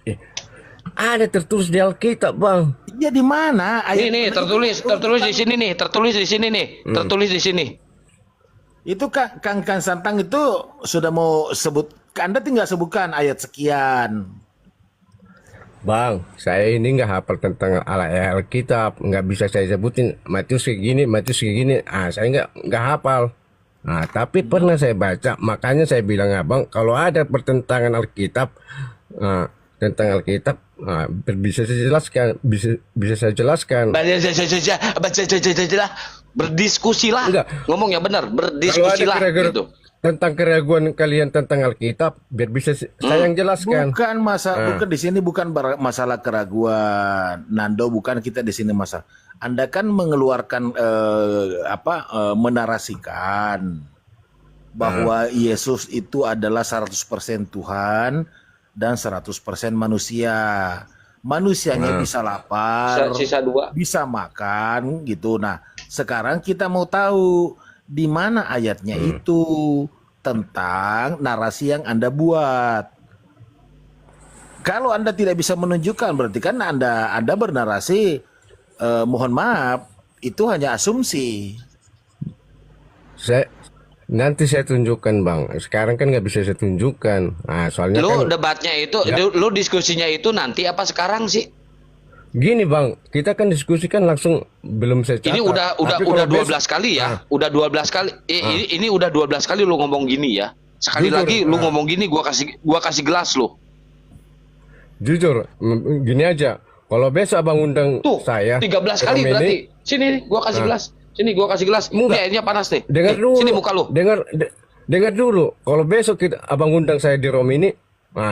Eh, ada tertulis di Alkitab, Bang. Ya di mana Nih, tertulis di sini nih, tertulis di sini nih, tertulis di sini. Itu Kang Santang itu sudah mau sebut, Anda tinggal sebutkan ayat sekian. Bang, saya ini nggak hafal tentang Alkitab, nggak bisa saya sebutin Matius kayak gini, Matius kayak gini. Saya nggak hafal. Nah, tapi pernah saya baca, makanya saya bilang abang, kalau ada pertentangan Alkitab, tentang Alkitab, bisa saya jelaskan, bisa saya jelaskan. Berdiskusilah. Enggak. Ngomong yang benar, Kalau ada berdiskusilah gitu. tentang keraguan kalian tentang Alkitab, biar bisa saya yang jelaskan. Bukan bukan di sini bukan masalah keraguan, Nando, bukan kita di sini masalah. Anda kan mengeluarkan menarasikan bahwa Yesus itu adalah 100% Tuhan dan 100% manusia. Manusianya bisa lapar, Sisa 2. bisa makan gitu. Nah, sekarang kita mau tahu di mana ayatnya itu tentang narasi yang Anda buat. Kalau Anda tidak bisa menunjukkan, berarti kan Anda bernarasi, mohon maaf, itu hanya asumsi. Nanti saya tunjukkan, Bang. Sekarang kan nggak bisa saya tunjukkan. Soalnya Lu kan debatnya itu, ya. lu diskusinya itu nanti apa sekarang sih? Gini, Bang, kita kan diskusikan langsung, belum saya catat. Ini udah Tapi 12 kalau kali ya. Udah 12 kali. Ini udah 12 kali lu ngomong gini ya. Sekali Jujur, lagi lu ngomong gini, gua kasih gelas lu. jujur, gini aja. Kalau besok abang undang Tuh, saya 13 ke kali Romani, berarti. Sini nih, gua kasih gelas. Sini gua kasih gelas. Ini Enggak. airnya panas nih. dengar Nih, dulu. sini muka lu. Dengar dulu. Kalau besok abang undang saya di Romani,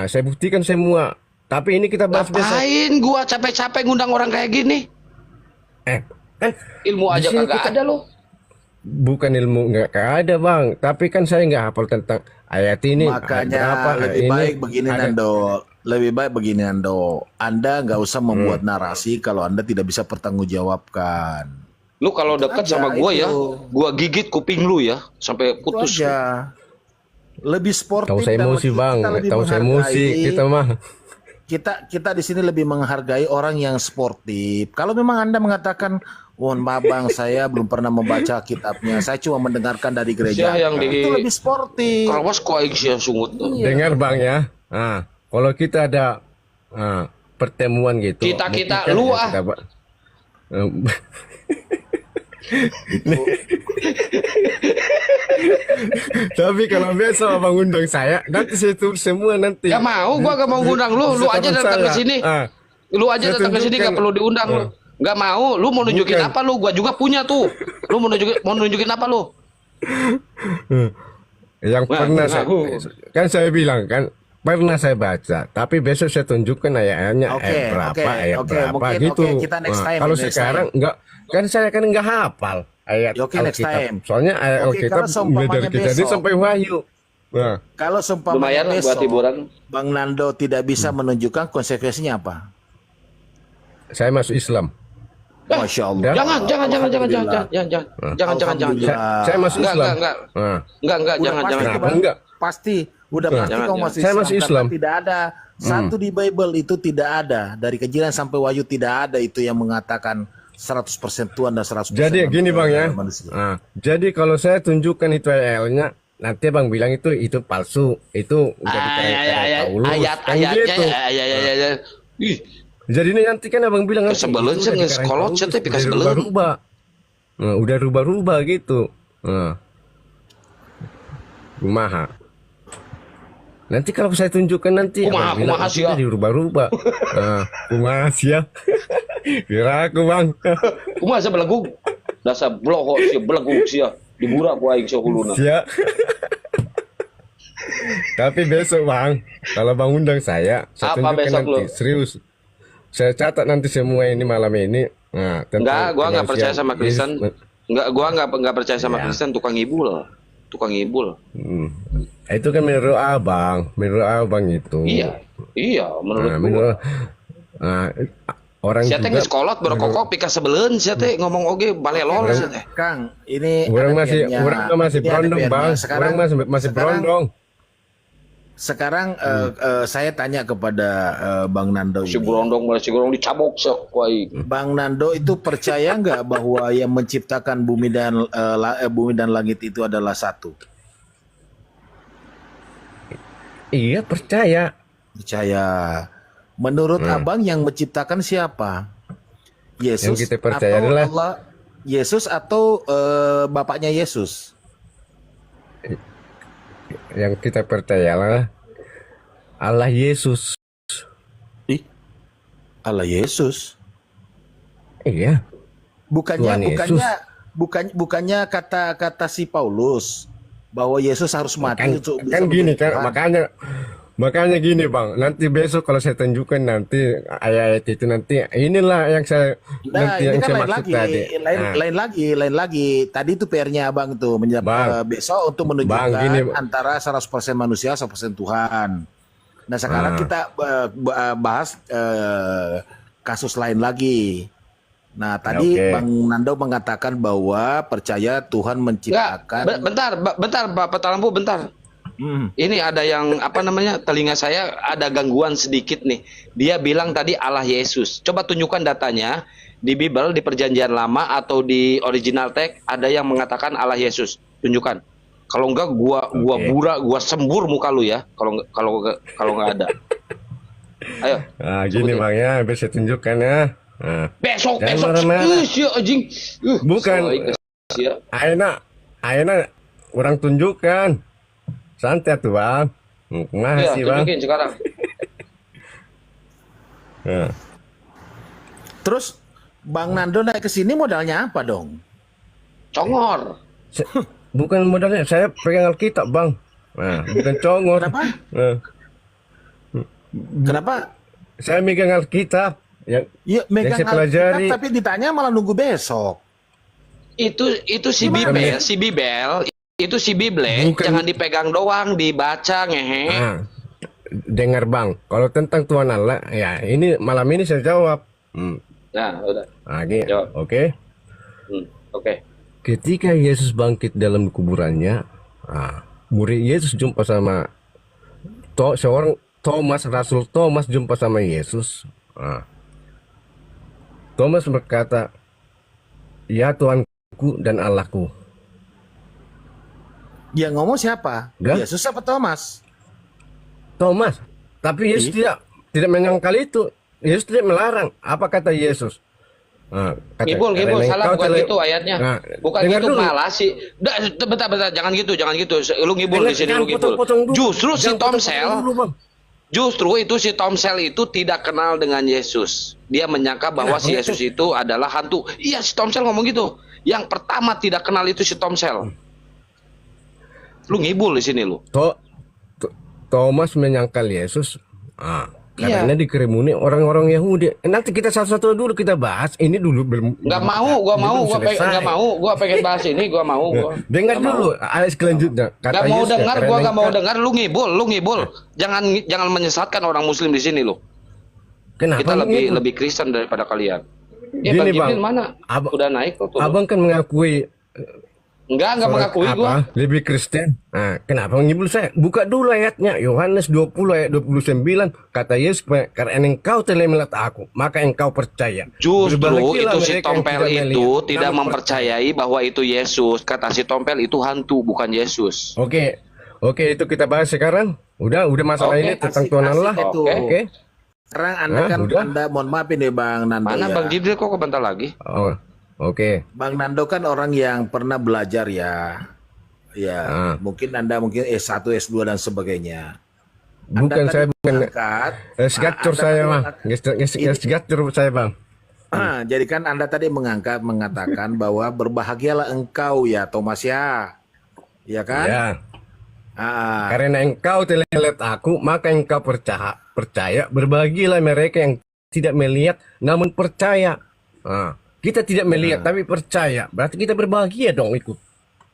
saya buktikan semua. Tapi ini kita bahas besok. Ngapain gua capek-capek ngundang orang kayak gini? Kan Ilmu di aja sini kagak ada lo. bukan ilmu nggak ada, Bang. Tapi kan saya nggak hafal tentang ayat ini. Makanya lebih baik begini, Nando. Lebih baik begini, Nando. Anda nggak usah membuat narasi kalau Anda tidak bisa pertanggungjawabkan. Lu kalau dekat aja, sama gua ya, itu. gua gigit kuping lu ya sampai Itu putus. aja. Lebih sportif. tahu saya dan emosi, Bang. kita lebih Tahu saya emosi menghargai- kita mah. kita di sini lebih menghargai orang yang sportif. Kalau memang Anda mengatakan, mohon maaf Bang, saya belum pernah membaca kitabnya, saya cuma mendengarkan dari gereja. Sia yang Itu lebih sportif. Karawas kok aing sia sungut. Dengar, Bang ya. Kalau kita ada pertemuan gitu. Kita, mungkin kan lu ya kita Tapi kalau besok abang undang saya, nanti saya tulis semua nanti. Gak mau, gua gak mau ngundang lu. Lu aja datang ke sini. Lu aja Saya datang ke sini tunjukkan. gak perlu diundang lu. Gak mau, lu mau nunjukin Bukan. apa lu? Gua juga punya tuh. Lu mau nunjukin apa lu? Yang Wah, pernah ngaku. kan saya bilang kan pernah saya baca, tapi besok saya tunjukkan ayatnya Oke, ayat berapa, ayat oke, berapa mungkin, gitu. oke, kita next time, Kalau next sekarang enggak, kan saya kan enggak hafal ayat Oke, next Alkitab. time. Soalnya ayat Oke, Alkitab kalau seumpamanya mulai dari kejadian besok. sampai Wahyu. Nah, Kalau Lumayan seumpamanya buat besok hiburan. Bang Nando tidak bisa menunjukkan konsekuensinya apa? saya masuk Islam. Masya Allah. Jangan. Saya masuk Enggak, Islam. enggak. Nah, Enggak, Udah jangan. pasti, Kenapa Bang. enggak? Pasti, udah Nah, pasti jangan, kamu jangan. masih Saya Islam. masuk Karena Islam. tidak ada satu di Bible itu tidak ada. Dari Kejadian sampai Wahyu tidak ada itu yang mengatakan 100% Tuhan dan 100% jadi gini Bang ya. manusia. Jadi kalau saya tunjukkan itu ayatnya, nanti Bang bilang itu palsu, itu jadi kayak Paulus. Kan gitu. Ayat. Ih, Jadi ini nanti kan abang bilang nanti Sebelum itu saya udah nge-sekolot, dikarang saya Paulus, tapi udah kasih rubah-rubah. Udah rubah-rubah gitu. Kumaha. Nanti kalau saya tunjukkan nanti Kumaha, abang bilang, kumaha itu sih, ya? udah dirubah-rubah. Kumaha sih ya. Kira aku Bang. kumaha saya belagu. Dasar blok sih belagu sih ya. Diburak ku aing sia huluna. Sia. Tapi besok Bang, kalau Bang undang saya Apa tunjukkan besok nanti lu? serius. Saya catat nanti semua ini malam ini. Enggak, gua nggak percaya sama Kristen. Yesus. Enggak, gua nggak percaya sama Ya. Kristen, tukang ngibul. Tukang ngibul. Itu kan menurut abang itu. Iya, menurut Nah, gua. menurut orang Sia teh juga geus kolot berokok pika sebeleun sia teh ngomong oge balelol sia teh. Kang, ini orang ada masih PM-nya. orang masih Ini ada berondong PM-nya. Bang. Sekarang, Orang masih sekarang berondong. Sekarang saya tanya kepada Bang Nando Si ini. Grondong malah si Grondong dicabok sok ku aing. Bang Nando itu percaya nggak bahwa yang menciptakan bumi dan langit itu adalah satu? Iya percaya. Percaya. Menurut Abang yang menciptakan siapa? Yesus Yang kita percaya atau adalah- Allah? Yesus atau bapaknya Yesus? Yang kita percayalah Allah Yesus. Ih, Allah Yesus. Iya. Bukannya Tuhan Yesus. bukannya kata si Paulus bahwa Yesus harus mati Kan, untuk bisa kan gini menjadi kan Tuhan. makanya gini bang, nanti besok kalau saya tunjukkan nanti ayat-ayat itu nanti inilah yang saya Nah, nanti ini yang kan saya lain maksud lagi, tadi. Nah, lain lagi. Tadi itu PR-nya Abang tuh Bang. besok untuk Bang, menunjukkan gini. antara 100% manusia 100% Tuhan. Nah, sekarang kita bahas kasus lain lagi. Nah, tadi Oke. Bang Nando mengatakan bahwa percaya Tuhan Enggak, menciptakan. bentar Pak Talampu, bentar. Ini ada yang apa namanya, telinga saya ada gangguan sedikit nih. Dia bilang tadi Allah Yesus. Coba tunjukkan datanya di Bible, di Perjanjian Lama atau di original text ada yang mengatakan Allah Yesus. Tunjukkan. Kalau enggak gua Oke. burak, gua sembur muka lu ya. Kalau enggak ada. Ayo. Nah, gini sebutin. bang ya, biar saya tunjukkan ya. Nah, Besok Jangan marah-marah. si anjing. Bukan. Ya. Aina orang tunjukkan. Santai tuh bang. Iya, Makasih bang. tunjukin sekarang. Nah, Terus Bang Nando naik ke sini modalnya apa dong? Congor. bukan modalnya, saya pegang Alkitab bang. Nah, bukan congor. Kenapa? Nah, Kenapa? saya megang Alkitab. Yang Iya, megang saya Alkitab, pelajari. tapi ditanya malah nunggu besok. Itu si Gimana? Bibel, itu si Bible, Bukan. jangan dipegang doang, dibaca ngehe. Nah, dengar bang, kalau tentang Tuhan Allah, ya ini malam ini saya jawab. Nah, udah. Nah, gini, Jawab. oke. Oke. Ketika Yesus bangkit dalam kuburannya, murid Yesus jumpa sama seorang Thomas, Rasul Thomas jumpa sama Yesus. Thomas berkata, "Ya Tuanku dan Allahku." Dia ngomong siapa? Enggak. Yesus apa Thomas? Thomas, tapi Yesus tidak menyangkal itu. Yesus tidak melarang. Apa kata Yesus? Ngibul, "Karena salah, engkau bukan telah-" gitu ayatnya. Nah, Bukan dengar gitu, dulu. malah sih. Bentar, jangan gitu. Lu ngibul Dengar, di sini, jangan lu ngibul. potong-potong dulu. Justru si Jangan Tom potong-potong Sel, dulu, Bang. justru itu si Tom Sel itu tidak kenal dengan Yesus. Dia menyangka bahwa si Yesus itu adalah hantu. Iya, si Tom Sel ngomong gitu. Yang pertama tidak kenal itu si Tom Sel. Lu ngibul di sini lu. Thomas menyangkal Yesus. Iya. Karena dikerumuni orang-orang Yahudi. Nanti kita satu-satu dulu kita bahas. Ini dulu belum. Nggak mau, gua pengen bahas ini, gua mau. Dengar Nggak dulu ayat selanjutnya. Gak mau dengar, gua gak mau dengar. Lu ngibul. Jangan menyesatkan orang Muslim di sini lu. Kenapa Kita ngibul? lebih Kristen daripada kalian. Ya, Gini, Bang Jibril Bang. mana? Abang- Udah naik kok tuh. Abang kan mengakui Enggak mengakui gua. lebih Kristen. Kenapa ngibul saya? Buka dulu ayatnya. Yohanes 20 ayat 29. Kata Yesus, karena engkau telah melihat aku, maka engkau percaya. Justru Berbahagialah itu si mereka yang Tompel tidak itu melihat, tidak namun mempercayai bahwa itu Yesus. Kata si Tompel itu hantu, bukan Yesus. Oke, itu kita bahas sekarang. Udah masalah Oke, ini tentang asik- Tuhan asik Allah. itu. Oke. Sekarang Anda Udah. Anda mohon maaf ini Bang Nando Mana ya. Bang Jibril kok kebentar lagi? Oh, oke. Bang Nando kan orang yang pernah belajar ya. Ya, mungkin Anda S1, S2 dan sebagainya. Bukan Anda saya tadi bukan mengangkat, Gesgatur Anda saya tadi bang. mengangkat- Gesgatur saya bang. Jadi kan Anda tadi mengatakan bahwa berbahagialah engkau ya Thomas ya. Ya kan? Ya. Ah, Karena engkau telah melihat aku, maka engkau percaya. Berbahagialah mereka yang tidak melihat, namun percaya. Kita tidak melihat, tapi percaya. Berarti kita berbahagia dong ikut.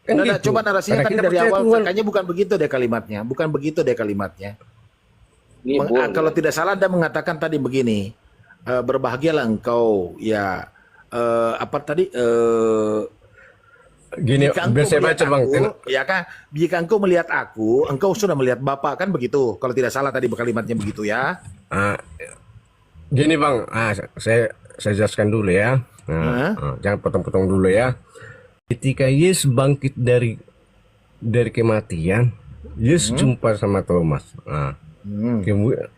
Kan Nggak, gitu. coba narasinya Karena tadi kita dari percaya awal Tuhan. kayaknya bukan begitu deh kalimatnya. Bukan begitu deh kalimatnya. Ngibul. Kalau tidak salah Anda mengatakan tadi begini. Berbahagialah engkau ya apa tadi Gini, Jika biar engkau saya melihat baca bang. aku, ya kan? Jika engkau melihat aku, engkau sudah melihat Bapa, kan begitu. Kalau tidak salah tadi kalimatnya begitu ya. Ah, gini bang, saya jelaskan dulu ya. Hah? Jangan potong-potong dulu ya. Ketika Yesus bangkit dari kematian, Yesus jumpa sama Thomas. Kemudian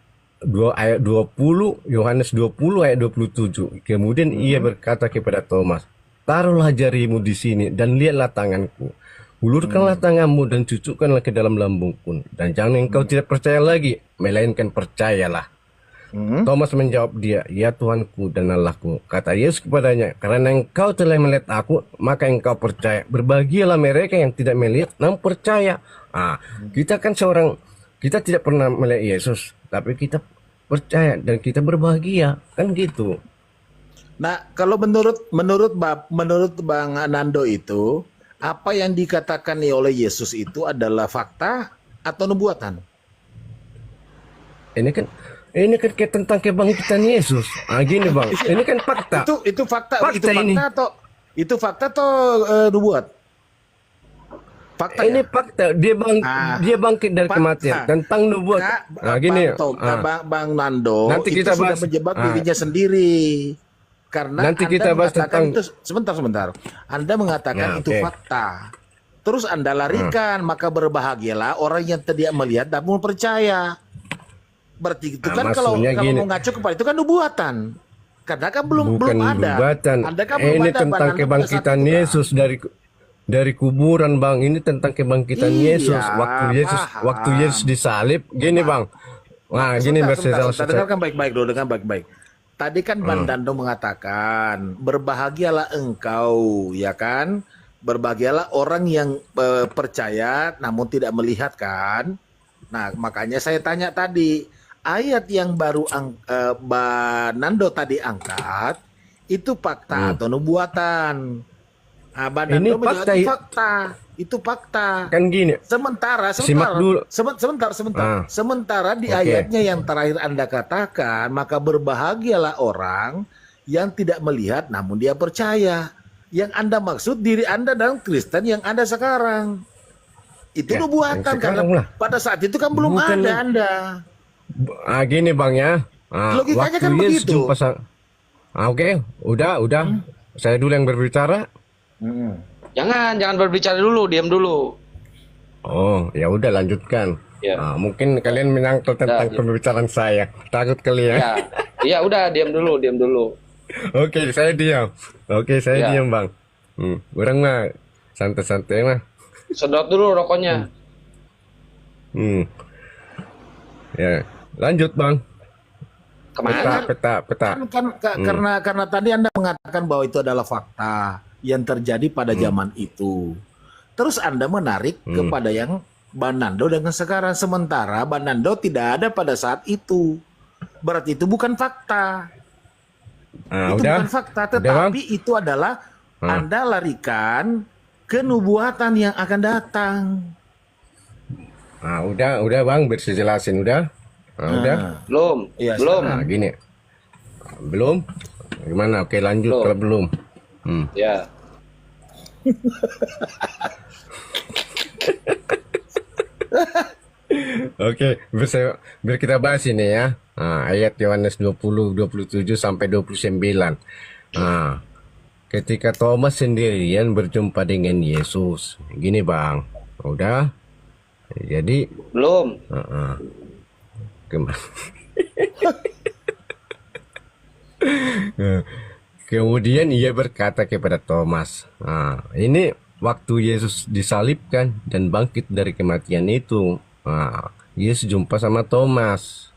ayat 20, Yohanes 20 ayat 27. Kemudian ia berkata kepada Thomas, taruhlah jarimu di sini dan lihatlah tanganku. Ulurkanlah tanganmu dan cucukkanlah ke dalam lambungku. Dan jangan engkau tidak percaya lagi, melainkan percayalah. Thomas menjawab dia, ya Tuhanku dan Allahku. Kata Yesus kepadanya, karena engkau telah melihat aku, maka engkau percaya. Berbahagialah mereka yang tidak melihat namun percaya. Kita kan kita tidak pernah melihat Yesus, tapi kita percaya dan kita berbahagia, kan gitu. Nah, kalau menurut Bang Nando itu, apa yang dikatakan oleh Yesus itu adalah fakta atau nubuatan? Ini kan kayak tentang kebangkitan Yesus. Gini bang, ini kan fakta. Itu fakta, ini. Itu fakta atau nubuat? Fakta Ini ya? fakta. Dia bangkit dari Fakta. kematian. Tentang nubuat. Gini. Bang Nando Nanti itu kita sudah bahas. menjebak dirinya sendiri. Karena Nanti Anda kita bahas mengatakan tentang- itu, sebentar. Anda mengatakan itu oke. fakta. Terus Anda larikan, maka berbahagialah orang yang tidak melihat namun percaya. Berarti itu kan kalau maksudnya gini. mengacu kepada itu kan nubuatan. Karena kan belum Bukan ada. nubuatan. Anda kan belum Ini ada tentang Bang Nando kebangkitan pada saat itu, Yesus dari kuburan bang. Ini tentang kebangkitan Iya, Yesus. Waktu Yesus disalib. Gini bang. Nah, gini Sebentar, saya. dengarkan baik-baik dulu, dengar baik-baik. Tadi kan Bang Dando mengatakan, berbahagialah engkau, ya kan? Berbahagialah orang yang percaya namun tidak melihat kan? Nah, makanya saya tanya tadi, ayat yang baru Bang Nando tadi angkat, itu fakta atau nubuatan? Bang Ini Nando menjawab fakta. itu fakta. Itu fakta. Kan gini. Sementara dulu. sebentar. Sementara di Oke. ayatnya yang terakhir Anda katakan, maka berbahagialah orang yang tidak melihat namun dia percaya. Yang Anda maksud diri Anda dan Kristen yang ada sekarang. Itu Ya, nubuatan yang karena sekarang lah. pada saat itu kan belum Bukan ada lah. Anda. Gini bang ya. Logikanya kan Yesus begitu. jumpa Oke, udah. Saya dulu yang berbicara. Jangan berbicara dulu, diam dulu. Oh, ya udah lanjutkan. Ya. Mungkin kalian menyangkal tentang Ya. pembicaraan saya. Takut kalian. Ya, iya udah diam dulu. Oke, saya diam. Oke, saya Ya. diam bang. Orang mah santai-santai mah. Sedot dulu rokoknya. Ya, lanjut bang. Kemana? Peta. Karena tadi Anda mengatakan bahwa itu adalah fakta yang terjadi pada zaman itu. Terus Anda menarik kepada yang Bang Nando dengan sekarang, sementara Bang Nando tidak ada pada saat itu. Berarti itu bukan fakta. Itu Udah. bukan fakta, Udah, Bang. tetapi itu adalah Anda larikan ke nubuatan yang akan datang. Udah bang, bisa jelasin udah. Udah. Belum. Iya, Belum. Gini. Belum? Gimana? Oke, lanjut Belum. kalau belum. Ya. Oke, biar kita bahas ini ya. Ayat Yohanes 20, 27 sampai 29. Ketika Thomas sendirian berjumpa dengan Yesus. Gini bang, udah. Jadi, Belum. Kema- Kemudian ia berkata kepada Thomas, ini waktu Yesus disalibkan dan bangkit dari kematian itu. Yesus jumpa sama Thomas.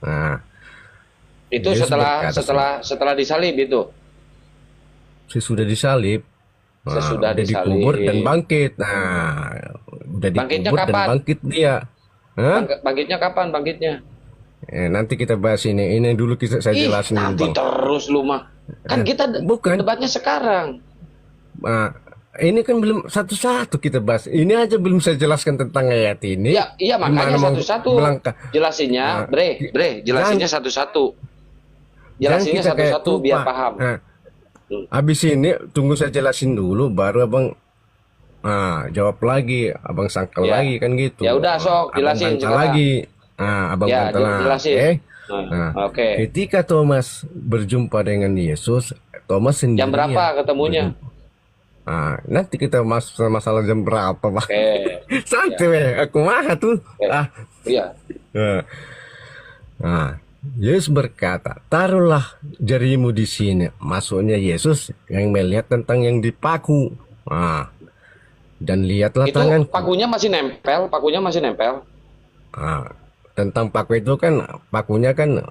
Itu Yesus berkata, setelah disalib itu. sesudah disalib, Sesudah udah disalib. dikubur dan bangkit. Udah Bangkitnya dikubur dan kapan? bangkit dia. Hah? Bangkitnya kapan bangkitnya? Nanti kita bahas ini. Ini dulu saya Ih, jelasin dulu nanti bang. terus lu mah. Kan kita bukan. debatnya sekarang. Ini kan belum satu-satu kita bahas. Ini aja belum saya jelaskan tentang ayat ini. Ya, iya makanya Gimana mau satu-satu. melangkah? Jelasinnya, Bre, jelasinnya satu-satu. Jangan Jelasinnya kita kayak satu-satu biar tumpah. paham. Habis ini tunggu saya jelasin dulu baru abang Jawab lagi, abang sangkal Ya. lagi kan gitu. Ya udah, sok, Abang jelasin bantah sekarang. lagi. Abang Ya, bantah lagi. jelasin. Nah, oke. Ketika Thomas berjumpa dengan Yesus, Thomas sendiri. Jam berapa ketemunya? Nanti kita masuk masalah jam berapa, Bang. Oke. Santai, weh. Aku mah tuh. Iya. Yesus berkata, taruhlah jarimu di sini. Maksudnya Yesus yang melihat tentang yang dipaku. Dan lihatlah Itu tanganku. pakunya masih nempel. Tentang paku itu kan, pakunya kan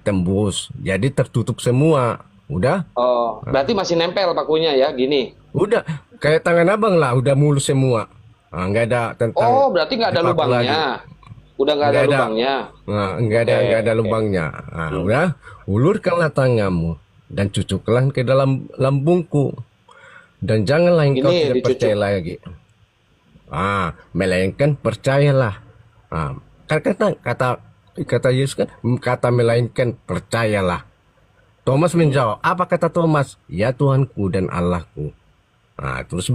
tembus. Jadi tertutup semua. Udah? Oh, berarti masih nempel pakunya ya, gini. Udah. Kayak tangan abang lah, udah mulus semua. Nggak ada tentang. Oh, berarti nggak ada dipaku lubangnya. lagi. Udah nggak ada Nggak ada. lubangnya. Nggak ada lubangnya. Udah, ulurkanlah tanganmu dan cucuklah ke dalam lambungku, dan janganlah engkau Ini tidak dicucuk. percaya lagi. Melainkan percayalah. Kata Yesus kan, kata melainkan percayalah. Thomas menjawab, apa kata Thomas? Ya Tuhanku dan Allahku. Terus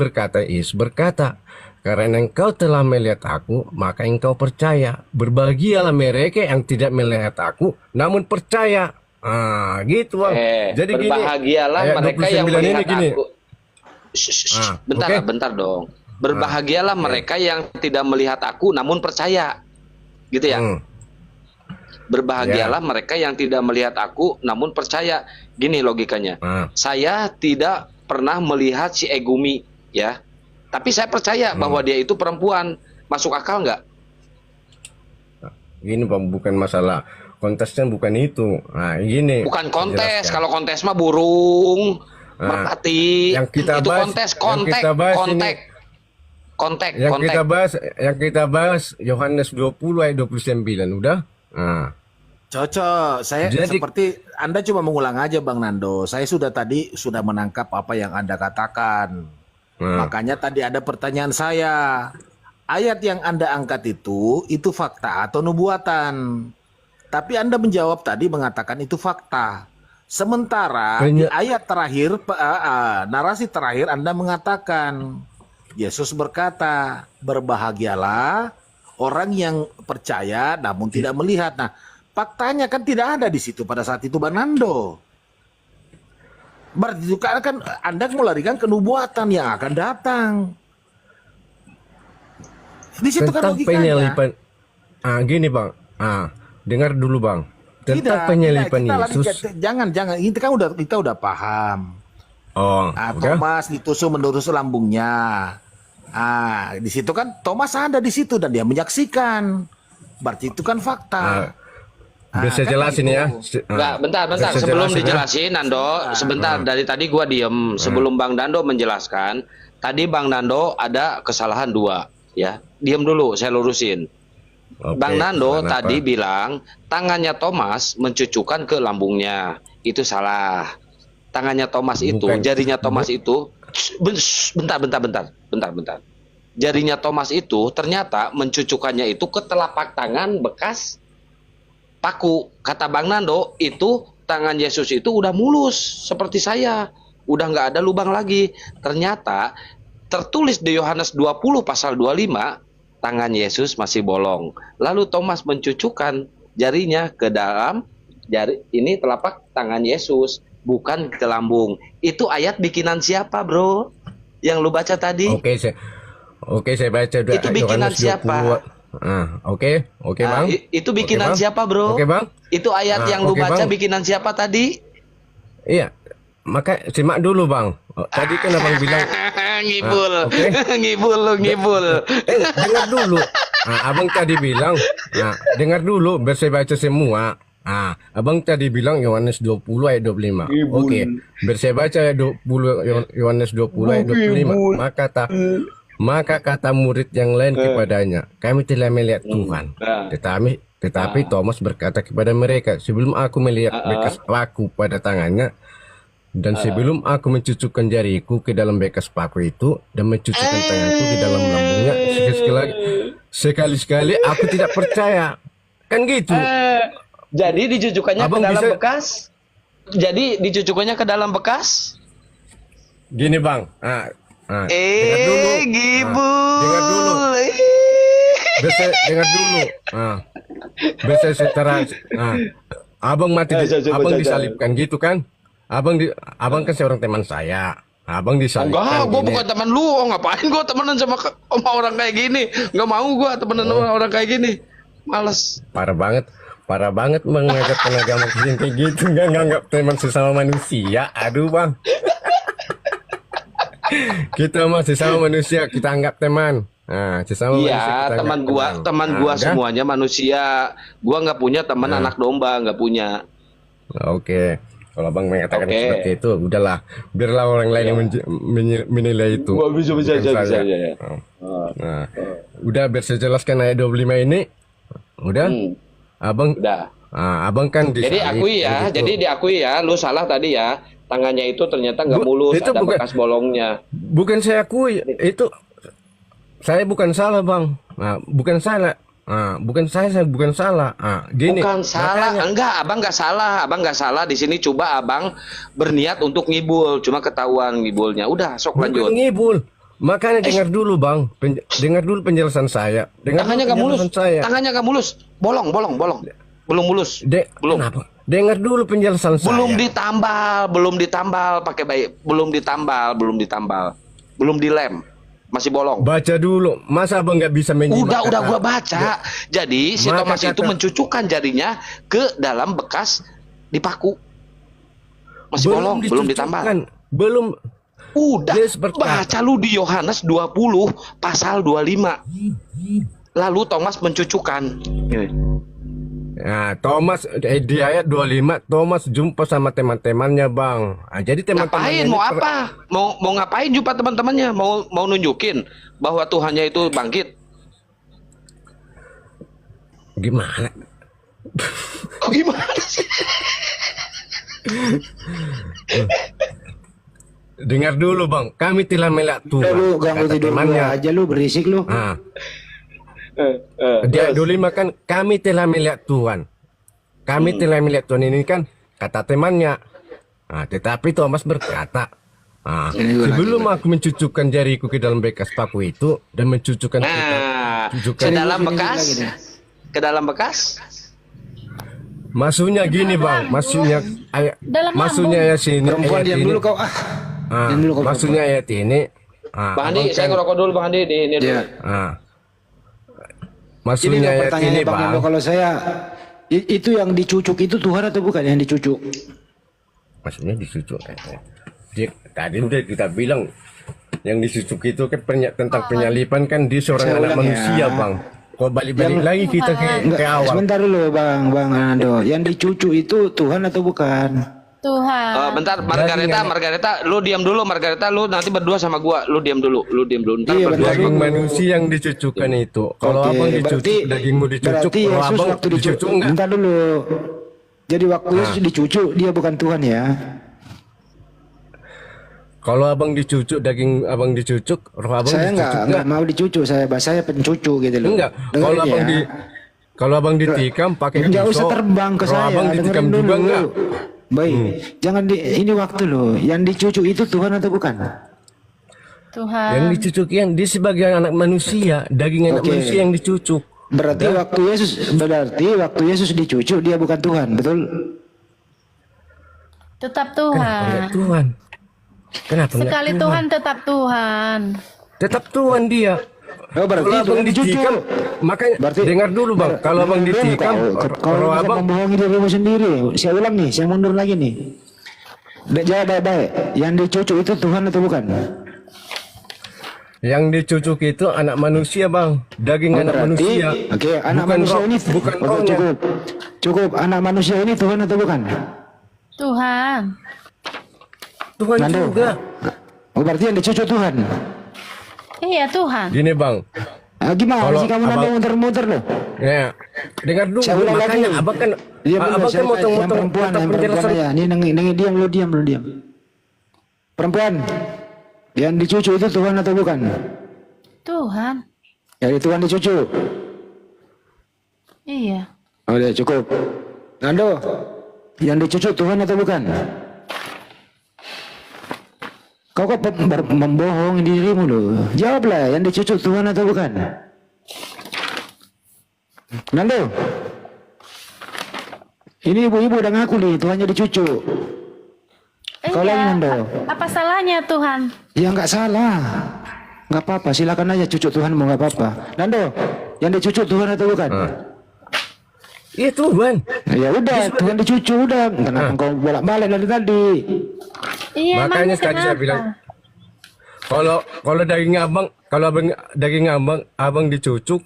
Yesus berkata, karena engkau telah melihat aku, maka engkau percaya. Berbahagialah mereka yang tidak melihat aku, namun percaya. Gitu, Bang. Jadi gini, Berbahagialah ayat mereka yang 29 ini melihat gini. aku. Bentar, oke. bentar dong. Berbahagialah mereka yang tidak melihat aku, namun percaya. Gitu ya. Berbahagialah mereka yang tidak melihat aku, namun percaya. Gini logikanya. Saya tidak pernah melihat si Egumi, ya. Tapi saya percaya bahwa dia itu perempuan. Masuk akal nggak? Gini, Bang, bukan masalah kontesnya, bukan itu. Gini. Bukan kontes. jelaskan. Kalau kontes mah burung, merpati. yang kita itu bahas- kontes, yang kita bahas ini- kontek. Yang kita bahas Yohanes 20 ayat 29, udah? Cocok. Saya Jadi- seperti Anda cuma mengulang aja, Bang Nando. Saya tadi sudah menangkap apa yang Anda katakan. Makanya tadi ada pertanyaan saya. Ayat yang Anda angkat itu fakta atau nubuatan? Tapi Anda menjawab tadi mengatakan itu fakta. Sementara di ayat terakhir, narasi terakhir Anda mengatakan Yesus berkata, berbahagialah orang yang percaya namun tidak melihat. Nah, faktanya kan tidak ada di situ pada saat itu, Bang Nando. Berarti itu kan Anda melarikan ke nubuatan yang akan datang. Di situ kan Tentang logikanya. penyelipan. Gini, Bang. Dengar dulu, Bang. Tentang penyelipan kita lagi- Yesus. jangan. Ini kan kita udah paham. Udah? Thomas ditusuk menurut lambungnya. Di situ kan Thomas ada di situ dan dia menyaksikan. Berarti itu kan fakta. Biar saya kan jelasin gitu. ya. Enggak, bentar. Saya Sebelum jelasin ya. dijelasin, Nando, sebentar. Dari tadi gua diem. Sebelum Bang Nando menjelaskan, tadi Bang Nando ada kesalahan 2, ya. Diam dulu, saya lurusin. Oke, Bang Nando kenapa? tadi bilang tangannya Thomas mencucukkan ke lambungnya. Itu salah. Tangannya Thomas itu, Bukan. jarinya Thomas itu, bentar. Jarinya Thomas itu ternyata mencucukannya itu ke telapak tangan bekas paku. Kata Bang Nando, itu tangan Yesus itu udah mulus seperti saya. Udah nggak ada lubang lagi. Ternyata tertulis di Yohanes 20 pasal 25, tangan Yesus masih bolong. Lalu Thomas mencucukkan jarinya ke dalam ini telapak tangan Yesus, bukan ke lambung. Itu ayat bikinan siapa, Bro? Yang lu baca tadi? Oke, saya baca udah. Itu bikinan Yohanes 20. siapa? Oke, Bang. Itu bikinan Bang. siapa, Bro? Oke, Bang. Itu ayat yang lu oke, baca Bang. bikinan siapa tadi? Iya. Maka simak dulu, Bang. Tadi kan Abang bilang ngibul. oke. ngibul. Dengar dulu. Abang tadi bilang, dengar dulu biar saya baca semua. Abang tadi bilang Yohanes 20 ayat 25. Oke, biar saya baca ayat 20 Yohanes 20 ayat 25. Maka kata murid yang lain kepadanya, kami telah melihat Tuhan. Tetapi Thomas berkata kepada mereka, sebelum aku melihat bekas paku pada tangannya, dan sebelum aku mencucukkan jariku ke dalam bekas paku itu dan mencucukkan tanganku ke dalam lambungnya, sekali-sekali aku tidak percaya. Kan gitu. Jadi dicucukannya Abang ke dalam bisa- bekas? Jadi dicucukannya ke dalam bekas? Gini, Bang. dengar dulu. Gibul. Dengar dulu. Dengar dulu. Bisa secara abang mati, abang disalibkan gitu kan? Abang kan seorang teman saya. Abang disalibkan. Enggak, gue gini. bukan teman lu. Ngapain gue temenan sama orang kayak gini? Nggak mau gue temenan sama orang kayak gini. Males. Parah banget menganggap agama Kristen kayak gitu, nggak nganggap teman sesama manusia. Aduh bang, kita mah sesama manusia, kita anggap teman. Nah, sesama manusia Iya, kita teman anggap gua, teman gua udah? semuanya manusia. Gua nggak punya teman anak domba, nggak punya. Oke, kalau abang mengatakan Oke. seperti itu, udahlah, biarlah orang lain yang menilai itu. Gua bisa bukan saya. ya. Nah, udah biar saya jelaskan ayat 25 ini. Udah, abang. Udah. Abang kan Jadi disalib, akui ya, gitu. jadi diakui ya, lu salah tadi ya. Tangannya itu ternyata nggak Bu, mulus, itu ada bukan- bekas bolongnya. Bukan saya akui, itu saya bukan salah bang. Bukan salah. Bukan saya bukan salah. Gini. Bukan salah, makanya- enggak, abang nggak salah. Di sini coba abang berniat untuk ngibul, cuma ketahuan ngibulnya. Udah, sok Bukan lanjut. ngibul. Makanya dengar dulu bang, dengar dulu penjelasan saya. Dengar Tangannya dulu nggak mulus, penjelasan saya. tangannya nggak mulus, bolong, belum mulus, belum. Kenapa? Dengar dulu penjelasan saya. Belum ditambal pakai baik, belum ditambal, belum dilem, masih bolong. Baca dulu. Masa abang nggak bisa menyimak? Udah kata- gua baca. Jadi si Maka Thomas itu kata- mencucukkan jarinya ke dalam bekas dipaku. Masih bolong, belum ditambal. dicucukkan. Belum. Udah, Dia seperti baca lu di Yohanes 20 pasal 25. Lalu Thomas mencucukkan. Ini. Nah, Thomas di ayat 25 Thomas jumpa sama teman-temannya bang. Jadi teman-temannya Ngapain? Mau ini apa? Mau ngapain jumpa teman-temannya? Mau nunjukin bahwa Tuhannya itu bangkit? Gimana? Kok gimana sih? Dengar dulu bang, kami telah melihat Udah Tuhan. lu ganggu Kata tidur gua temannya. aja lu berisik lu. Di ayat 25 kan kami telah melihat Tuhan. Kami telah melihat Tuhan ini kan kata temannya. Tetapi Thomas berkata, Ini gua sebelum aku mencucukkan jariku ke dalam bekas paku itu dan mencucukkan Nah, cucukkan ke dalam Sini bekas, lagi deh. ke dalam bekas. maksudnya gini bang, maksudnya ayat sini Perempuan ayat diam ini. dulu kau Diam dulu kau. Maksudnya ayat ini. Bang Andi, saya ngerokok dulu Bang Andi. Ini dulu. Ya. Ini Maksudnya nggak ayat pertanyaannya ini Bang bang. Endo, kalau saya itu yang dicucuk itu Tuhan atau bukan yang dicucuk? Maksudnya dicucuk. Tadi udah kita bilang yang dicucuk itu kan tentang penyalipan kan dia seorang Saya anak ulang manusia ya. bang. Kok balik-balik lagi kita ke Enggak, awal. sebentar dulu Bang Ando. Yang dicucuk itu Tuhan atau bukan? Tuhan. Bentar, Margareta, lu diam dulu, Margareta, lu nanti berdua sama gua, lu diam dulu. Ntar Iya, berdua. bentar. Daging manusia yang dicucukkan itu. Kalau Oke, abang dicucuk, berarti- dagingmu dicucuk. Berarti Kalau Yesus abang waktu dicucuk enggak? Bentar dulu. Jadi waktu Yesus dicucuk dia bukan Tuhan ya. Kalau abang dicucuk, daging abang dicucuk, roh abang Saya dicucuk enggak mau dicucuk, saya pencucu gitu loh. Enggak. Dengerin ya. Kalau abang ditikam pakai Enggak pisau, usah terbang ke roh saya, abang ditikam dengerin juga dulu. enggak? Baik, jangan ini waktu loh. Yang dicucuk itu Tuhan atau bukan? Tuhan. Yang dicucuk yang dia sebagai anak manusia, daging anak Oke. manusia yang dicucuk. Berarti waktu Yesus dicucuk dia bukan Tuhan, betul? Tetap Kenapa Tuhan. enggak Tuhan? Kenapa enggak Sekali Tuhan tetap Tuhan. Tetap Tuhan dia. Oh, berarti Kalau abang Tuhan dicucuk. ditikam, makanya Berarti- dengar dulu bang. Kalau abang ditikam, kalau roh bisa abang membohongi dirimu sendiri. Saya ulang nih, saya mundur lagi nih. Jawab baik-baik. Yang dicucuk itu Tuhan atau bukan? yang dicucuk itu anak manusia bang, daging anak manusia. Oke, anak Bukan manusia roh- ini bukan Oke, rohnya. cukup. Anak manusia ini Tuhan atau bukan? Tuhan. Tuhan Nando. juga. Oh, berarti yang dicucuk Tuhan. Iya Tuhan. Gini bang, Gimana Kalau sih kamu nanda abang- muter-muter loh? ya dengar dulu. Saya ulang Makanya lagi. abang kan, Diam dulu, abang saya kan tanya, motong yang perempuan penjelasan. ya. Ini nengi diam lu diam. Perempuan. Yang dicucuk itu Tuhan atau bukan? Tuhan. Jadi Tuhan dicucuk. Iya. Oh, udah cukup. Nando, yang dicucuk Tuhan atau bukan? Kau kok membohong dirimu loh. Jawablah, yang dicucuk Tuhan atau bukan? Nando, ini ibu-ibu udah ngaku nih Tuhannya dicucuk. Kau lagi Nando. Apa salahnya Tuhan? Ya nggak salah, nggak apa-apa. Silakan aja cucuk Tuhan mau nggak apa-apa. Nando, yang dicucuk Tuhan atau bukan? Iya Tuhan. Ya udah, Tuhan dicucuk udah. Kenapa kau bolak-balik dari tadi? Iya, Makanya emangnya tadi saya kenapa? bilang, kalau daging abang, kalau daging abang dicucuk,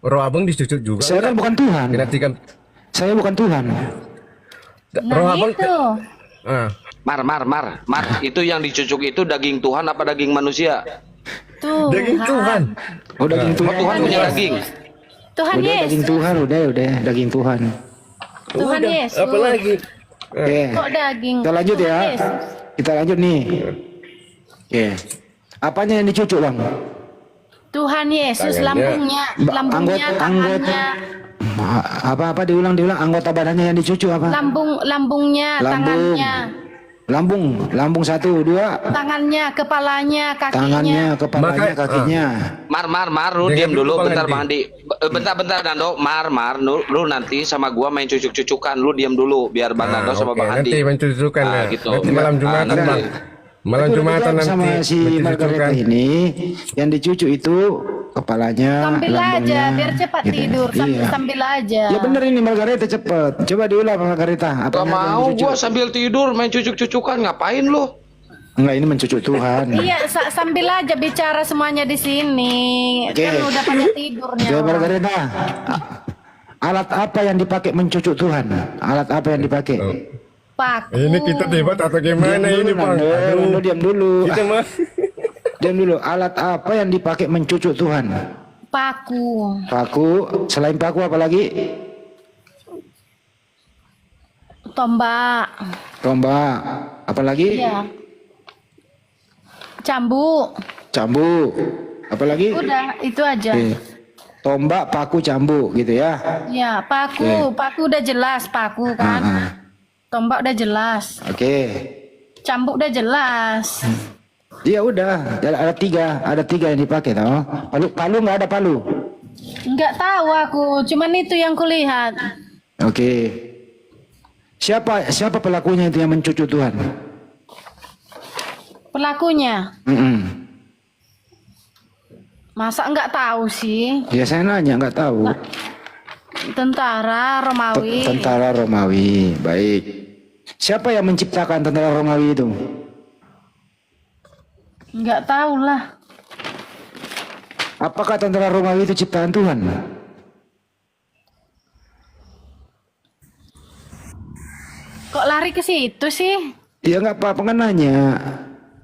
roh abang dicucuk juga. Saya kan bukan Tuhan. Nanti kan Saya bukan Tuhan. roh Nah abang. itu. Ah, Mar, itu yang dicucuk itu daging Tuhan apa daging manusia? Tuhan. daging Tuhan. Oh daging Oh, Tuhan. Tuhan punya daging. Tuhan Udah Yesus. daging Tuhan, udah daging Tuhan. Tuhan Udah, Yesus. apa lagi? Oke. Kok daging? Kita lanjut ya. Tuhan Yesus. Kita lanjut nih. Oke. Apanya yang dicucuk, Bang? Tuhan Yesus, Tangannya. lambungnya, tangannya, Apa-apa diulang anggota badannya yang dicucuk apa? lambungnya, Lambung. tangannya, Lambung 1, 2. tangannya, kepalanya, kakinya. Tangannya, kepalanya, Maka- kakinya. Mar, lu Dengan diam dulu Bang bentar Andi. Bang Andi. Bentar Nando. Lu nanti sama gua main cucuk-cucukan. Lu diam dulu biar Bang Nando sama oke, Bang Andi. nanti mencucukkan ya. gitu. Nanti malam Jumatan nanti. Bang. Malam Itu udah Jumatan dijawab nanti sama si Margareta mencucukkan. ini yang dicucuk itu kepalanya, Sambil aja, lambungnya, biar cepat gitu. tidur. Iya. Sambil aja. Ya bener ini Margareta cepet. Coba diulang Margareta. Gak Apanya yang mau dicucuk? gua sambil tidur main cucuk-cucukan. Ngapain lu? Enggak, ini mencucuk Tuhan. Iya, sambil aja bicara semuanya di sini. Oke. Kan udah pada tidurnya. Oke Margareta. Alat apa yang dipakai mencucuk Tuhan? Alat apa yang dipakai? Paku. Ini kita debat atau gimana ini Bang? Nando, diam dulu. Kita mah. Diam dulu. Alat apa yang dipakai mencucuk Tuhan? Paku. Paku. Selain paku apa lagi? Tombak. Tombak. Apa lagi? Iya. Cambuk. Cambuk. Apa lagi? Udah, itu aja. Oke. Tombak, paku, cambuk gitu ya. Ya, paku. Paku udah jelas, paku kan. Ah. Tombak udah jelas. Oke. Cambuk udah jelas. Iya udah. Ada tiga yang dipakai tau. Palu nggak ada palu. Nggak tahu aku, cuman itu yang kulihat. Oke. Siapa pelakunya itu yang mencucuk Tuhan? Pelakunya, Mm-mm. masa nggak tahu sih? Ya saya nanya nggak tahu. Tentara Romawi. Tentara Romawi. Baik. Siapa yang menciptakan tentara Romawi itu? Nggak tahu lah. Apakah tentara Romawi itu ciptaan Tuhan? Kok lari ke situ sih? Ya nggak apa-apa kan nanya.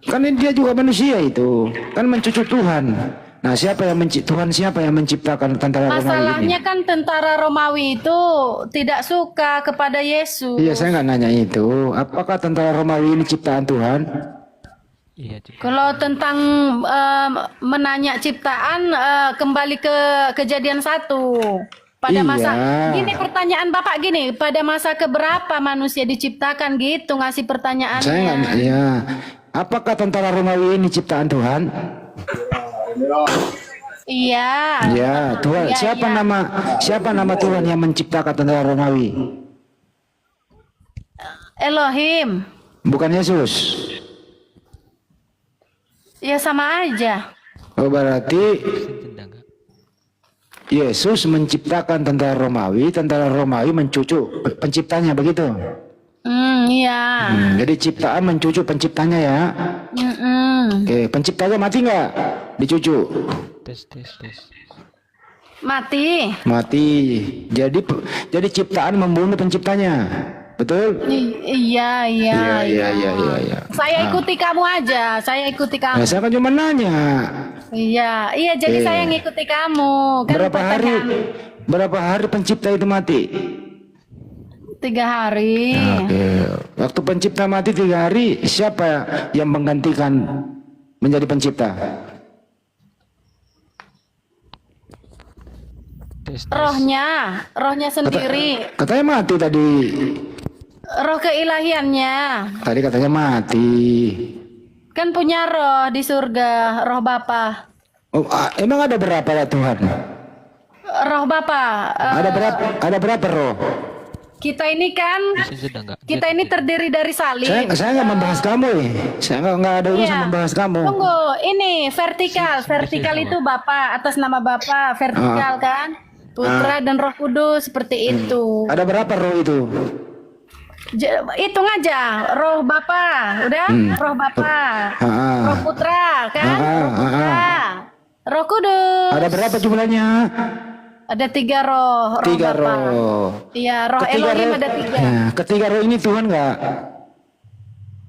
Kan dia juga manusia itu. Kan mencucuk Tuhan. Nah siapa yang siapa yang menciptakan tentara Romawi ini? Masalahnya kan tentara Romawi itu tidak suka kepada Yesus. Iya saya nggak nanya itu. Apakah tentara Romawi ini ciptaan Tuhan? Kalau tentang menanya ciptaan, kembali ke kejadian 1. Pada Iya. masa gini, pertanyaan Bapak gini, pada masa keberapa manusia diciptakan gitu, ngasih pertanyaannya. Saya nggak nanya. Ya. Apakah tentara Romawi ini ciptaan Tuhan? Iya. Ya Tuhan. Iya, Siapa nama Tuhan yang menciptakan tentara Romawi? Elohim. Bukan Yesus. Ya sama aja. Oh berarti Yesus menciptakan tentara Romawi mencucuk penciptanya begitu. Iya. Jadi ciptaan mencucuk penciptanya ya. Oke, penciptanya mati nggak? Dicucuk. Mati. Mati. Jadi ciptaan membunuh penciptanya. Betul? Iya. Iya. Saya ikuti kamu aja. Saya ikuti kamu. Nah, saya kan cuma nanya. Iya. Jadi saya ngikuti kamu. Kan Berapa hari pencipta itu mati? 3 hari. Oke. Waktu pencipta mati 3 hari, siapa yang menggantikan menjadi pencipta? Rohnya sendiri. Katanya mati tadi. Roh keilahiannya. Tadi katanya mati. Kan punya roh di surga, roh Bapa. Oh, emang ada berapa ya Tuhan? Roh Bapa. Ada berapa roh? Kita ini kan, kita ini terdiri dari salib. Saya nggak membahas kamu Saya nggak ada urusan Iya. membahas kamu. Tunggu, ini vertikal. Vertikal itu Bapa, atas nama Bapa. Vertikal kan? Putra dan Roh Kudus seperti itu. Ada berapa roh itu? Hitung aja, roh Bapa, udah? Roh Bapa, roh Putra, kan? Roh Putra, Roh Kudus. Ada berapa jumlahnya? Ada 3 roh. Roh 3 Bapa. roh. Iya, roh Ketiga Elohim roh- ada 3. Nah, ketiga roh ini Tuhan nggak?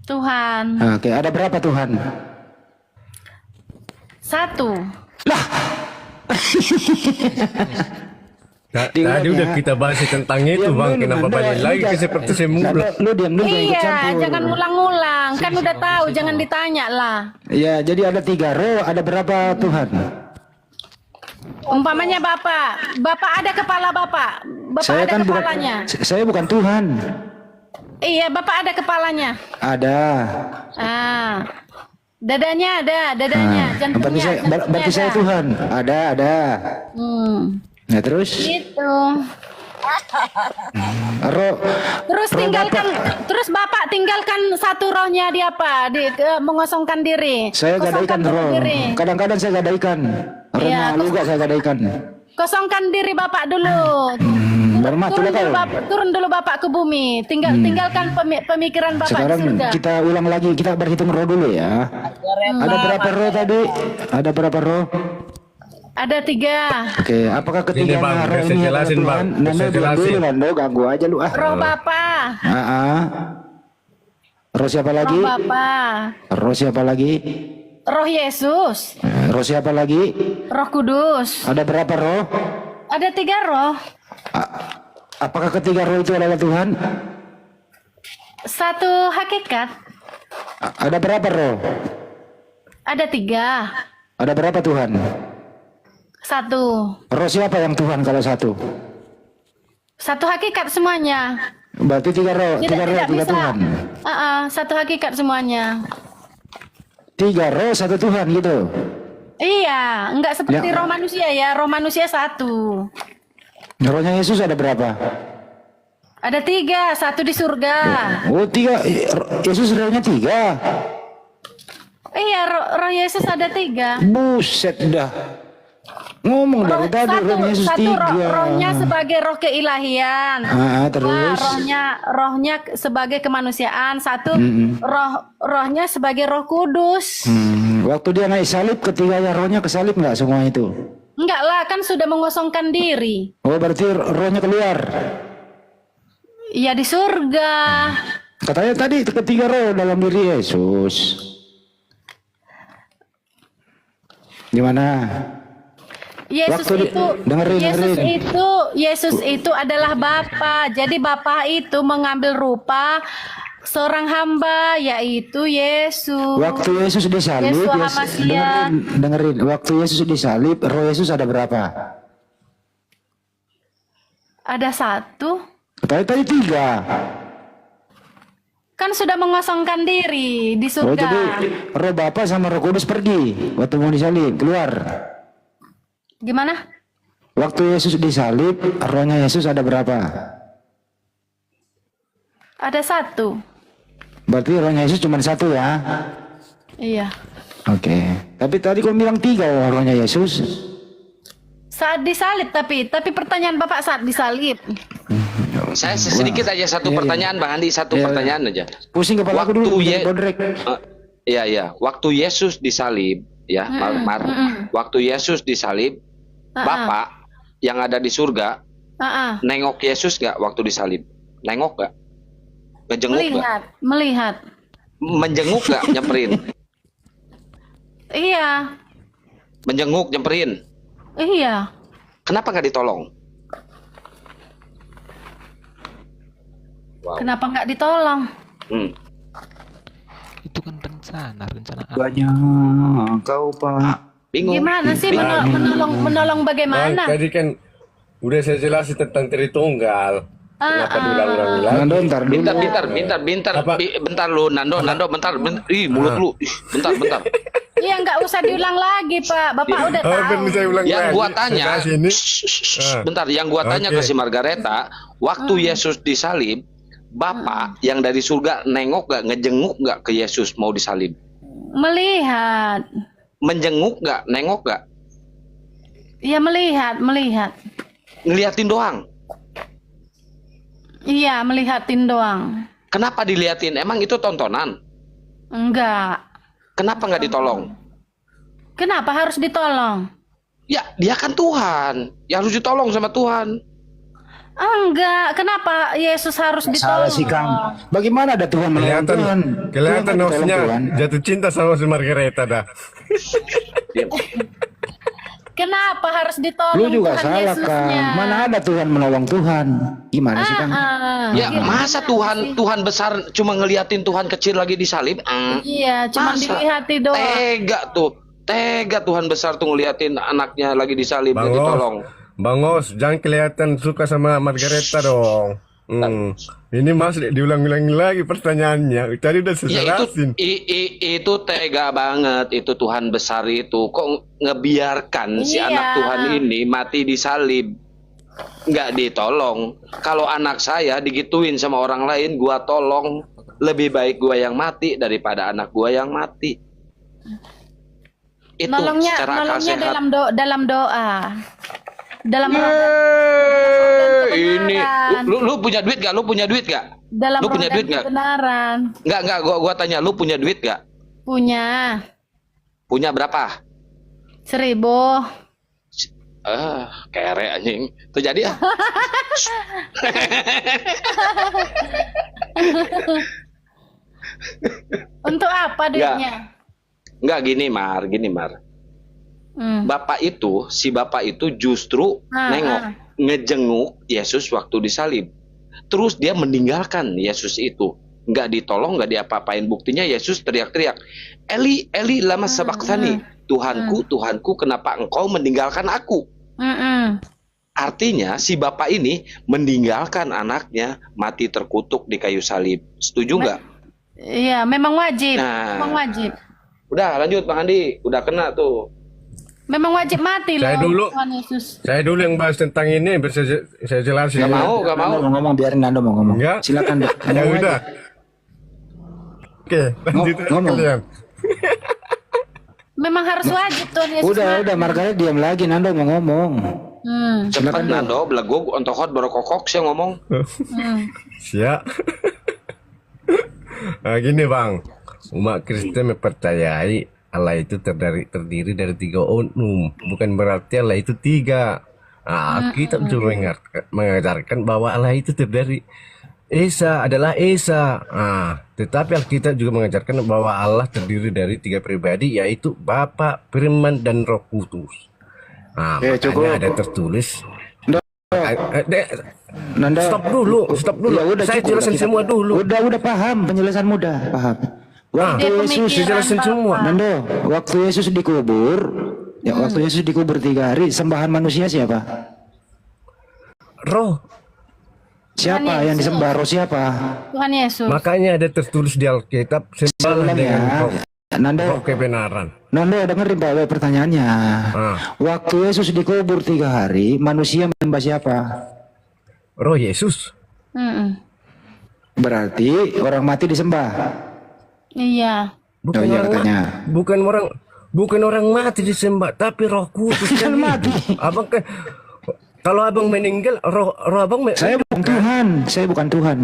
Tuhan. Oke, ada berapa Tuhan? 1. Tadi udah kita bahas tentang itu Diam bang, dulu, kenapa Anda. balik lagi ke seperti semula? Lu diam dulu, jangan ikut Iya, campur. jangan ulang-ulang. Kan udah tahu, jangan ditanya lah. Ya, jadi ada 3 roh, ada berapa Tuhan? Umpamanya Bapak, Bapak ada kepala Bapak. Bapak Saya ada kan bukan, kepalanya. saya bukan Tuhan. Iya, Bapak ada kepalanya. Ada. Ah. Dadanya ada, dadanya, Berarti jantungnya. berarti saya ada. Tuhan. Ada. Hmm. Nah, terus Gitu. roh Terus Bapak tinggalkan satu rohnya di apa? Mengosongkan diri. saya gadaikan Kosongkan roh. diri. Kadang-kadang saya gadaikan. Rohnya Iya, juga saya gadaikan. Kosongkan diri Bapak dulu. Normal tuh kau. Turun dulu Bapak ke bumi. Tinggalkan pemikiran Bapak Sekarang di surga. kita ulang lagi, kita berhitung roh dulu ya. Ada berapa roh tadi? Ada berapa roh? Ada 3. Oke, apakah Bang, ketiganya roh bisa ini adalah jelasin, Bang. Tuhan? Bisa Nando diam jelasin. dulu, Nando, ganggu aja lu ah. Roh Bapak. Roh siapa Roh lagi? Bapak. Roh siapa lagi? Roh Yesus. Roh siapa lagi? Roh Kudus. Ada berapa roh? Ada 3 roh. Apakah ketiga roh itu adalah Tuhan? 1 hakikat. Ada berapa roh? Ada 3. Ada berapa Tuhan? 1. Roh siapa yang Tuhan kalau 1? 1 hakikat semuanya. Berarti 3 roh, Tidak 3 roh, 3 bisa. Tuhan. 1 hakikat semuanya. 3 roh, 1 Tuhan gitu. Iya, enggak seperti Ya. roh manusia ya. Roh manusia 1. Rohnya Yesus ada berapa? Ada 3, 1 di surga. Oh 3, Yesus rohnya 3. Iya, roh Yesus ada 3. Buset dah. Ngomong dari tadi rohnya Yesus 3. Rohnya sebagai roh keilahian. Terus? Rohnya sebagai kemanusiaan. 1 rohnya sebagai Roh Kudus. Waktu dia naik salib, ketiganya rohnya kesalib nggak semua itu? Enggak lah, kan sudah mengosongkan diri. Oh berarti rohnya keluar. Iya di surga. Katanya tadi ketiga roh dalam diri Yesus. Gimana? Yesus Waktu itu dengerin. Yesus itu adalah Bapa. Jadi Bapa itu mengambil rupa seorang hamba, yaitu Yesus. Waktu Yesus disalib, Yeshua Hamasiah. dengerin. Waktu Yesus disalib, roh Yesus ada berapa? Ada 1. Katanya tadi 3. Kan sudah mengosongkan diri di surga. Oh jadi roh Bapa sama roh Kudus pergi waktu mau disalib, keluar. Gimana? Waktu Yesus disalib, rohnya Yesus ada berapa? Ada 1. Berarti rohnya Yesus cuma 1 ya? Iya. Oke. Tapi tadi kau bilang 3 rohnya Yesus. Saat disalib tapi pertanyaan Bapak saat disalib. Saya sedikit aja satu pertanyaan Bang Andi, satu pertanyaan aja. Pusing kepala aku dulu. Iya. Waktu Yesus disalib, ya, waktu Yesus disalib, Bapak yang ada di surga, nengok Yesus gak waktu disalib? Nengok gak? Ngejenguk gak? Melihat. Menjenguk gak? Nyamperin? Iya. Menjenguk, nyamperin? Iya. Kenapa gak ditolong? Wow. Kenapa nggak ditolong? Itu kan rencana apa? Banyak kau Pak. Bingung. Gimana sih menolong bagaimana? Bang, tadi kan udah saya jelasin tentang Tritunggal. Kenapa diulang-ulang lagi? Nando ntar dulu. Bentar lu, Nando, bentar. Ih, mulut lu. Ih, bentar. Iya, nggak usah diulang lagi, Pak. Bapak udah Oh, tahu. kan bisa ulang Yang lagi. gua tanya, Sebelah sini. bentar, yang gua tanya Oke. ke si Margareta, waktu Yesus disalib, Bapak yang dari surga nengok gak, ngejenguk gak ke Yesus mau disalib? Melihat. Menjenguk gak, nengok gak? Iya, melihat. Ngeliatin doang. Iya, melihatin doang. Kenapa diliatin? Emang itu tontonan? Enggak. Kenapa nggak ditolong? Kenapa harus ditolong? Ya, dia kan Tuhan. Ya harus ditolong sama Tuhan. Enggak. Kenapa Yesus harus Salah ditolong? sih Kang. Bagaimana ada Tuhan melawan Tuhan? Kelihatan Tuhan tolong hostnya Tuhan. jatuh cinta sama si Margareta dah. Kenapa harus ditolong? Lu juga Tuhan salah Yesusnya? Kang. Mana ada Tuhan menolong Tuhan? Gimana sih Kang? Ya, masa Tuhan besar cuma ngeliatin Tuhan kecil lagi disalib? Iya, cuma Masa? dilihatin doang. Tega Tuhan besar tuh ngeliatin anaknya lagi disalib Bang jadi Os, tolong. Bang Os, jangan kelihatan suka sama Margareta dong. Ini Mas diulang-ulang lagi pertanyaannya. Tadi udah saya Ya jelasin. itu tega banget itu Tuhan besar itu kok ngebiarkan si Iya. anak Tuhan ini mati disalib nggak ditolong. Kalau anak saya digituin sama orang lain gua tolong, lebih baik gua yang mati daripada anak gua yang mati. Itu Nolongnya secara akal sehat. dalam doa. Dalam Ini lu punya duit gak? Lu punya duit gak? dalam Lu punya roda duit nggak? kebenaran. Enggak, gua tanya lu punya duit gak? Punya Punya berapa? 1.000. Kere anjing. Terjadi ah. Untuk apa duitnya? Enggak gini Mar. Hmm. Si bapak itu justru nengok, ngejenguk Yesus waktu disalib. Terus dia meninggalkan Yesus itu. Enggak ditolong, enggak diapa-apain. Buktinya Yesus teriak-teriak, Eli, Eli lama sabachthani. Tuhanku, Tuhanku, kenapa engkau meninggalkan aku? Artinya si bapak ini meninggalkan anaknya mati terkutuk di kayu salib. Setuju nggak? Iya, memang wajib. Nah. Memang wajib. Udah lanjut Bang Andi, udah kena tuh. Memang wajib mati Saya loh dulu. Tuhan Yesus. Saya dulu yang bahas tentang ini, biar saya jelasin. Gak mau. Nando mau ngomong, biarin Nando mau ngomong. Enggak. Silakan Dok. Ya Ngomong udah. aja. Oke, lanjut ngomong. kalian. Memang harus wajib Tuhan Yesus. Udah Margaret diam lagi, Nando mau ngomong. Cepat Nando, belagu ontokot baru kokok sih ngomong. Siap. Nah, gini Bang, umat Kristen mempercayai Allah itu terdiri dari 3 onum. Bukan berarti Allah itu 3. Nah, kita cuma mengajarkan bahwa Allah itu terdiri Esa adalah Esa. Nah, tetapi Alkitab juga mengajarkan bahwa Allah terdiri dari 3 pribadi, yaitu Bapa, Firman, dan Roh Kudus. Nah, makanya ada tertulis. Nando. Stop dulu. Ya udah, Saya cukup, jelasin kita- semua dulu. Udah paham, penjelasan mudah, paham. Waktu Dia Yesus pemikiran, dijelasin Bapak. semua. Nando, waktu Yesus dikubur, waktu Yesus dikubur 3 hari, sembahan manusia siapa? Roh. Siapa Tuhan yang Yesus. disembah? Roh siapa? Tuhan Yesus. Makanya ada tertulis di Alkitab sembahlah Ulang dengan ya. roh Nando, kebenaran. Nando dengerin Pak pertanyaannya. Waktu Yesus dikubur 3 hari, manusia menyembah siapa? Roh Yesus. Berarti orang mati disembah. Iya. Bukan Oh iya orang katanya. bukan orang mati disembah, tapi Roh Kudus Kan yang mati. hidup. Abang kan kalau abang meninggal, roh abang Saya bukan Tuhan, saya bukan Tuhan.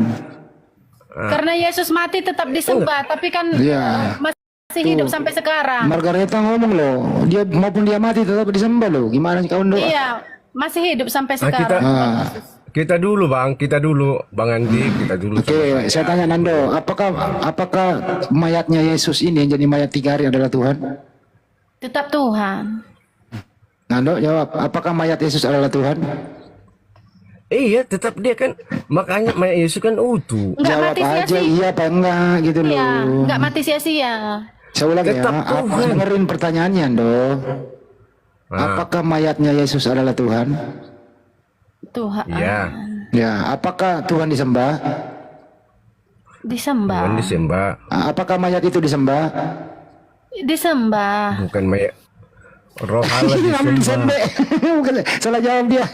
Karena Yesus mati tetap disembah, tapi kan Iya. masih hidup sampai sekarang. Margareta ngomong loh, dia maupun dia mati tetap disembah loh. Gimana sih kawan doa? Iya, masih hidup sampai kita sekarang. kita dulu Bang, Bang Andi, kita dulu. Oke, saya tanya Nando, apakah mayatnya Yesus ini yang jadi mayat 3 hari adalah Tuhan? Tetap Tuhan. Nando jawab, apakah mayat Yesus adalah Tuhan? Iya, tetap dia kan. Makanya mayat Yesus kan utuh. Enggak Jawab mati aja sia-sia. iya apa enggak gitu Iya, loh. enggak mati sia-sia. Saya ulang ya, Tetap Tuhan. dengerin pertanyaannya Nando. Apakah mayatnya Yesus adalah Tuhan? Tuhan. Iya. Ya, apakah Tuhan disembah? Disembah. Tuhan disembah, Apakah mayat itu disembah? Disembah. bukan mayat. Roh Allah Amin disembah. sampai. Bukan, salah jawab dia.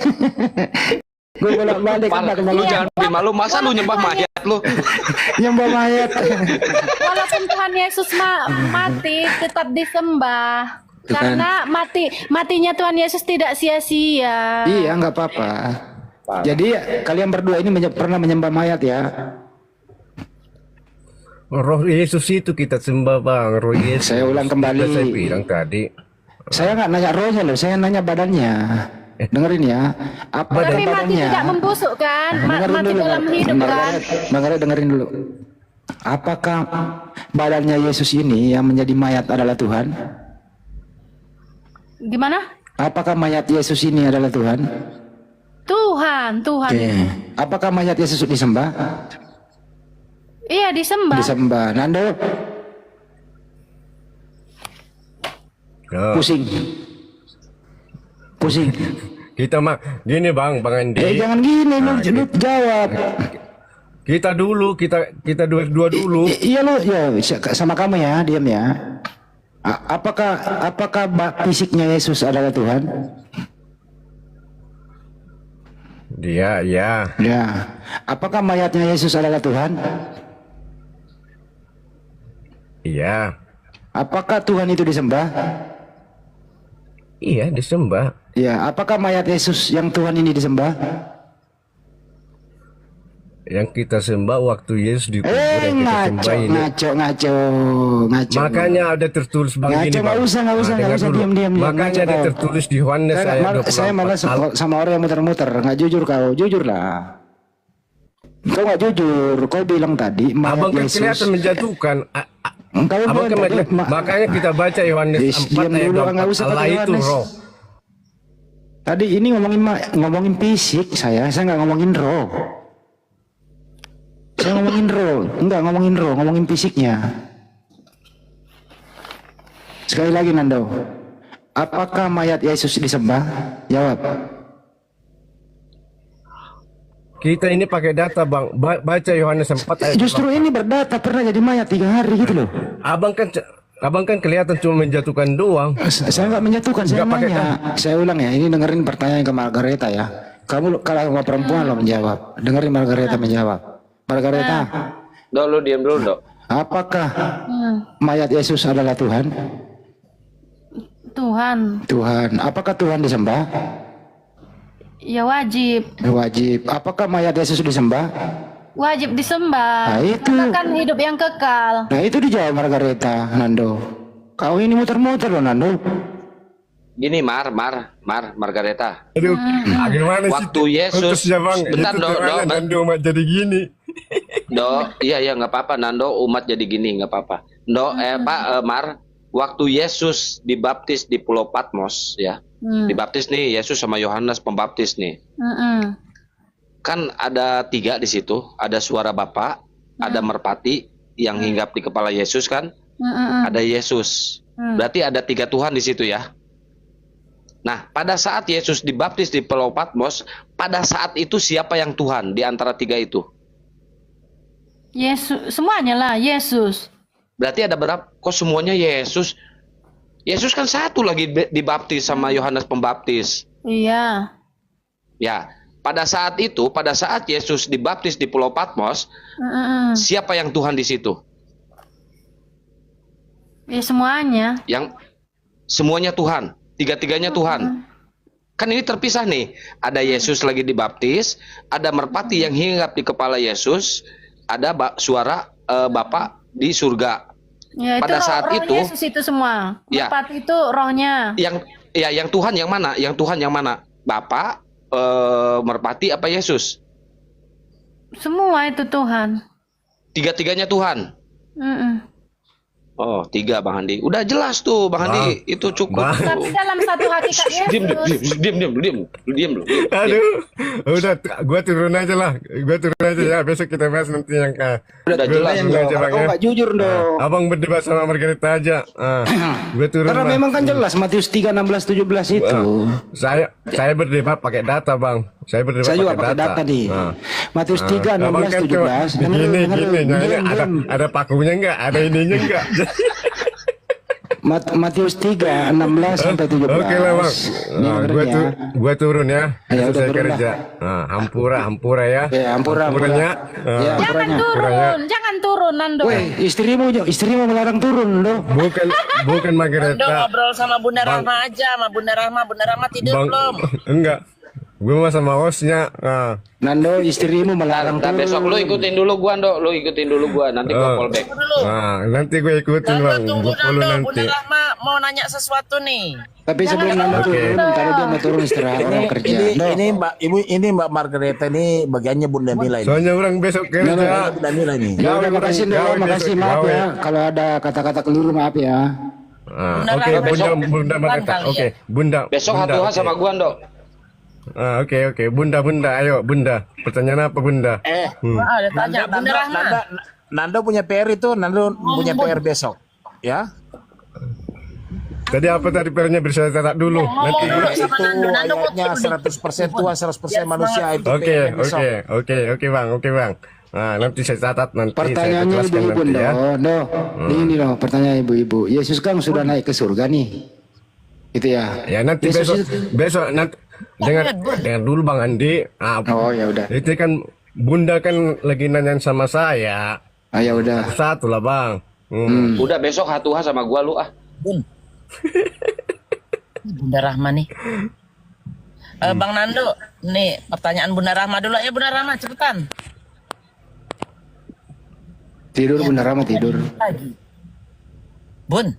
Gue bolak-balik Pal, lu jangan bikin malu, masa lu nyembah mayat lu? nyembah mayat. Walaupun Tuhan Yesus mati, tetap disembah. Tuh kan. Karena matinya Tuhan Yesus tidak sia-sia. Iya, nggak apa-apa. Jadi kalian berdua ini pernah menyembah mayat ya? Roh Yesus itu kita sembah, Bang. Roh Yesus. Saya ulang kembali. Sudah saya bilang tadi. Saya nggak nanya rohnya loh, saya nanya badannya. Dengerin ya. Apa Tapi mati badannya? tidak membusuk kan? Dengerin Mati dulu, dalam hidup kan? Margaret, dengerin dulu. Apakah badannya Yesus ini yang menjadi mayat adalah Tuhan? Gimana? Apakah mayat Yesus ini adalah Tuhan? Tuhan. Oke. Apakah mayat Yesus disembah? Iya disembah. Disembah. Nando, Ya. pusing. Kita mah gini, Bang Andi. Jangan gini, lu jawab. Kita dua dulu. Iya lo, ya sama kamu ya, diam ya. Apakah fisiknya Yesus adalah Tuhan? Dia, ya. Ya. Apakah mayatnya Yesus adalah Tuhan? Iya. Apakah Tuhan itu disembah? Iya, disembah. Ya. Apakah mayat Yesus yang Tuhan ini disembah? Yang kita sembah waktu Yesus dikubur, yang kita sembah ini. Ngaco. Makanya ada tertulis Bang Ngaco, gini, Bang. nggak usah, dengar dulu. diam. Makanya Ngaco ada kau. tertulis di Yohanes ayat 24. Saya malah sama orang yang muter-muter. Nggak jujur kau, jujur lah. Kau nggak jujur. Kau bilang tadi mayat Abang kan Yesus. kelihatan menjatuhkan. Kau Abang kan makanya kita baca Yohanes 4 diam ayat dulu, nggak 24. usah Allah pakai itu Yohanes. roh. Tadi ini ngomongin fisik saya nggak ngomongin roh. Saya ngomongin roh, enggak ngomongin roh, ngomongin fisiknya. Sekali lagi Nando, apakah mayat Yesus disembah? Jawab. Kita ini pakai data, Bang. Baca Yohanes 4 ayat Justru ini berdata pernah jadi mayat 3 hari gitu loh. Abang kan kelihatan cuma menjatuhkan doang. Saya nggak menjatuhkan, saya Nggak pakai nanya. Saya ulang ya, ini dengerin pertanyaan ke Margareta ya. Kamu kalau sama perempuan lo menjawab, dengerin Margareta menjawab. Margareta, Dok, lu diam dulu, Dok. apakah mayat Yesus adalah Tuhan? Tuhan. Tuhan. Apakah Tuhan disembah? Ya wajib. Wajib. Apakah mayat Yesus disembah? Wajib disembah. Nah, itu. Karena kan hidup yang kekal. Nah itu dijawab Margareta, Nando. Kau ini muter-muter loh, Nando. Gini, Margareta. Aduh, gimana sih? Waktu Yesus, Putusnya, Bang. bentar, Itu Dok, caranya Dok. dan umat jadi gini. Iya nggak apa-apa, Nando, umat jadi gini nggak apa-apa. Mar, waktu Yesus dibaptis di Pulau Patmos ya, dibaptis nih Yesus sama Yohanes Pembaptis nih. Kan ada 3 di situ, ada suara Bapa, ada merpati yang hinggap di kepala Yesus kan, ada Yesus. Berarti ada 3 Tuhan di situ ya. Nah, pada saat Yesus dibaptis di Pulau Patmos, pada saat itu siapa yang Tuhan di antara 3 itu? Yesus, semuanya lah Yesus. Berarti ada berapa? Kok semuanya Yesus? Yesus kan satu lagi dibaptis sama Yohanes Pembaptis. Iya. Ya, pada saat itu, pada saat Yesus dibaptis di Pulau Patmos, siapa yang Tuhan di situ? Ya semuanya. Yang semuanya Tuhan, 3-tiganya Tuhan. Kan ini terpisah nih. Ada Yesus lagi dibaptis, ada merpati yang hinggap di kepala Yesus, ada suara Bapa di surga. Ya, Pada itu saat roh itu, Yesus itu semua. Ya. Merpati itu rohnya. Yang Tuhan yang mana? Yang Tuhan yang mana? Bapa, merpati apa Yesus? Semua itu Tuhan. 3-tiganya Tuhan. Oh, 3 Bang Handi. Udah jelas tuh Bang Handi, itu cukup. Bang. Tapi dalam satu hakikat Diam, Yesus. diam lu. Aduh, udah, gua turun aja lah. Gua turun aja ya. Besok kita bahas nanti yang Udah gua jelas turun dong. aja, Bang, Kau ya. nggak jujur dong. Abang berdebat sama Margareta aja. Gua turun Karena lah. memang kan jelas Matius 3, 16, 17 itu. Saya berdebat pakai data, Bang. Saya berdebat Saya juga pakai pakai data nih. Matius 3, Abang 16, kan 17. cuma gini, nah, ini ada pakunya enggak? Ada ininya enggak? Matius 3, 16 sampai 17. Oke lah, Bang. Ini dengerin ya. Gua turun ya. Ya, udah Selesai turun kerja. Hampura ya. Ya, hampura. Hampuranya. Ya, Jangan hampurannya. turun, jangan turun Nando. Weh, istrimu melarang turun loh. Bukan Nando Margareta. ngobrol sama Bunda Rahma aja, sama Bunda Rahma tidur Bang, belum? enggak. Gue mah sama hostnya. Nando, istrimu melarang Ntar turun. besok lu ikutin dulu gua, Ndo. Lu ikutin dulu gua, nanti gua call back. Nanti gue ikutin, Nando Bang. tunggu Gue follow Nando, nanti. Bunda Rahma mau nanya sesuatu nih. Tapi sebelum Nando Oke. turun, ntar dia mau turun istirahat orang kerja. No. Ini Mbak Margareta ini bagiannya Bunda Mila ini. Soalnya orang besok kerja. Bunda Mila ini. Ya udah, makasih Nando, Gawe makasih, besok, maaf gawe. ya. Kalau ada kata-kata keliru maaf ya. Oke, Bunda Margareta. Bang, Oke, Bunda. Besok Bunda, hatuha oke. sama gua, Ndo. Oke. Bunda, ayo Bunda. Pertanyaan apa, Bunda? Ada tanya Bunda Rahma. Nando punya PR itu, Nando punya PR besok. Ya. Tadi apa tadi PR-nya bisa catat dulu. Nanti. dulu sama Itu Nando mau ayatnya 100% Tuhan, 100% manusia itu. Oke, PR besok. oke, Bang. Nanti saya catat nanti saya Pertanyaannya jelaskan ibu-ibu nanti ya. Ini loh pertanyaan ibu-ibu. Yesus kan sudah naik ke surga nih. Gitu ya. Ya nanti Yesus besok nanti dengar dulu Bang Andi. Oh ya udah. Itu kan Bunda kan lagi nanyain sama saya. Ah ya udah. Satu lah, Bang. Udah besok hatuha sama gua lu ah. Bun. Bunda Rahma nih. Bang Nando, nih pertanyaan Bunda Rahma dulu ya Bunda Rahma cepetan. Tidur Bunda Rahma tidur. Lagi. Bun.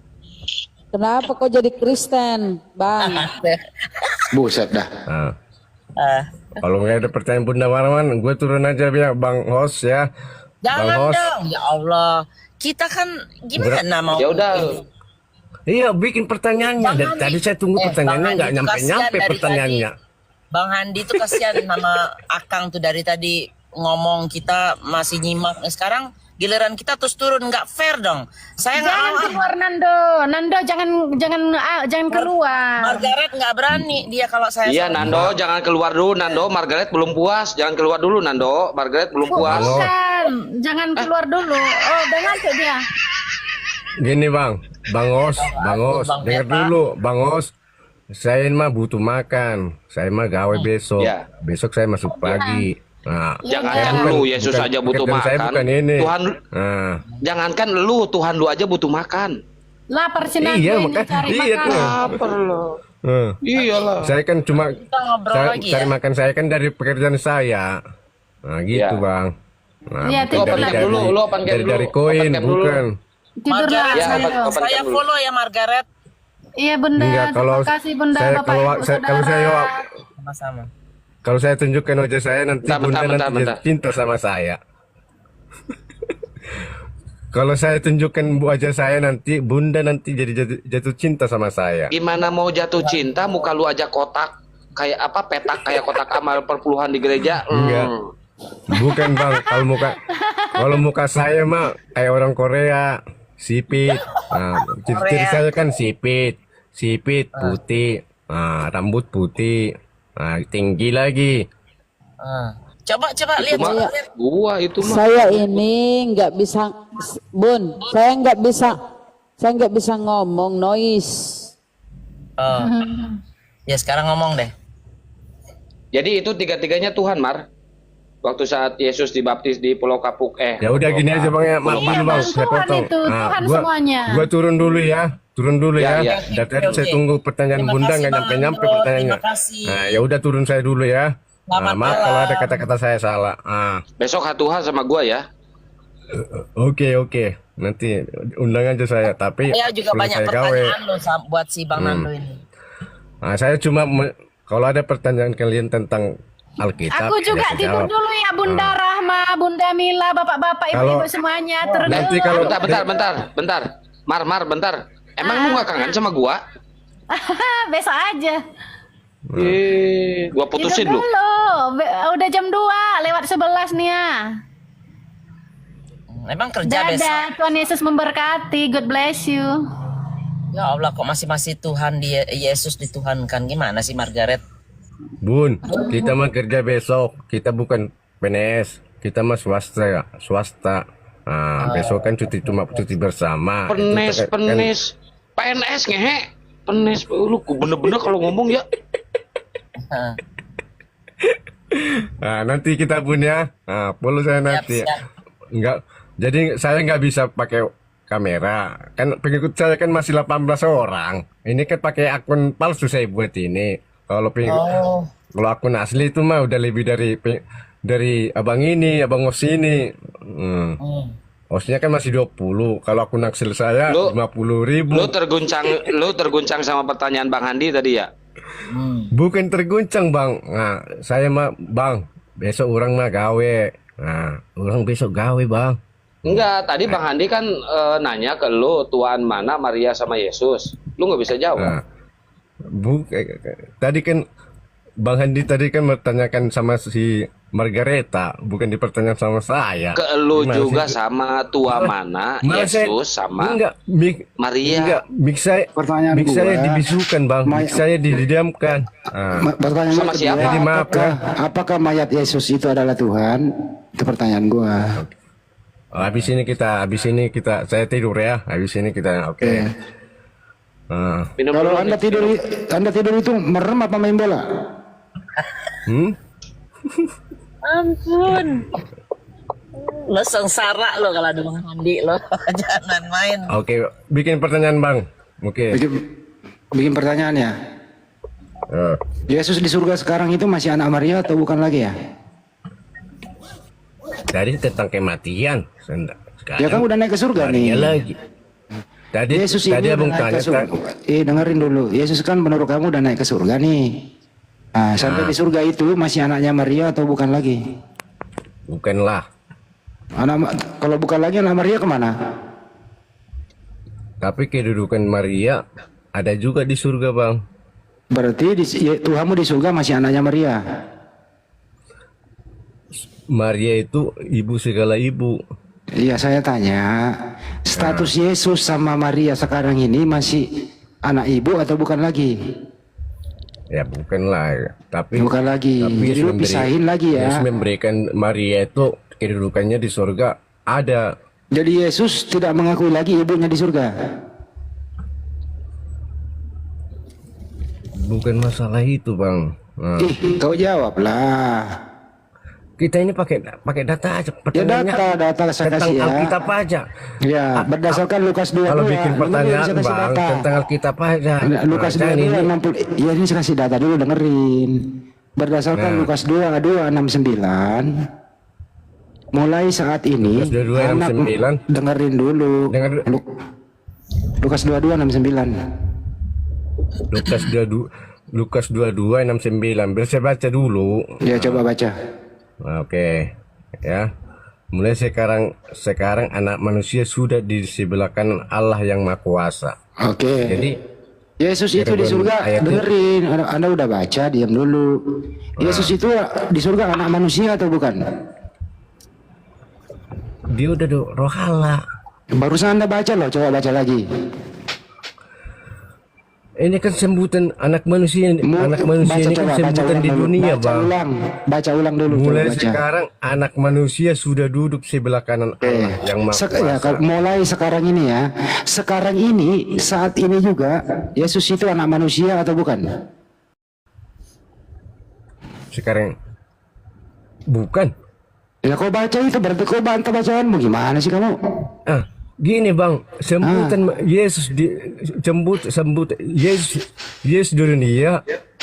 Kenapa kau jadi Kristen, Bang? Buset dah. Nah, kalau nggak ada pertanyaan Bunda Marwan, gue turun aja ya, Bang Host ya. Bang Jangan Host. dong, ya Allah. Kita kan gimana mau? Ya udah. Iya, bikin pertanyaannya. Bang Dari Handi. tadi saya tunggu pertanyaannya Bang nggak Handi, nyampe kasihan dari pertanyaannya. Bang Handi tuh kasihan sama Akang tuh dari tadi ngomong kita masih nyimak. Nah, sekarang giliran kita terus turun, nggak fair dong. Saya nggak Jangan mau. keluar Nando, jangan keluar. Margaret nggak berani dia kalau saya. Iya Nando, jangan keluar dulu Nando. Margaret belum puas. Jangan keluar dulu Nando. Margaret belum puas. Bukan, jangan keluar dulu. Oh, dengar tuh dia. Gini Bang Host, dengar dulu, Bang Host. Saya mah butuh makan. Saya mah gawe besok. Ya. Besok saya masuk pagi. Nah, Jangankan bukan- lu Yesus bukan- aja butuh pekerjaan saya makan. bukan ini. Tuhan, Nah, jangankan Tuhan lu aja butuh makan. Lapar sih Nando iya ini makan. cari Iya makan. tuh. Apa lo? Iyalah. Saya kan cuma Kita ngobrol lagi cari ya. makan saya kan dari pekerjaan saya. Nah, gitu Ya. Bang. Nah, Iya, bukan itu open cam dulu, lu open cam dulu. dari koin, Open cam dulu. bukan. Tidurlah Margaret, Ya, Nando. open saya cam dulu. follow ya Margaret. Iya Bunda, Enggak, kalau terima kasih Bunda, saya Bapak kalau Ibu saya, kalau Saudara. saya Sama-sama. kalau saya tunjukkan wajah saya nanti Bunda nanti bentar. jatuh cinta sama saya. Kalau saya tunjukkan wajah saya nanti Bunda nanti jadi jatuh cinta sama saya. Gimana mau jatuh cinta muka lu aja kotak kayak apa petak kayak kotak amal perpuluhan di gereja. Enggak. Bukan Bang, kalau muka saya mah kayak orang Korea, sipit. Nah, ciri saya kan sipit putih, rambut putih, tinggi lagi. Coba lihat. Cuma gua itu mah Saya ini nggak bisa, Bun. Saya nggak bisa ngomong noise. Oh. Ya sekarang ngomong deh. jadi itu tiga-tiganya Tuhan Mar. Waktu saat Yesus dibaptis di Pulau Kapuk Ya udah gini aja Bang ya, maaf dulu Bang, saya Tuhan potong. itu, Tuhan semuanya. Gua turun dulu ya. Ya, ya. ya. Dan tadi saya Oke. tunggu pertanyaan Terima Bunda kasih, nggak Bang nyampe Andro. pertanyaannya. Terima kasih. Nah, ya udah turun saya dulu ya. Selamat Maaf kalau ada malam. kata-kata saya salah. besok hatuha sama gua ya. Oke. Nanti undang aja saya. Tapi Saya juga sebelum banyak saya gawe, pertanyaan loh buat si Bang Nando ini. saya cuma kalau ada pertanyaan kalian tentang Alkitab, Aku juga ya saya tidur jawab. dulu ya Bunda Rahma, Bunda Mila, bapak-bapak, ibu-ibu Kalau- semuanya turun Nanti dulu. kalau- Bentar. Mar, bentar. Emang lu gak kangen sama gua? Besok aja. Gua putusin Tidur lu. dulu. Udah jam 2, lewat 11 nih ya. Emang kerja besok. Dadah, Tuhan Yesus memberkati. God bless you. Ya Allah, kok masih Tuhan Yesus dituhankan. Gimana sih Margaret? Bun, kita mah kerja besok. Kita bukan PNS. Kita mah swasta. Nah, besok kan cuti bersama. Penes, Itu kan- PNS ngehe. Penes, lu bener-bener kalau ngomong ya. Nah, nanti kita pun ya. Nah, follow saya nanti. siap. Enggak. Jadi saya nggak bisa pakai kamera. Kan pengikut saya kan masih 18 orang. Ini kan pakai akun palsu saya buat ini. Kalau kalau akun asli itu mah udah lebih dari abang ini, abang Os ini. Osnya kan masih 20. Kalau akun asli saya Lu- 50.000. Lu terguncang sama pertanyaan Bang Handi tadi ya? Bukan terguncang bang. Nah, saya mah bang. Besok orang mah gawe. Nah, orang besok gawe bang. Enggak, tadi Bang Handi kan nanya ke lu Tuhan mana Maria sama Yesus. Lu nggak bisa jawab. Nah, tadi kan Bang Handi tadi kan bertanyakan sama si Margareta, bukan dipertanyakan sama saya. Ke lu Gimana juga sih? sama tua mana Malah Yesus sama enggak, Maria. Enggak, Pertanyaan mik saya gua, dibisukan bang, mik saya didiamkan. Nah, Pertanyaan Sama kedua, siapa? Jadi maaf ya. apakah mayat Yesus itu adalah Tuhan? Itu pertanyaan gua. habis ini kita, saya tidur ya. Habis ini kita, oke. Nah, Minum Kalau dulu. anda tidur itu merem apa main bola? Ampun. Lo sengsara lo kalau ada Bang Handi lo. Jangan main. oke, bikin pertanyaan bang. Oke. Bikin pertanyaan ya. Yesus di surga sekarang itu masih anak Maria atau bukan lagi ya? Tadi tentang kematian. Sekarang Ya kan udah naik ke surga Maria nih. lagi. Tadi Yesus tadi ini abang udah naik tanya ke surga. Dengerin dulu. Yesus kan menurut kamu udah naik ke surga nih. Nah, sampai di surga itu masih anaknya Maria atau bukan lagi? bukanlah. Kalau bukan lagi anak Maria kemana? Tapi kedudukan Maria ada juga di surga bang. Berarti Tuhanmu di surga masih anaknya Maria. Maria itu ibu segala ibu. Iya, saya tanya, status Yesus sama Maria sekarang ini masih anak ibu atau bukan lagi? Ya bukanlah. Tapi Bukan lagi. tapi Jadi lu pisahin lagi ya. Yesus memberikan Maria itu kedudukannya di surga ada. Jadi Yesus tidak mengakui lagi ibunya di surga. Bukan masalah itu bang. Nah, Kau jawablah. kita ini pakai data aja. Ya Pertanyaannya data saya tentang kasih ya. Alkitab aja. Ya, berdasarkan Lukas 2. Kalau bikin pertanyaan bang tentang Alkitab aja. Lukas Nah, 2 ini 60. Ya ini saya kasih data dulu, dengerin. Berdasarkan Nah. Lukas 2:69. Mulai saat ini Lukas 2:69. dengerin dulu. Dengar- Lukas 22:69. Lukas 22:69. Biar saya baca dulu. Ya coba baca. Oke, ya. Mulai sekarang anak manusia sudah di sebelah kanan Allah yang Maha Kuasa. Oke. Jadi Yesus itu di surga, ayatnya- dengerin. Anda udah baca, diam dulu. Yesus itu di surga anak manusia atau bukan? dia udah roh Allah. Barusan Anda baca loh, coba baca lagi. Ini kan sebutan anak manusia. Anak manusia ini kan sebutan di dunia, Bang. Baca ulang dulu. Mulai coba baca. sekarang anak manusia sudah duduk sebelah kanan Allah yang Maha Ya, Kuasa. mulai sekarang ini ya. Sekarang ini, saat ini juga Yesus itu anak manusia atau bukan? Sekarang bukan. Ya kau baca itu berarti kau bantah bacaanmu, gimana sih kamu? Gini bang, sebutan Yesus sembut Yesus di dunia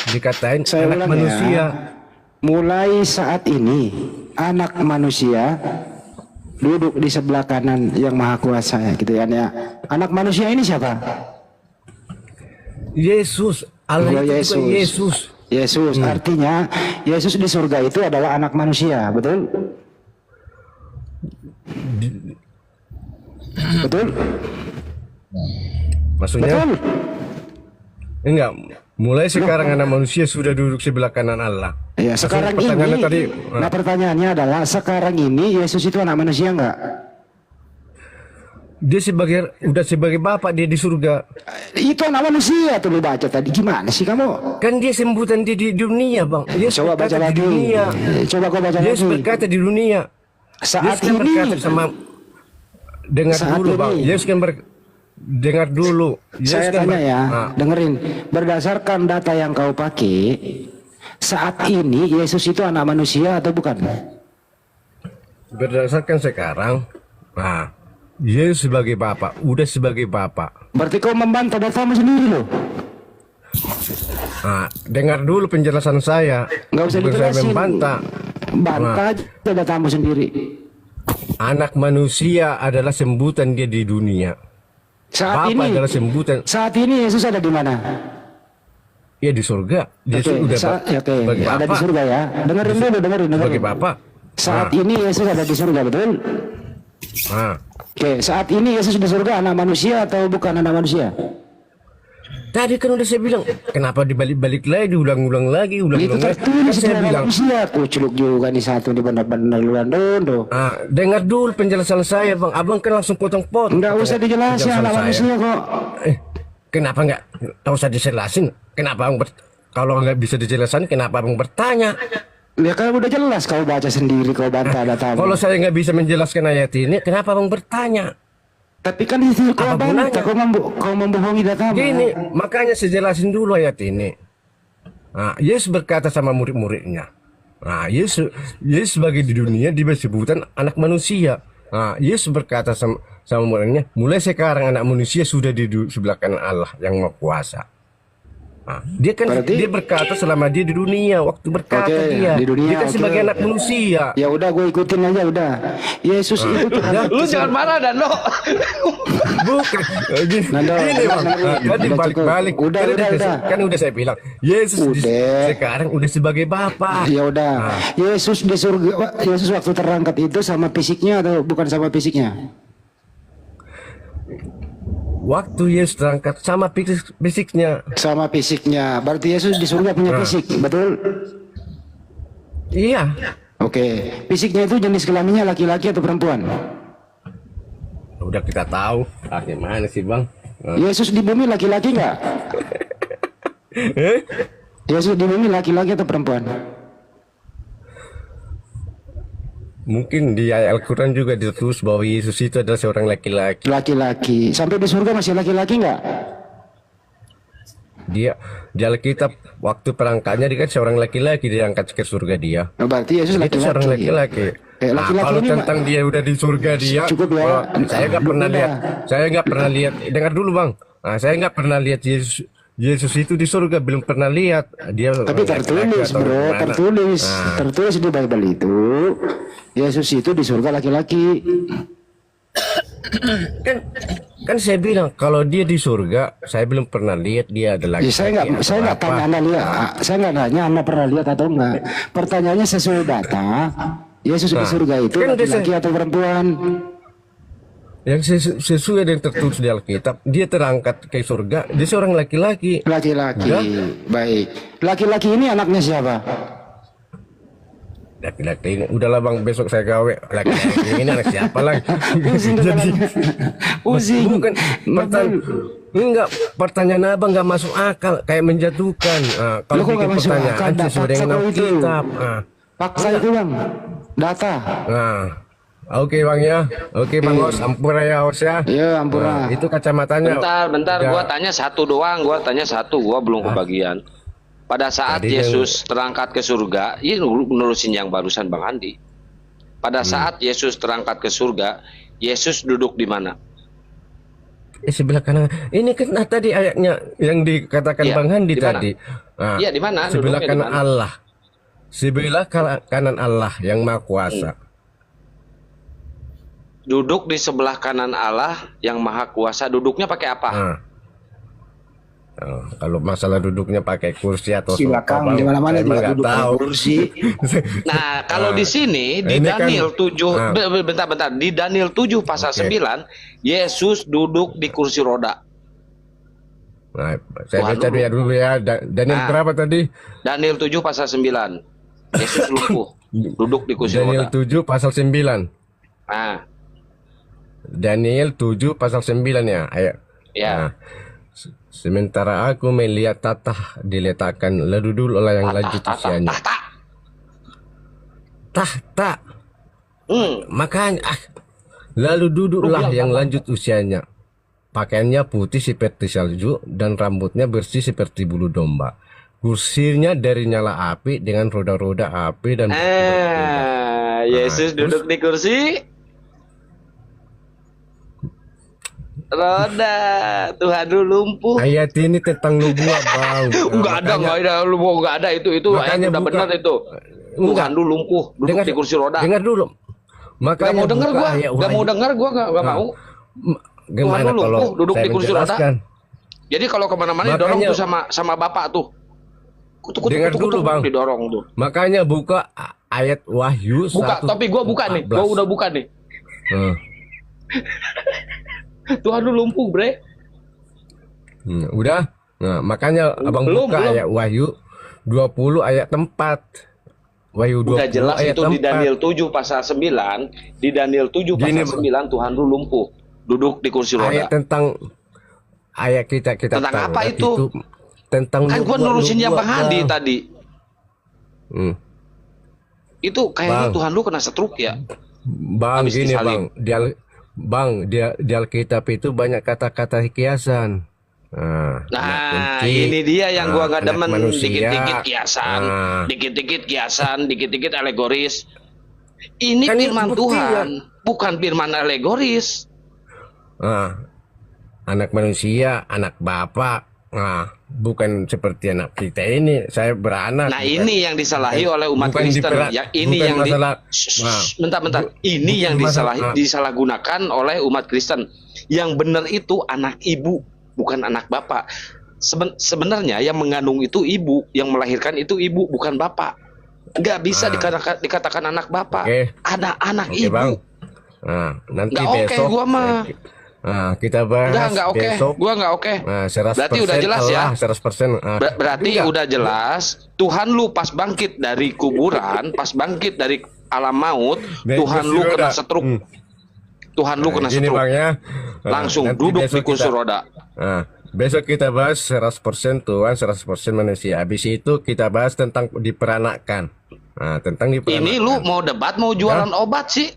dikatain Saya anak ulang manusia. ya. Mulai saat ini anak manusia duduk di sebelah kanan yang Maha Kuasa ya, gitu kan ya. Anak manusia ini siapa? Yesus, Allah Oh, itu juga Yesus. Yesus artinya Yesus di surga itu adalah anak manusia, betul? Betul? Maksudnya Betul. enggak, mulai sekarang anak manusia sudah duduk sebelah kanan Allah. Ya, sekarang Maksudnya pertanyaannya ini, tadi, nah pertanyaannya adalah sekarang ini Yesus itu anak manusia enggak? dia udah sebagai bapak dia di surga. Itu anak manusia tuh lu baca tadi. Gimana sih kamu? Kan dia sembutan dia di dunia, Bang. Dia Coba baca berkata lagi. di dunia. Coba kau baca Dia lagi. berkata di dunia. Saat Yesus kan ini, berkata sama dengar Saat dulu, ini. Bang. Yesus kan dengar dulu. Yesus saya kan tanya ya, Nah, dengerin. Berdasarkan data yang kau pakai, saat ini Yesus itu anak manusia atau bukan? berdasarkan sekarang, nah, Yesus sebagai bapak, udah sebagai bapak. Berarti kau membantah datamu sendiri loh. Nah, dengar dulu penjelasan saya. Nggak usah Bukan saya dijelasin. membantah. Bantah aja datamu sendiri. Anak manusia adalah sebutan dia di dunia. Saat Bapak ini, adalah sebutan. saat ini Yesus ada di mana? Ya di surga. Yesus Oke, udah oke, sebagai ada di bapak. surga ya. Dengerin dulu, dengerin. Sebagai bapak. Saat ini Yesus ada di surga, betul? Nah, Oke, saat ini Yesus di surga anak manusia atau bukan anak manusia? tadi kan udah saya bilang, kenapa dibalik-balik lagi, diulang-ulang lagi, Itu ulang-ulang lagi. Kan tertulis saya anak bilang, manusia. Kuculuk juga nih satu di benar-benar luar dondo. dengar dulu penjelasan saya, Bang. Abang kan langsung potong-potong. Enggak usah dijelasin Penjelasan anak saya. manusia kok. Kenapa nggak usah dijelasin? Kenapa Abang kalau nggak bisa dijelasin, kenapa Abang bertanya? Ya kan udah jelas kau baca sendiri, kau bantah datamu. Kalau saya nggak bisa menjelaskan ayat ini, kenapa Abang bertanya? Tapi kan di situ kau Apa bantah, gunanya? kau membohongi datamu. Gini, makanya saya jelasin dulu ayat ini. Nah, Yesus berkata sama murid-muridnya. Nah, Yesus sebagai di dunia dia sebutan anak manusia. Nah, Yesus berkata sama muridnya, mulai sekarang anak manusia sudah di sebelah kanan Allah yang Maha Kuasa. Nah, dia kan Berarti- dia berkata selama dia di dunia, waktu berkata Oke, dia, di dunia, dia kan oke. sebagai anak manusia. Ya udah gue ikutin aja udah. Yesus itu Tuhan. Lu jangan marah Dando. Bukan. Gini, Nando, gini, Bang. udah, Nah, tadi udah balik-balik. cukup. Udah, Kan udah saya bilang, Yesus Udah. sekarang udah sebagai Bapa. Ya udah. Yesus di surga, Yesus waktu terangkat itu sama fisiknya atau bukan sama fisiknya? Waktu Yesus terangkat sama fisiknya. Sama fisiknya. Berarti Yesus di surga punya fisik, betul? Iya. Oke. Fisiknya itu jenis kelaminnya laki-laki atau perempuan? Udah kita tahu. Gimana sih, Bang? Yesus di bumi laki-laki nggak? Yesus di bumi laki-laki atau perempuan? Mungkin di ayat Al-Quran juga ditulis bahwa Yesus itu adalah seorang laki-laki. Laki-laki. Sampai di surga masih laki-laki nggak? Dia di Alkitab waktu perangkatnya dia kan seorang laki-laki diangkat ke surga dia. Oh, berarti Yesus Itu seorang laki-laki. laki-laki. Nah, Laki-laki kalau ini, tentang dia udah di surga dia, Cukup ya. saya nggak pernah Udah. lihat. Saya nggak pernah lihat. Dengar dulu, Bang. Nah, saya nggak pernah lihat Yesus itu di surga, belum pernah lihat dia. Tapi laki-laki tertulis atau bro, gimana. tertulis, Nah. tertulis di Bible itu Yesus itu di surga laki-laki. Kan saya bilang kalau dia di surga, saya belum pernah lihat dia ada laki. Ya, saya nggak tanya anda lihat, saya nggak nanya anda pernah lihat atau enggak. Pertanyaannya sesuai data, Yesus di surga itu kan udah laki-laki atau perempuan? Yang sesuai dengan tertulis di Alkitab, dia terangkat ke surga, dia seorang laki-laki. Laki-laki, Ya. baik. Laki-laki ini anaknya siapa? Laki-laki ini, udahlah Bang, besok saya gawe. Laki-laki ini anak siapa lagi? Pusing kepalanya. Pusing. Bukan enggak, pertanyaan abang nggak masuk akal, kayak menjatuhkan. Kalau Loh, kok bikin nggak masuk pertanyaan akal? Dah sesuai dengan paksa kau itu. Alkitab. Paksa itu bang, data. Oke Bang ya, oke Bang Os, ampura ya Os ya. Iya, ampura. Itu kacamatanya. Bentar, Udah. gua tanya satu doang, gua belum kebagian. Pada saat Tadi Yesus terangkat ke surga, ini menerusin yang barusan Bang Andi. Pada saat Yesus terangkat ke surga, Yesus duduk di mana? Sebelah kanan. Ini kan tadi ayatnya yang dikatakan Iya, Bang Handi di mana? tadi. Iya, di mana? Sebelah Duduknya di kanan mana? Allah. Sebelah kanan Allah yang Maha Kuasa. Duduk di sebelah kanan Allah yang Maha Kuasa. Duduknya pakai apa? Kalau masalah duduknya pakai kursi atau Silakan Bang, di mana-mana saya juga nggak duduk tahu. kursi. Nah, kalau di sini di ini kan- Daniel 7 bentar di Daniel 7 pasal Oke. 9 Yesus duduk di kursi roda. Nah, saya Tuhan baca dulu. dulu ya. Daniel Ah. berapa tadi? Daniel 7 pasal 9. Yesus lumpuh, duduk di kursi Daniel roda. 7 pasal 9. Ah, Daniel 7 pasal 9 ya. Ayat. ya. Nah, sementara aku melihat tahta diletakkan lalu dulu oleh yang lanjut usianya. Tahta. Tahta. Hmm. Makanya lalu duduklah yang lanjut usianya. Pakaiannya putih seperti salju dan rambutnya bersih seperti bulu domba. Kursinya dari nyala api dengan roda-roda api dan Yesus duduk di kursi roda. Tuhan lu lumpuh. ayat ini tentang nubuat, Bang. Enggak ada, lu enggak ada itu ayat makanya udah buka. benar itu. Tuhan lu lumpuh, duduk di kursi roda. Dengar dulu. Gak Makanya mau denger buka gua, ayat gak mau Wahyu. denger gua gak mau. Gimana Tuhan lu kalau lumpuh, duduk saya di kursi roda. menjelaskan? Jadi kalau kemana-mana didorong Makanya- tuh sama bapak tuh. Kutuk, Dengar dulu, Bang. didorong tuh. Makanya buka ayat Wahyu Buka, 1. tapi gua buka nih, gua udah buka nih. Tuhan lu lumpuh, bre. Udah. Nah, makanya abang Belum, buka belum. ayat Wahyu 20 ayat 4. Wahyu 20 Udah jelas ayat itu di 4. Daniel 7 pasal 9. Di Daniel 7 Gini, pasal 9 Tuhan lu lumpuh, duduk di kursi Ayat roda. tentang ayat kita Tentang apa Taurat itu? tentang Kan gua nurusin yang Bang Hadi Bang. tadi. Hmm. Itu kayaknya Bang. Tuhan lu kena stroke ya. Bang, Habis gini disalib. Bang, di Alkitab itu banyak kata-kata kiasan. Nah, ini dia yang gua nggak demen, dikit-dikit kiasan, Nah. dikit-dikit alegoris. Ini Kan itu firman bukti Tuhan, bukan firman alegoris. Anak manusia, anak bapak. Bukan seperti anak kita ini. Saya beranak. Nah, bukan- ini yang disalahi oleh umat bukan Kristen. dipera- Ya, ini bukan yang masalah. bentar. Ini yang masalah- disalahgunakan oleh umat Kristen. Yang benar itu anak ibu, bukan anak bapak. Sebenarnya yang mengandung itu ibu, yang melahirkan itu ibu, bukan bapak. Nggak bisa dikatakan anak bapak. Oke. Ada anak Oke, ibu. Bang. Nanti Nggak oke, besok gua mah. kita bahas Udah nggak oke, besok. gua nggak oke. 100% Berarti udah jelas ya. 100%. Berarti Enggak. udah jelas Tuhan lu pas bangkit dari kuburan, pas bangkit dari alam maut, Naik Tuhan kursi lu kena roda. stroke. Tuhan lu kena Gini, stroke. Bang ya. Langsung Nanti duduk besok di kursi roda. Besok kita bahas 100% Tuhan, 100% manusia. Habis itu kita bahas tentang diperanakan. Tentang diperanakan. Ini lu mau debat, mau jualan obat sih?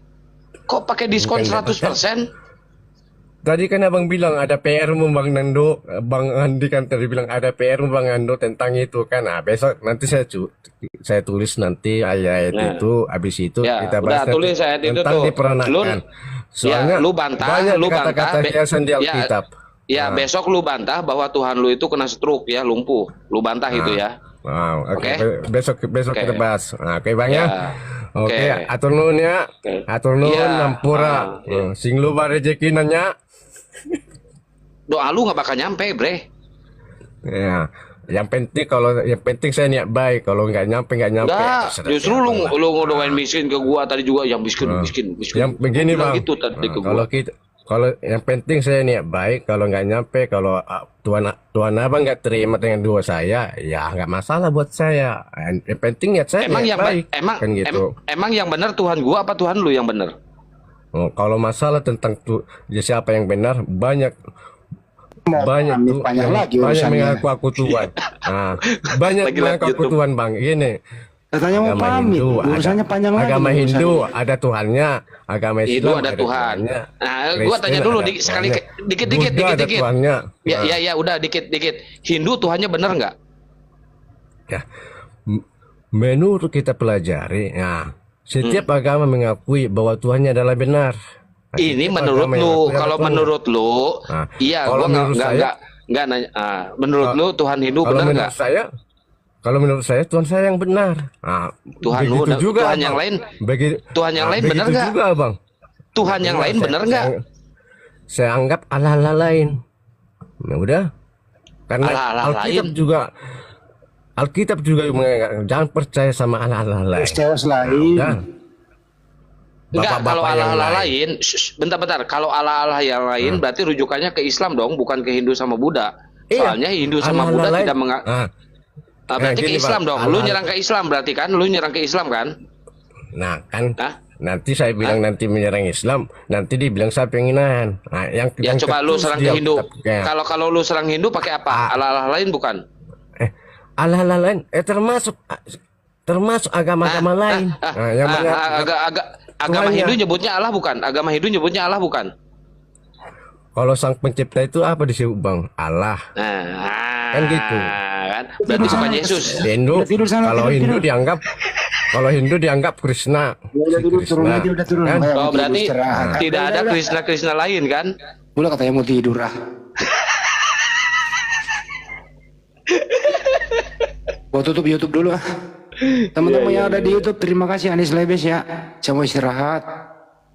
Kok pakai diskon Bukan 100%? Tadi kan abang bilang ada PR mu Bang Nando, Bang Andi kan tadi bilang ada PR mu Bang Nando tentang itu kan. Besok nanti saya tulis nanti ayat Nah. itu, habis itu Ya, kita udah bahas nanti tulis ayat itu tentang tuh. diperanakan. Soalnya lu bantah, banyak lu bantah. kata-kata kiasan di Ya, Alkitab. Ya, besok lu bantah bahwa Tuhan lu itu kena stroke ya, lumpuh. Lu bantah itu ya. Oke. Oke. Besok Oke. kita bahas. Oke Bang Ya. ya. Oke, Oke. atur nuhun ya. Oke. Atur nuhun Iya. nampura. Iya. Sing lupa rezeki nanya. Doa lu nggak bakal nyampe, bre. Ya. Yang penting saya niat baik. Kalau nggak nyampe. Enggak, terserah justru siapa lu lah. ngedoain miskin ke gua tadi juga, yang miskin. Yang begini Bilang Bang. gitu tadi ke Kalau gua. kalau yang penting saya niat baik. Kalau nggak nyampe, kalau Tuhan abang nggak terima dengan dua saya, ya nggak masalah buat saya. Yang penting niat saya Emang niat yang baik. kan gitu. emang yang benar Tuhan gua apa Tuhan lu yang benar? Kalau masalah tentang siapa yang benar, banyak Amit panjang lagi banyak urusannya. mengaku aku Tuhan. Banyak Lagi live mengaku aku YouTube. Tuhan Bang. Gini. Katanya mau pamit, urusannya panjang lagi. Agama urusannya. Hindu ada Tuhannya, agama Itu Islam ada Tuhan. Tuhannya, Nah, gua Kristen tanya dulu ada sekali Tuhannya, dikit-dikit. Buddha ada Tuhannya. Ya, udah dikit-dikit. Hindu Tuhannya benar nggak? Ya, menurut kita pelajari, ya, setiap agama mengakui bahwa Tuhannya adalah benar. Ini Setiap menurut agama lu, mengakui kalau adalah Tuhan. menurut lu, Nah, iya, kalau gua menurut saya- nggak nanya. Menurut lu Tuhan Hindu Kalau benar menurut nggak? kalau menurut saya Tuhan saya yang benar. Tuhan lu, begitu juga Tuhan Abang. yang lain, Bagi- Tuhan yang lain benar begitu nggak? juga Bang. Tuhan yang lain benar nggak? Saya anggap Allah-Allah lain. Nah, udah. Karena Allah-Allah Alkitab lain. juga mengatakan, jangan percaya sama Allah-Allah lain. Teos lain. Dan Enggak, kalau bapak-bapak yang Allah-Allah lain. lain, bentar-bentar. Kalau Allah-Allah yang lain berarti rujukannya ke Islam dong, bukan ke Hindu sama Buddha. Iya. Soalnya Hindu sama Allah-Allah Buddha lain. tidak berarti ke gini, Islam Pak. dong. Lu nyerang ke Islam berarti kan? Lu nyerang ke Islam kan? Nah kan Hah? nanti saya bilang nanti menyerang Islam, nanti dibilang saya penginan. Nah, Ya coba lu serang ke Hindu. Ya. Kalau lu serang Hindu pakai apa? Allah-Allah lain bukan? Allah-Allah lain, termasuk agama-agama lain. Yang Agama Tuhannya. Hindu nyebutnya Allah bukan? Agama Hindu nyebutnya Allah bukan? Kalau sang pencipta itu apa disebut bang? Allah. Kan gitu. Kan? Berarti bukan Yesus. Di Hindu, Udah tidur sana, kalau tidur. Hindu dianggap Krishna. Udah Si tidur, Krishna. turun aja, udah turun. Kan? Ayo, Oh tidur, berarti istirahat. tidak ada Krishna lain kan? Udah katanya mau tidur ah. Gua tutup YouTube dulu ah. Teman-teman yang ada di YouTube, terima kasih Anies Lebes ya. Saya mau istirahat.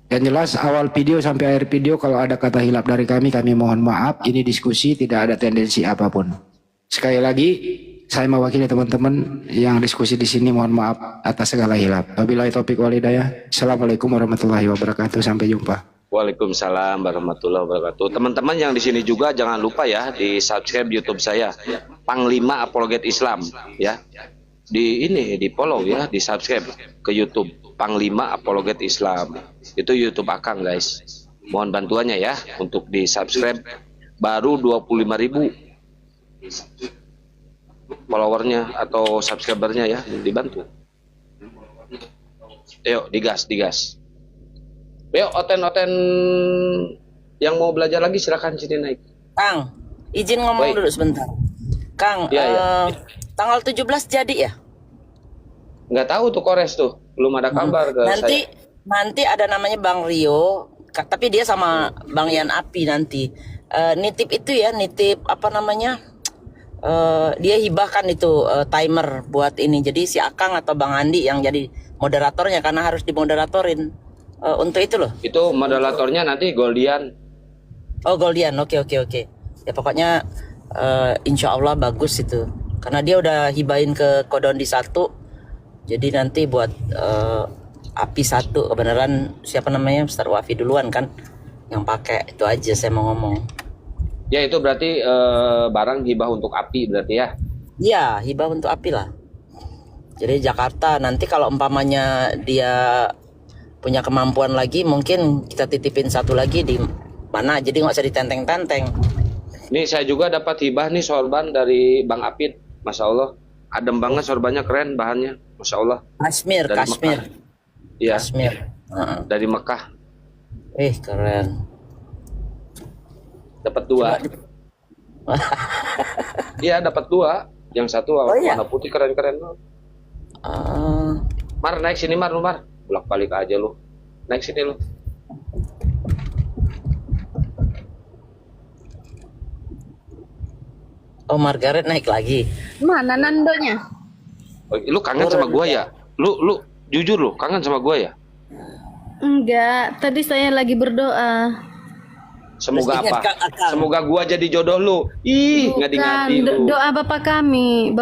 Yang jelas awal video sampai akhir video kalau ada kata hilap dari kami mohon maaf. Ini diskusi, tidak ada tendensi apapun. Sekali lagi, saya mewakili teman-teman yang diskusi di sini, mohon maaf atas segala hilap. Wabillahi taufiq wal hidayah. Assalamualaikum warahmatullahi wabarakatuh. Sampai jumpa. Waalaikumsalam warahmatullahi wabarakatuh. Teman-teman yang di sini juga jangan lupa ya di subscribe YouTube saya Panglima Apologet Islam ya. Di follow ya, di subscribe ke YouTube Panglima Apologet Islam. Itu YouTube Akang guys. Mohon bantuannya ya untuk di subscribe. Baru 25.000 followernya atau subscribernya ya, dibantu. Ayo digas. Ayo oten yang mau belajar lagi silakan sini naik. Kang, izin ngomong Baik. dulu sebentar. Kang, Iya, iya. tanggal 17 jadi ya? Nggak tahu tuh Kores tuh, belum ada kabar ke saya. Nanti ada namanya Bang Rio, tapi dia sama Bang Yan Api nanti. Nitip itu ya, nitip apa namanya? Dia hibahkan itu timer buat ini. Jadi si Akang atau Bang Andi yang jadi moderatornya karena harus dimoderatorin. Untuk itu loh. Itu moderatornya nanti Goldian. Oh Goldian, oke. Ya pokoknya insya Allah bagus itu. Karena dia udah hibahin ke Kodondi 1. Jadi nanti buat Api 1 kebenaran siapa namanya Ustaz Wafi duluan kan yang pakai, itu aja saya mau ngomong. Ya itu berarti barang hibah untuk Api berarti ya. Iya, hibah untuk Api lah. Jadi Jakarta nanti kalau umpamanya dia punya kemampuan lagi mungkin kita titipin satu lagi di mana, jadi nggak usah ditenteng-tenteng. Nih saya juga dapat hibah nih sorban dari Bang Apit. Masya Allah, adem banget sorbannya, keren bahannya. Masya Allah. Kashmir. Iya. Kashmir. Dari Mekah. Keren. Dapat 2. Iya dapat 2. Yang satu iya? warna putih keren-keren. Mar naik sini Mar, lu Mar. Bolak-balik aja lu. Naik sini lu. Oh Margaret naik lagi. Mana Nandonya? Oh, lu kangen sama gua ya? Lu jujur lu kangen sama gua ya? Enggak, tadi saya lagi berdoa. Semoga Terus ingat apa? Kang Akang. Semoga gua jadi jodoh lu. Ih, ngadi-ngadi lu. Doa Bapa kami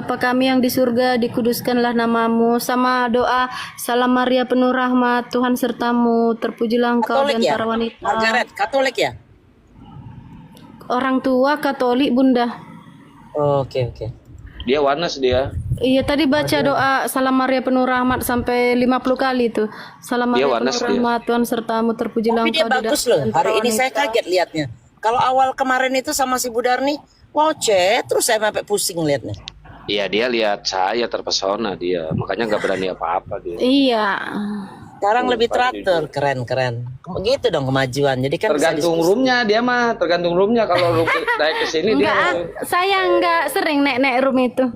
yang di surga, dikuduskanlah namamu. Sama doa, Salam Maria penuh rahmat, Tuhan sertamu, terpujilah engkau di Katolik ya? antara wanita. Margaret, Katolik ya? Orang tua Katolik Bunda. Oke. Dia wanas dia. Iya tadi baca doa Salam Maria penuh rahmat sampai 50 kali tuh. Salam Dia Maria wanas penuh rahmat, Tuhan sertamu, terpujilah Tapi dia engkau di bagus loh. antara Hari ini saya wanita. kaget liatnya. Kalau awal kemarin itu sama si Budarni, wocet, terus saya sampai pusing liatnya. Iya dia lihat saya terpesona dia. Makanya nggak berani apa-apa dia. Iya. Sekarang lebih Pasti. teratur, keren. Begitu dong kemajuan. Jadi kan bisa Tergantung diskusi. roomnya dia mah. Tergantung roomnya. Kalau room naik ke sini dia. Enggak, saya enggak sering naik room itu.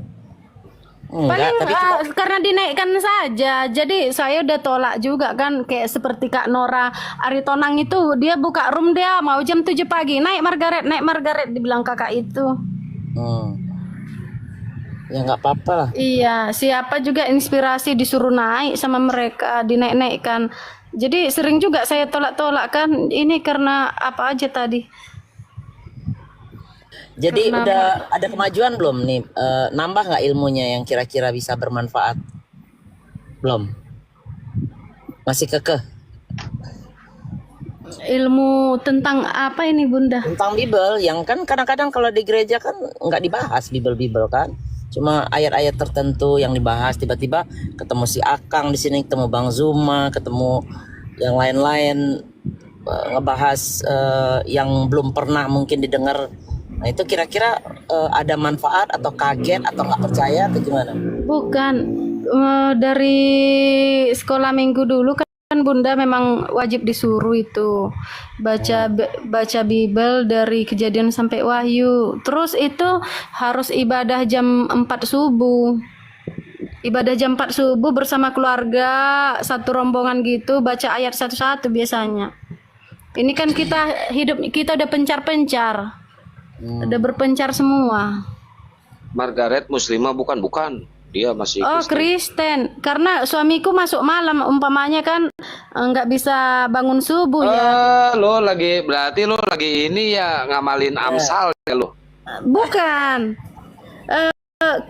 Enggak, Paling tapi kita, karena dinaikkan saja. Jadi saya udah tolak juga kan, kayak seperti Kak Nora Aritonang itu, dia buka room dia mau jam 7 pagi. Naik Margaret dibilang kakak itu. ya nggak apa-apa lah. Iya, siapa juga inspirasi disuruh naik sama mereka, dinaik-naikkan. Jadi sering juga saya tolak-tolak kan, ini karena apa aja tadi. Jadi Karena udah ada kemajuan belum nih? Nambah nggak ilmunya yang kira-kira bisa bermanfaat? Belum. Masih kekeh ilmu tentang apa ini Bunda? tentang Bible yang kan kadang-kadang kalau di gereja kan nggak dibahas Bible kan. Cuma ayat-ayat tertentu yang dibahas, tiba-tiba ketemu si Akang di sini, ketemu Bang Zuma, ketemu yang lain-lain ngebahas yang belum pernah mungkin didengar. Nah itu kira-kira ada manfaat atau kaget atau nggak percaya atau gimana? Bukan dari sekolah minggu dulu kan Bunda memang wajib disuruh itu baca Bible dari Kejadian sampai Wahyu. Terus itu harus ibadah jam 4 subuh. Ibadah jam 4 subuh bersama keluarga, satu rombongan gitu, baca ayat satu-satu biasanya. Ini kan kita udah pencar-pencar. Udah berpencar semua. Margaret Muslimah bukan. Dia masih Oh, Kristen. Karena suamiku masuk malam, umpamanya kan nggak bisa bangun subuh ya. Berarti lo lagi ini ya ngamalin Amsal ya lo. Bukan.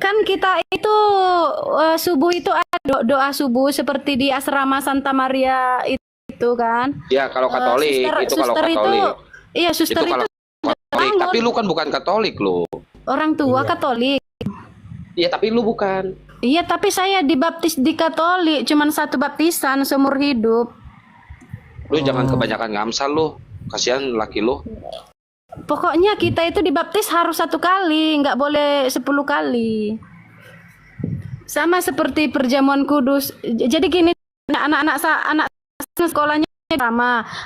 Kan kita itu subuh itu ada doa subuh seperti di asrama Santa Maria itu kan. Ya kalau Katolik itu kalau suster Katolik. Iya, suster Itu kalau itu Katolik, bangun. tapi lu kan bukan Katolik lo. Orang tua Katolik. Iya, tapi lu bukan. Iya, tapi saya dibaptis di Katolik, cuman satu baptisan seumur hidup. Lu jangan kebanyakan ngamsal lu. Kasihan laki lu. Pokoknya kita itu dibaptis harus 1 kali, nggak boleh 10 kali. Sama seperti perjamuan kudus. Jadi gini, anak sekolahnya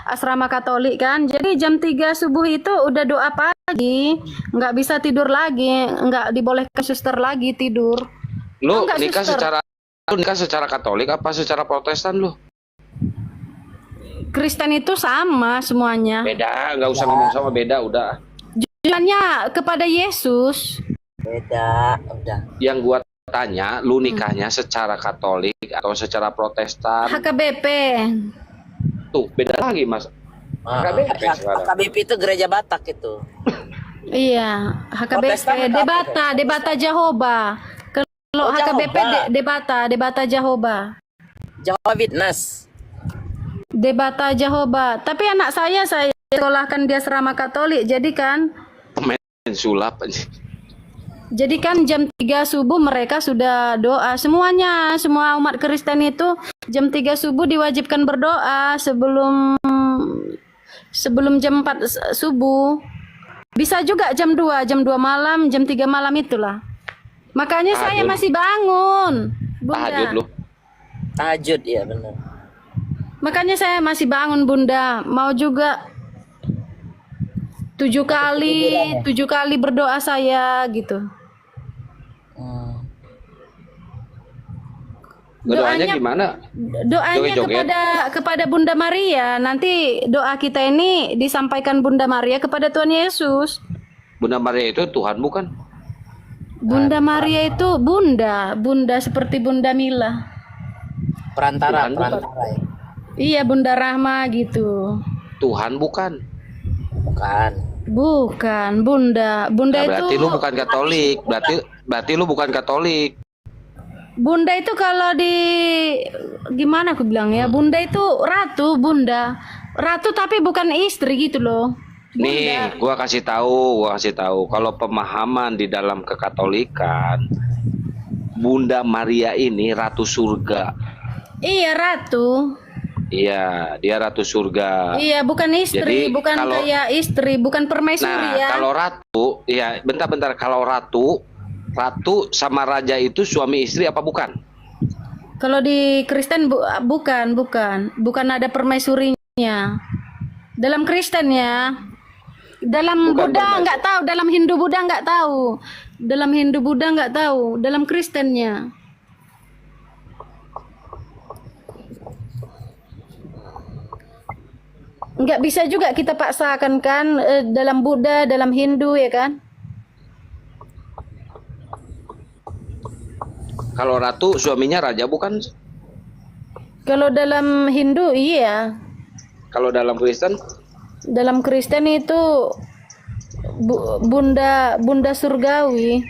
asrama Katolik kan. Jadi jam 3 subuh itu udah doa pagi, nggak bisa tidur lagi, nggak dibolehkan suster lagi tidur. Lu Enggak, suster. nikah secara Katolik apa secara Protestan lu? Kristen itu sama semuanya. Beda, nggak usah ngomong sama beda udah. Tujuannya kepada Yesus. Beda, udah. Yang gua tanya, lu nikahnya secara Katolik atau secara Protestan? HKBP. Tuh, beda lagi, Mas. HKBP sekarang. HKBP itu gereja Batak itu. Iya, Protestan HKBP apa? Debata Jehovah. Kalau HKBP Jehovah. Debata Jehovah. Jehovah Witness. Debata Jehovah. Tapi anak saya sekolahkan di asrama Katolik. Jadi kan Sulap aja. Jadi kan jam 3 subuh mereka sudah doa. Semuanya, semua umat Kristen itu jam 3 subuh diwajibkan berdoa sebelum jam 4 subuh. Bisa juga jam 2 malam, jam 3 malam itulah. Makanya saya Tahajud. masih bangun, Bunda. Tahajud lu. Tahajud ya benar. Makanya saya masih bangun, Bunda. Mau juga 7 kali berdoa saya gitu. Doanya gimana? Doanya Joget-joget? kepada Bunda Maria. Nanti doa kita ini disampaikan Bunda Maria kepada Tuhan Yesus. Bunda Maria itu Tuhan bukan? Bunda Maria itu bunda seperti Bunda Mila. Perantara Tuhan ya. Iya, Bunda Rahma gitu. Tuhan bukan. Bukan. Bukan, Bunda. Bunda Nah, itu berarti lu bukan Katolik. Berarti lu bukan Katolik. Bunda itu kalau di gimana aku bilang ya? Bunda itu ratu, Bunda. Ratu tapi bukan istri gitu loh. Nih, gua kasih tahu. Kalau pemahaman di dalam kekatolikan, Bunda Maria ini ratu surga. Iya, ratu. Iya, dia ratu surga. Iya, bukan istri, Jadi, bukan kalau- kayak istri, bukan permaisuri Nah, ya. kalau ratu, ya bentar. Kalau ratu sama raja itu suami istri apa bukan? Kalau di Kristen bukan ada permaisurinya. Dalam Kristen ya. Dalam Bukan Buddha permaisuri. nggak tahu, dalam Hindu Buddha nggak tahu. Dalam Hindu Buddha nggak tahu, dalam Kristennya. Nggak bisa juga kita paksakan kan dalam Buddha, dalam Hindu ya kan? Kalau ratu suaminya raja bukan? Kalau dalam Hindu iya. Kalau dalam Kristen Dalam Kristen itu Bunda surgawi.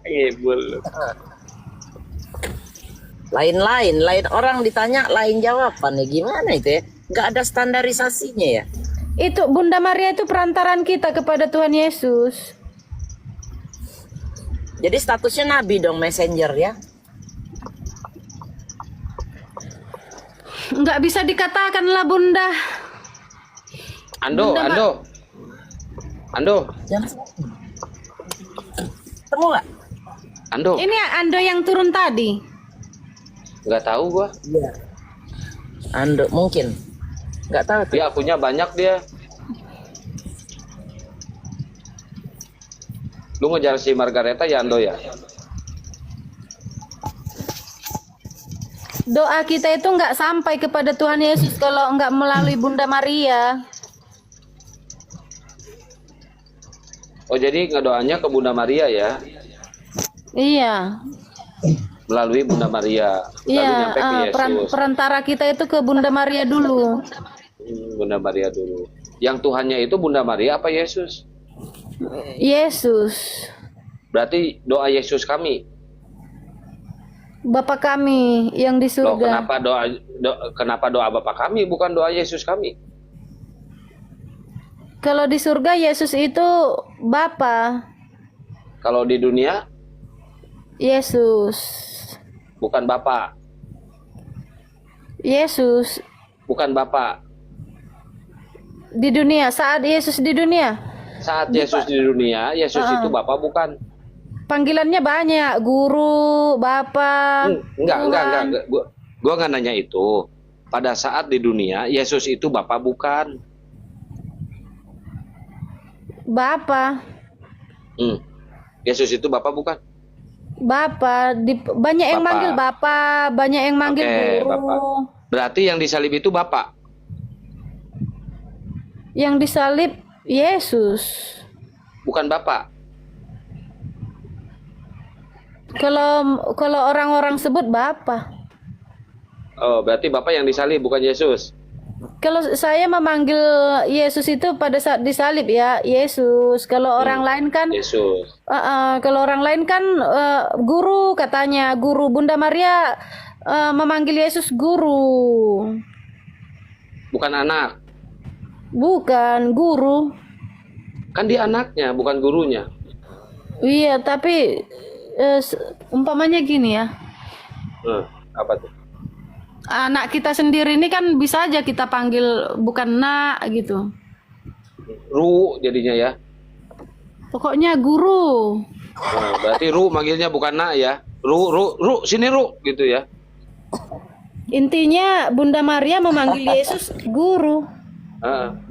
Ngibul. Lain orang ditanya lain jawaban ya, gimana itu ya? Nggak ada standarisasinya ya. Itu Bunda Maria itu perantaran kita kepada Tuhan Yesus. Jadi statusnya nabi dong, messenger ya. Nggak bisa dikatakan lah Bunda. Ando. Jangan ketemu nggak? Ando. Ini Ando yang turun tadi. Nggak tahu gua. Iya. Ando mungkin. Nggak tahu tuh. Dia akunnya banyak dia. Lu ngejar si Margareta ya Ando ya? Doa kita itu nggak sampai kepada Tuhan Yesus kalau nggak melalui Bunda Maria. Oh jadi ngedoanya ke Bunda Maria ya? Iya. Melalui Bunda Maria. Lalu Iya, nyampe ke Yesus. perantara kita itu ke Bunda Maria dulu. Bunda Maria dulu. Yang Tuhannya itu Bunda Maria apa Yesus? Yesus. Berarti doa Yesus kami. Bapa kami yang di Loh, surga. kenapa doa Bapa kami bukan doa Yesus kami? Kalau di surga Yesus itu Bapa. Kalau di dunia Yesus. bukan Bapa, Yesus bukan Bapa. di dunia, saat Yesus di dunia. Saat Yesus di dunia, Yesus itu Bapa bukan? Panggilannya banyak, guru, Bapa. Enggak. Gua nggak nanya itu. Pada saat di dunia, Yesus itu Bapa bukan? Bapa. Yesus itu Bapa bukan? Bapa, banyak yang Bapa. manggil Bapa, banyak yang manggil Oke, guru. Bapa. Berarti yang disalib itu Bapa. Yang disalib Yesus. Bukan Bapa. Kalau orang-orang sebut Bapa. Oh, berarti Bapa yang disalib bukan Yesus. Kalau saya memanggil Yesus itu pada saat disalib ya, Yesus. Kalau orang lain kan Yesus. kalau orang lain kan guru katanya, guru. Bunda Maria memanggil Yesus guru. Bukan anak. Bukan guru. Kan dia anaknya, bukan gurunya. Iya, tapi umpamanya gini ya. Apa tuh? Anak kita sendiri ini kan bisa aja kita panggil bukan nak gitu. Ru jadinya ya. Pokoknya guru. Nah, berarti Ru manggilnya bukan nak ya. Ru, sini Ru gitu ya. Intinya Bunda Maria memanggil Yesus guru.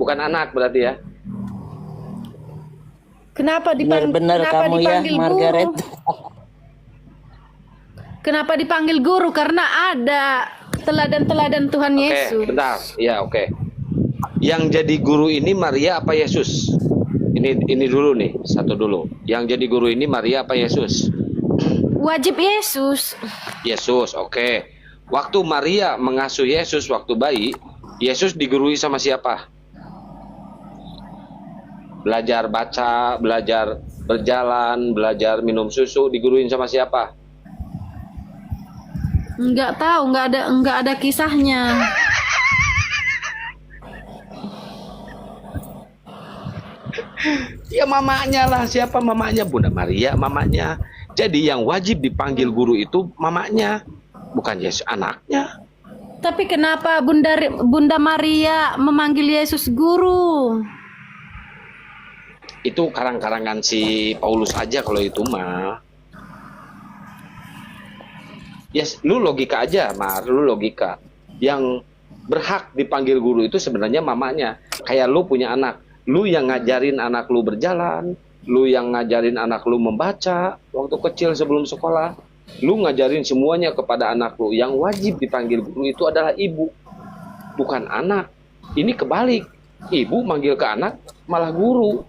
Bukan anak berarti ya. Kenapa dipanggil? Benar-benar Kenapa kamu ya, dipanggil Margaret. guru? Kenapa dipanggil guru? Karena ada teladan-teladan Tuhan Yesus. Oke, bentar. Ya, oke. Yang jadi guru ini Maria apa Yesus? Ini dulu nih, satu dulu. Yang jadi guru ini Maria apa Yesus? Wajib Yesus. Yesus, oke. Waktu Maria mengasuh Yesus waktu bayi, Yesus digurui sama siapa? Belajar baca, belajar berjalan, belajar minum susu, diguruin sama siapa? Nggak tahu, nggak ada kisahnya. Ya mamanya lah, siapa mamanya? Bunda Maria mamanya. Jadi yang wajib dipanggil guru itu mamanya, bukan Yesus anaknya. Tapi kenapa Bunda Maria memanggil Yesus guru? Itu karang-karangan si Paulus aja kalau itu mah. Yes, lu logika aja, Mar, lu logika. Yang berhak dipanggil guru itu sebenarnya mamanya. Kayak lu punya anak, lu yang ngajarin anak lu berjalan, lu yang ngajarin anak lu membaca waktu kecil sebelum sekolah, lu ngajarin semuanya kepada anak lu. Yang wajib dipanggil guru itu adalah ibu, bukan anak. Ini kebalik, ibu manggil ke anak malah guru.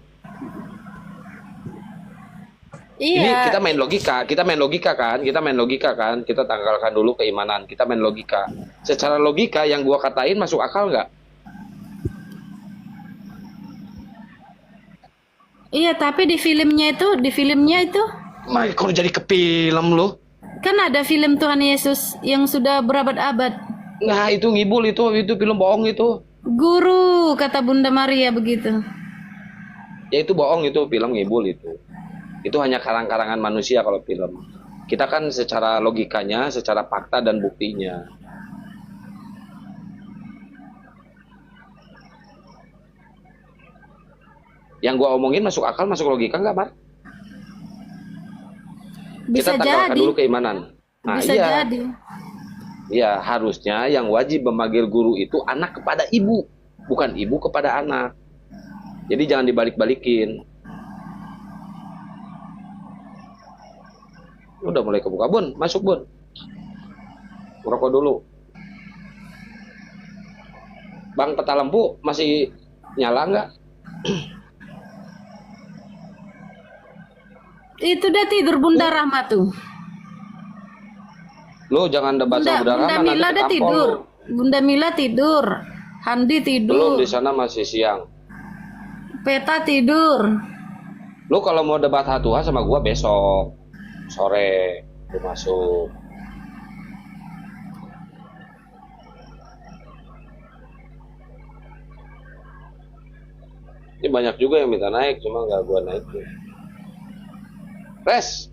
Ini Iya. kita main logika kan, kita tanggalkan dulu keimanan, kita main logika. Secara logika yang gua katain masuk akal nggak? Iya, tapi di filmnya itu Mai, kok jadi ke film lu? kan ada film Tuhan Yesus yang sudah berabad-abad. Nah, itu ngibul itu film bohong itu. Guru, kata Bunda Maria begitu. Ya itu bohong, itu film ngibul itu. Itu hanya karang-karangan manusia kalau film. Kita kan secara logikanya, secara fakta dan buktinya. Yang gua omongin masuk akal, masuk logika nggak, Mar? Bisa Kita tanggalkan jadi. dulu keimanan. Nah, Bisa iya. jadi. Ya, harusnya yang wajib memanggil guru itu anak kepada ibu, bukan ibu kepada anak. Jadi jangan dibalik-balikin. Udah mulai kebuka, Bun. Masuk, Bun. Merokok dulu. Bang peta lampu masih nyala nggak? Itu udah tidur Bunda Rahma tuh. Lu jangan debat sama Bunda Rahma, nanti Mila udah ketampol tidur. lu. Bunda Mila tidur. Handi Belum, tidur. di sana masih siang. Peta tidur. Lu kalau mau debat hatuha sama gua besok sore lu masuk. Ini banyak juga yang minta naik, cuma nggak gua naikin. Res,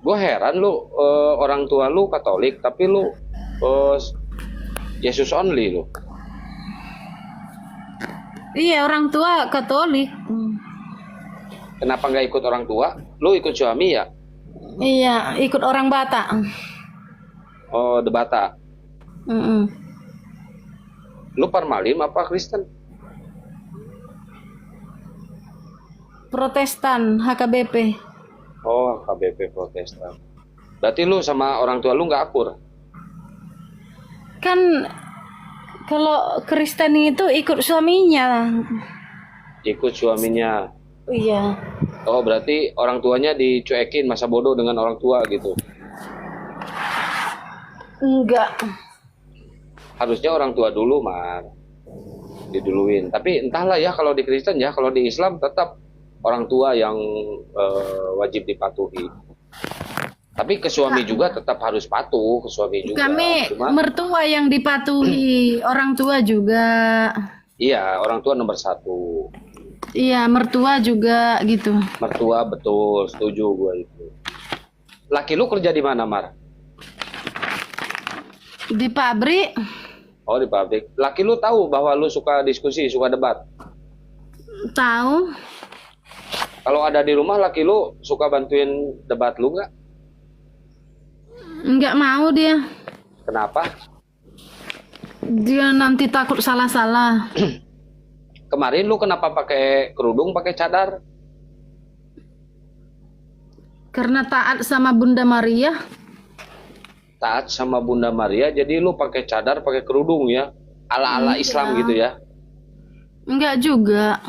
gua heran lu, orang tua lu Katolik tapi lu Yesus only lu. Iya, orang tua Katolik. Kenapa nggak ikut orang tua? Lu ikut suami ya? Iya, ikut orang Batak. Oh, debata. Mm-mm. Lu Parmalim apa Kristen? Protestan, HKBP. Oh, KBP Protestan. Berarti lu sama orang tua lu nggak akur? Kan kalau Kristen itu ikut suaminya. Ikut suaminya. Iya. Oh, berarti orang tuanya dicuekin, masa bodoh dengan orang tua gitu. Enggak. Harusnya orang tua dulu, Mar. Diduluin. Tapi entahlah ya, kalau di Kristen ya, kalau di Islam tetap orang tua yang wajib dipatuhi. Tapi ke suami juga tetap harus patuh, ke suami juga. Kami Cuma, mertua yang dipatuhi, orang tua juga. iya, orang tua nomor satu. Iya, mertua juga gitu. Mertua betul, setuju gua itu. Laki lu kerja di mana, Mar? Di pabrik. Oh, di pabrik. Laki lu tahu bahwa lu suka diskusi, suka debat. Tahu? Kalau ada di rumah, laki lu suka bantuin debat lu nggak? Enggak mau dia. Kenapa? Dia nanti takut salah-salah. Kemarin lu kenapa pakai kerudung, pakai cadar? Karena taat sama Bunda Maria. Taat sama Bunda Maria, jadi lu pakai cadar, pakai kerudung ya? Ala-ala Islam gitu ya? Enggak juga.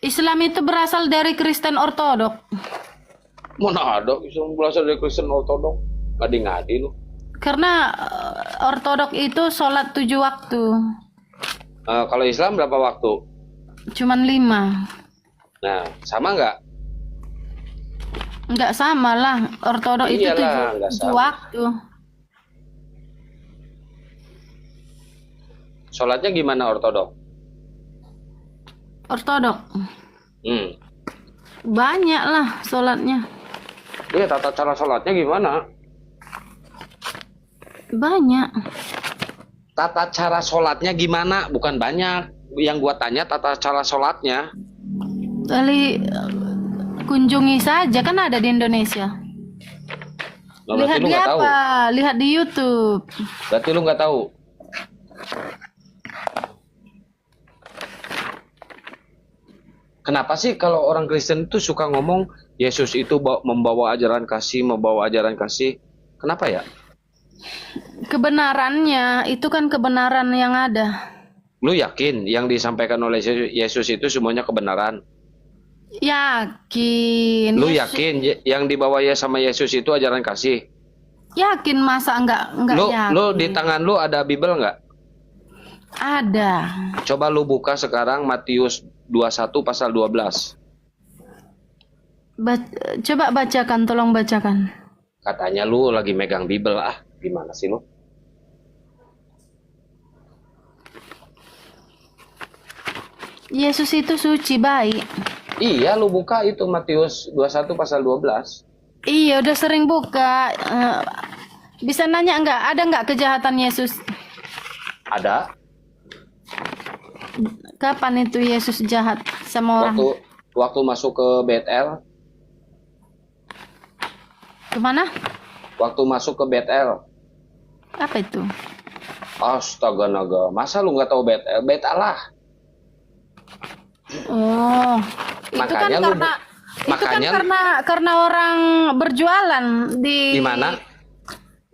Islam itu berasal dari Kristen Ortodok. Mana ada Islam berasal dari Kristen Ortodok? Ngadi-ngadi lu. Karena Ortodok itu sholat 7 waktu. Kalau Islam berapa waktu? Cuman 5. Nah, sama nggak? Enggak sama lah. Ortodok itu Iyalah, nggak 7 sama. waktu. Sholatnya gimana Ortodok? Ortodok. Banyak lah sholatnya. Iya, tata cara sholatnya gimana? Banyak. Tata cara sholatnya gimana? Bukan banyak. Yang gua tanya tata cara sholatnya. Kali kunjungi saja, kan ada di Indonesia. Nah, berarti Lihat lu di nggak tahu. apa? Lihat di YouTube. Berarti lu nggak tahu. Kenapa sih kalau orang Kristen itu suka ngomong Yesus itu membawa ajaran kasih, membawa ajaran kasih? Kenapa ya? Kebenarannya itu kan kebenaran yang ada. Lu yakin yang disampaikan oleh Yesus itu semuanya kebenaran? Yakin. Lu yakin yang dibawa ya sama Yesus itu ajaran kasih? Yakin, masa enggak Lu yakin? di tangan lu ada Bible nggak? Ada. Coba lu buka sekarang Matius 21 pasal 12. Coba bacakan, tolong bacakan. Katanya lu lagi megang Bible gimana sih lu? Yesus itu suci, baik. Iya, lu buka itu Matius 21 pasal 12. Iya, udah sering buka. Bisa nanya nggak, ada nggak kejahatan Yesus? Ada. Kapan itu Yesus jahat sama orang? Waktu masuk ke Betel. Kemana? Waktu masuk ke Betel. Apa itu? Astaga naga, masa lu nggak tahu Betel? Betalah. Oh, Makanya karena orang berjualan di mana?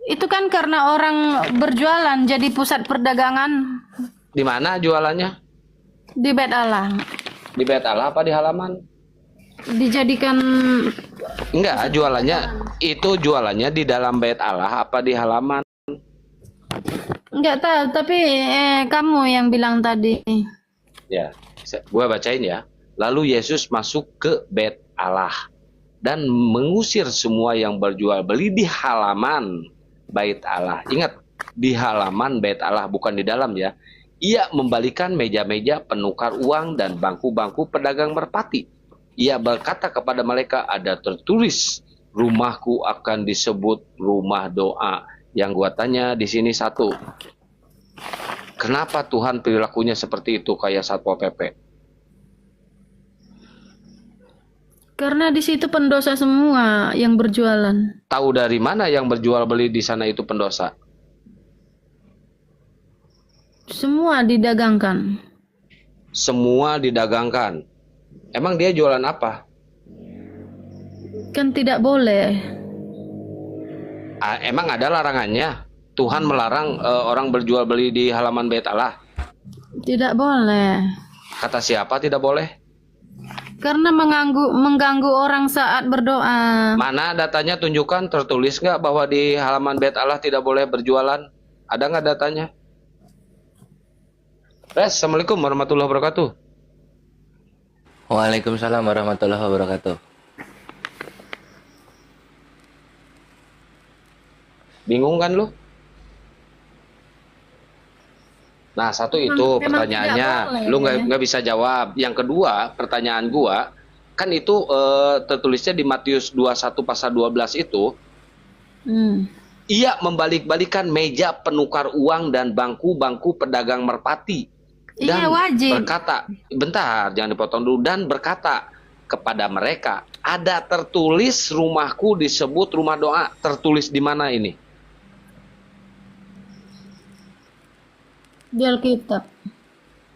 Itu kan karena orang berjualan jadi pusat perdagangan. Di mana jualannya? Di Bait Allah. Di Betalah apa di halaman? Dijadikan Enggak, jualannya di dalam Bait Allah apa di halaman? Enggak tahu, tapi kamu yang bilang tadi. Ya, gua bacain ya. Lalu Yesus masuk ke Bait Allah dan mengusir semua yang berjual beli di halaman Bait Allah. Ingat, di halaman Bait Allah, bukan di dalam ya. Ia membalikan meja-meja penukar uang dan bangku-bangku pedagang merpati. Ia berkata kepada mereka, ada tertulis, rumahku akan disebut rumah doa. Yang gua tanya di sini satu, kenapa Tuhan perilakunya seperti itu kayak Satpol PP? Karena di situ pendosa semua yang berjualan. Tahu dari mana yang berjual beli di sana itu pendosa? Semua didagangkan. Semua didagangkan. Emang dia jualan apa? Kan tidak boleh. Emang ada larangannya? Tuhan melarang orang berjual beli di halaman Bait Allah? Tidak boleh. Kata siapa tidak boleh? Karena mengganggu orang saat berdoa. Mana datanya, tunjukkan, tertulis nggak bahwa di halaman Bait Allah tidak boleh berjualan? Ada nggak datanya? Assalamualaikum warahmatullahi wabarakatuh. Waalaikumsalam warahmatullahi wabarakatuh. Bingung kan lu? Nah, satu itu pertanyaannya, lu nggak bisa jawab. Yang kedua, pertanyaan gua, kan itu tertulisnya di Matius 21 pasal 12 itu. Ia membalik-balikan meja penukar uang dan bangku-bangku pedagang merpati. Dan Iya, wajib. berkata, bentar, jangan dipotong dulu, dan berkata kepada mereka, ada tertulis rumahku disebut rumah doa. Tertulis di mana ini? Di Alkitab.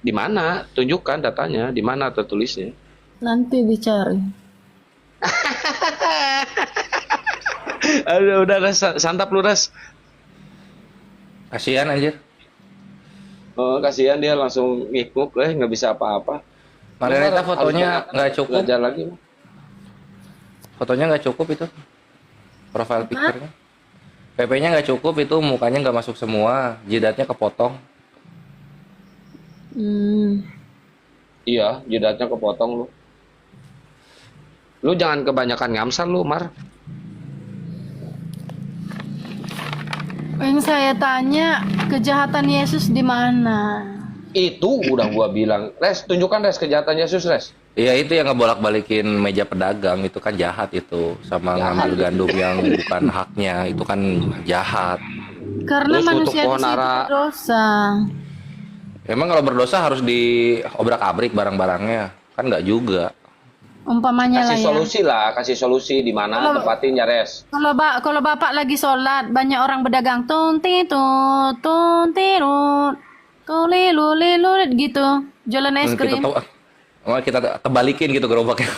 Di mana? Tunjukkan datanya, di mana tertulisnya? Nanti dicari. Aduh, udah Res, santap lu Res. Kasihan anjir. Oh, kasihan dia langsung ngikuk, nggak bisa apa-apa. Margareta fotonya nggak cukup. Belajar lagi. Fotonya nggak cukup itu. Profile picture-nya. PP-nya nggak cukup, itu mukanya nggak masuk semua, jidatnya kepotong. Iya, jidatnya kepotong lu. Lu jangan kebanyakan ngamsar lu, Mar. Yang saya tanya, kejahatan Yesus di mana? Itu udah gua bilang. Res, tunjukkan Res kejahatan Yesus, Res. Iya, itu yang ngebolak-balikin meja pedagang, itu kan jahat itu. Sama ngambil gandum yang bukan haknya, itu kan jahat. Karena Terus manusia tutup pohon di situ ara. berdosa. Emang kalau berdosa harus diobrak-abrik barang-barangnya? Kan nggak juga. Umpamanya lah Kasih ya. solusi lah, kasih solusi di mana tempatin ya, Res. Kalau bapak lagi sholat, banyak orang berdagang tuntitut, tuntirut, tulilulilulit gitu, jualan es krim. Kita tebalikin gitu gerobaknya.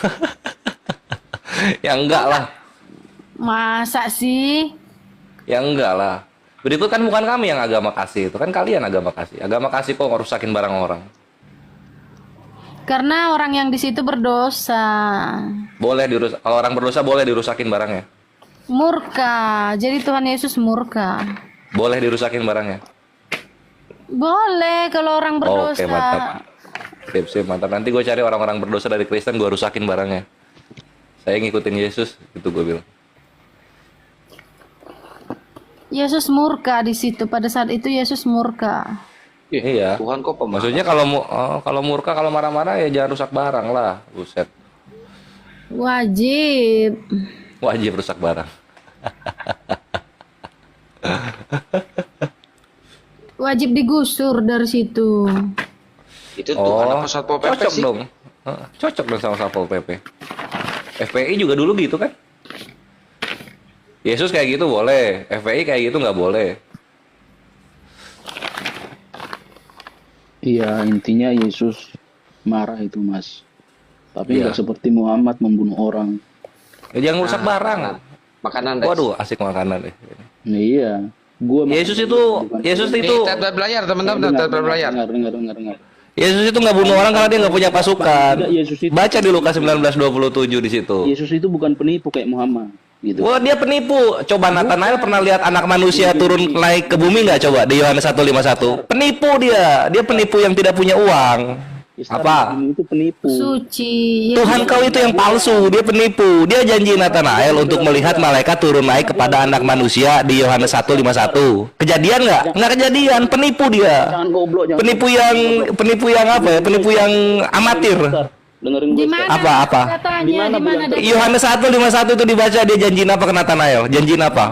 Ya enggak lah. Masa sih? Ya enggak lah. Itu kan bukan kami yang agama kasih, itu kan kalian agama kasih. Agama kasih kok ngerusakin barang orang. Karena orang yang di situ berdosa. Boleh dirusak. Kalau orang berdosa boleh dirusakin barangnya. Murka. Jadi Tuhan Yesus murka. Boleh dirusakin barangnya. Boleh kalau orang Oke, berdosa. mantap. Sip, mantap. Nanti gue cari orang-orang berdosa dari Kristen, gue rusakin barangnya. Saya ngikutin Yesus, itu gue bilang. Yesus murka di situ. Pada saat itu Yesus murka. Iya. Tuhan kok pemaaf. Maksudnya kalau murka, kalau marah-marah ya jangan rusak barang lah. Buset. Wajib. Wajib rusak barang. Wajib digusur dari situ. Itu Tuhan apa Satpol PP cocok sih? dong. Cocok dong sama Satpol PP. FPI juga dulu gitu kan? Yesus kayak gitu boleh, FPI kayak gitu nggak boleh. Iya, intinya Yesus marah itu, Mas. Tapi Iya. nggak seperti Muhammad membunuh orang. Ya, jangan rusak barang. Makanan Des. Waduh, asik makanan deh. Nah, iya. Yesus itu Nih, tablet belayar teman-teman, tablet belayar. dengar. Yesus itu nggak bunuh orang karena dia nggak punya pasukan. Tidak, Yesus itu- Baca di Lukas 19:27 di situ. Yesus itu bukan penipu kayak Muhammad, gitu. Wah, dia penipu. Coba Nathanael pernah lihat anak manusia turun naik ke bumi nggak? Coba di Yohanes 1:51. Penipu dia. Dia penipu yang tidak punya uang. Islam Apa? itu penipu. Suci. Yesus Tuhan kau itu yang palsu, dia penipu. Dia janji Nathanael untuk melihat malaikat turun naik kepada anak manusia di Yohanes 1:51. Kejadian nggak? Nggak kejadian, penipu dia. Jangan goblok, jangan. Penipu yang apa ya? Penipu yang amatir. Dengerin Di gue. mana? Apa? Katanya Di mana di mana? bilang- Yohanes 1:51 itu dibaca, dia janjiin apa ke Nathanael? Janjiin apa?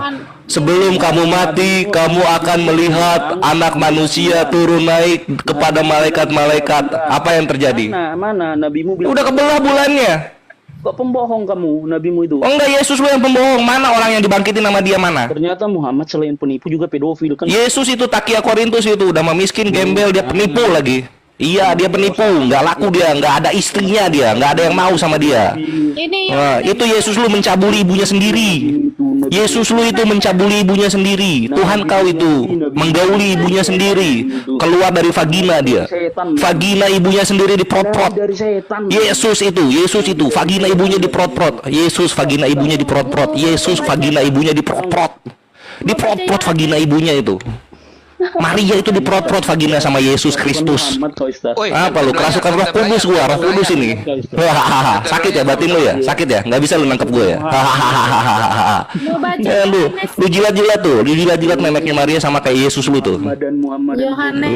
Sebelum kamu mati, kamu akan melihat anak manusia turun naik kepada malaikat-malaikat. Apa yang terjadi? Mana nabimu bilang, Udah kebelah bulannya. kok pembohong kamu, nabimu itu. Oh enggak, Yesus lu yang pembohong. Mana orang yang dibangkitin nama dia mana? Ternyata Muhammad selain penipu juga pedofil kan. Yesus itu takia Korintus itu udah miskin, gembel, dia penipu lagi. Iya, dia penipu, nggak laku dia, nggak ada istrinya dia, nggak ada yang mau sama dia. Ini Nah, itu Yesus lu mencabuli ibunya sendiri. Yesus lu itu mencabuli ibunya sendiri. Tuhan kau itu menggauli ibunya sendiri. Keluar dari vagina dia. Vagina ibunya sendiri diprot-prot. Dari setan. Yesus itu vagina ibunya diprot-prot. Yesus vagina ibunya diprot-prot. Yesus vagina ibunya diprot-prot. Diprot-prot vagina ibunya itu. Maria itu diprot-prot vagina sama Yesus Kristus. Muhammad kau Ustaz. Woi, Apa lu tablet kerasukan belayar, Roh Kudus tablet gua, Roh belayar. Kudus ini. Hahaha, sakit ya batin lu ya? Sakit ya? Nggak bisa lu nangkep gue ya? Hahaha. mau baca Lu jilat-jilat tuh, lu jilat-jilat memeknya Maria sama kayak Yesus lu tuh. Dan Muhammad Yohanes.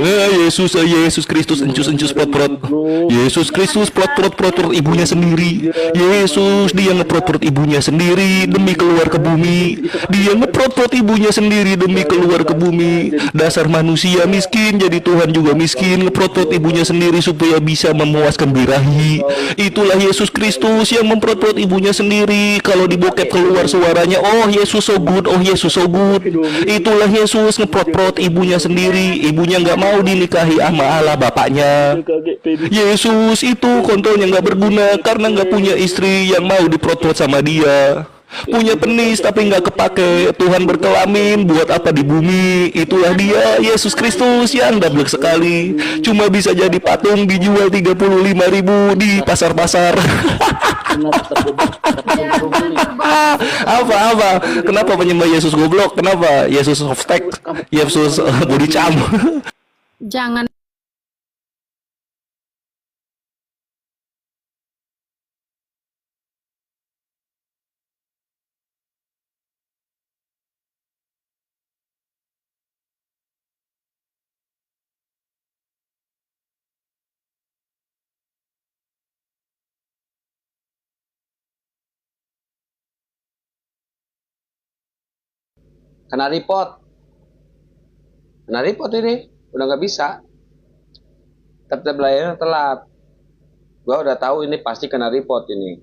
Yesus Kristus encus-encus prot-prot. Yesus Kristus prot-prot ibunya sendiri. Yesus dia ngeprot-prot ibunya sendiri demi keluar ke bumi. Dia ngeprot-prot ibunya sendiri demi keluar ke bumi. Dasar manusia miskin, jadi Tuhan juga miskin. Ngeprot-prot ibunya sendiri supaya bisa memuaskan birahi. Itulah Yesus Kristus yang memprot-prot ibunya sendiri. Kalau dibokep keluar suaranya, oh Yesus so good, oh Yesus so good. Itulah Yesus ngeprot-prot ibunya sendiri. Ibunya nggak mau dinikahi sama Allah bapaknya. Yesus itu kontolnya nggak berguna karena nggak punya istri yang mau diprot-prot sama dia. Punya penis tapi nggak kepake. Tuhan berkelamin buat apa di bumi? Itulah dia Yesus Kristus yang dablek sekali. Cuma bisa jadi patung dijual 35.000 di pasar-pasar. Apa? Kenapa penyembah Yesus goblok? Kenapa Yesus softtek? Yesus body charm? Jangan. Kena report. Kena report ini. Udah nggak bisa. Tab-tab layarnya telat. Gua udah tahu ini pasti kena report ini.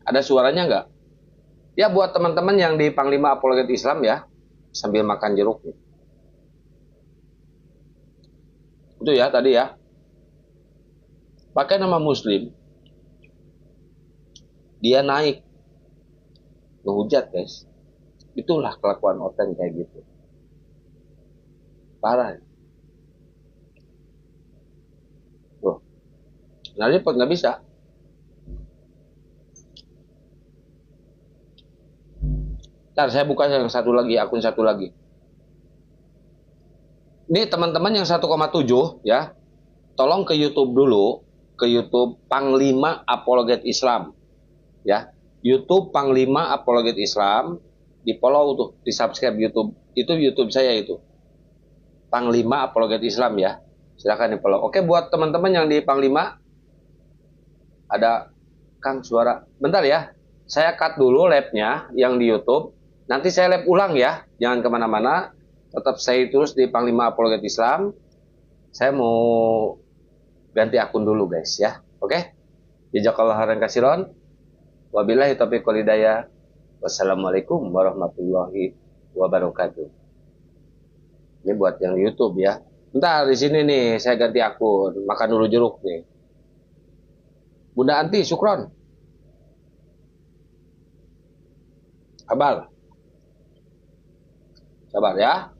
Ada suaranya nggak? Ya buat teman-teman yang di Panglima Apologet Islam ya. Sambil makan jeruk. Itu ya tadi ya. Pakai nama Muslim. Dia naik. Ngehujat guys. Itulah kelakuan Oten kayak gitu. Parah. Tuh. Nah, report nggak bisa. Ntar saya buka yang satu lagi, akun satu lagi. Nih teman-teman yang 1,7 ya, tolong ke YouTube dulu, ke YouTube Panglima Apologet Islam ya. YouTube Panglima Apologet Islam, di follow tuh, di subscribe YouTube. Itu YouTube saya itu. Panglima Apologet Islam ya. Silakan di follow. Oke, buat teman-teman yang di Panglima, ada Kang suara. Bentar ya, saya cut dulu live-nya yang di YouTube. Nanti saya live ulang ya, jangan kemana-mana. Tetap stay terus di Panglima Apologet Islam. Saya mau ganti akun dulu guys ya. Oke? Jazakallahu khairan katsiran. Wabillahi taufiq wal hidayah. Wassalamualaikum warahmatullahi wabarakatuh. Ini buat yang YouTube ya. Bentar di sini nih saya ganti akun. Makan dulu jeruk nih. Bunda Anti, syukron. Sabar. Sabar ya.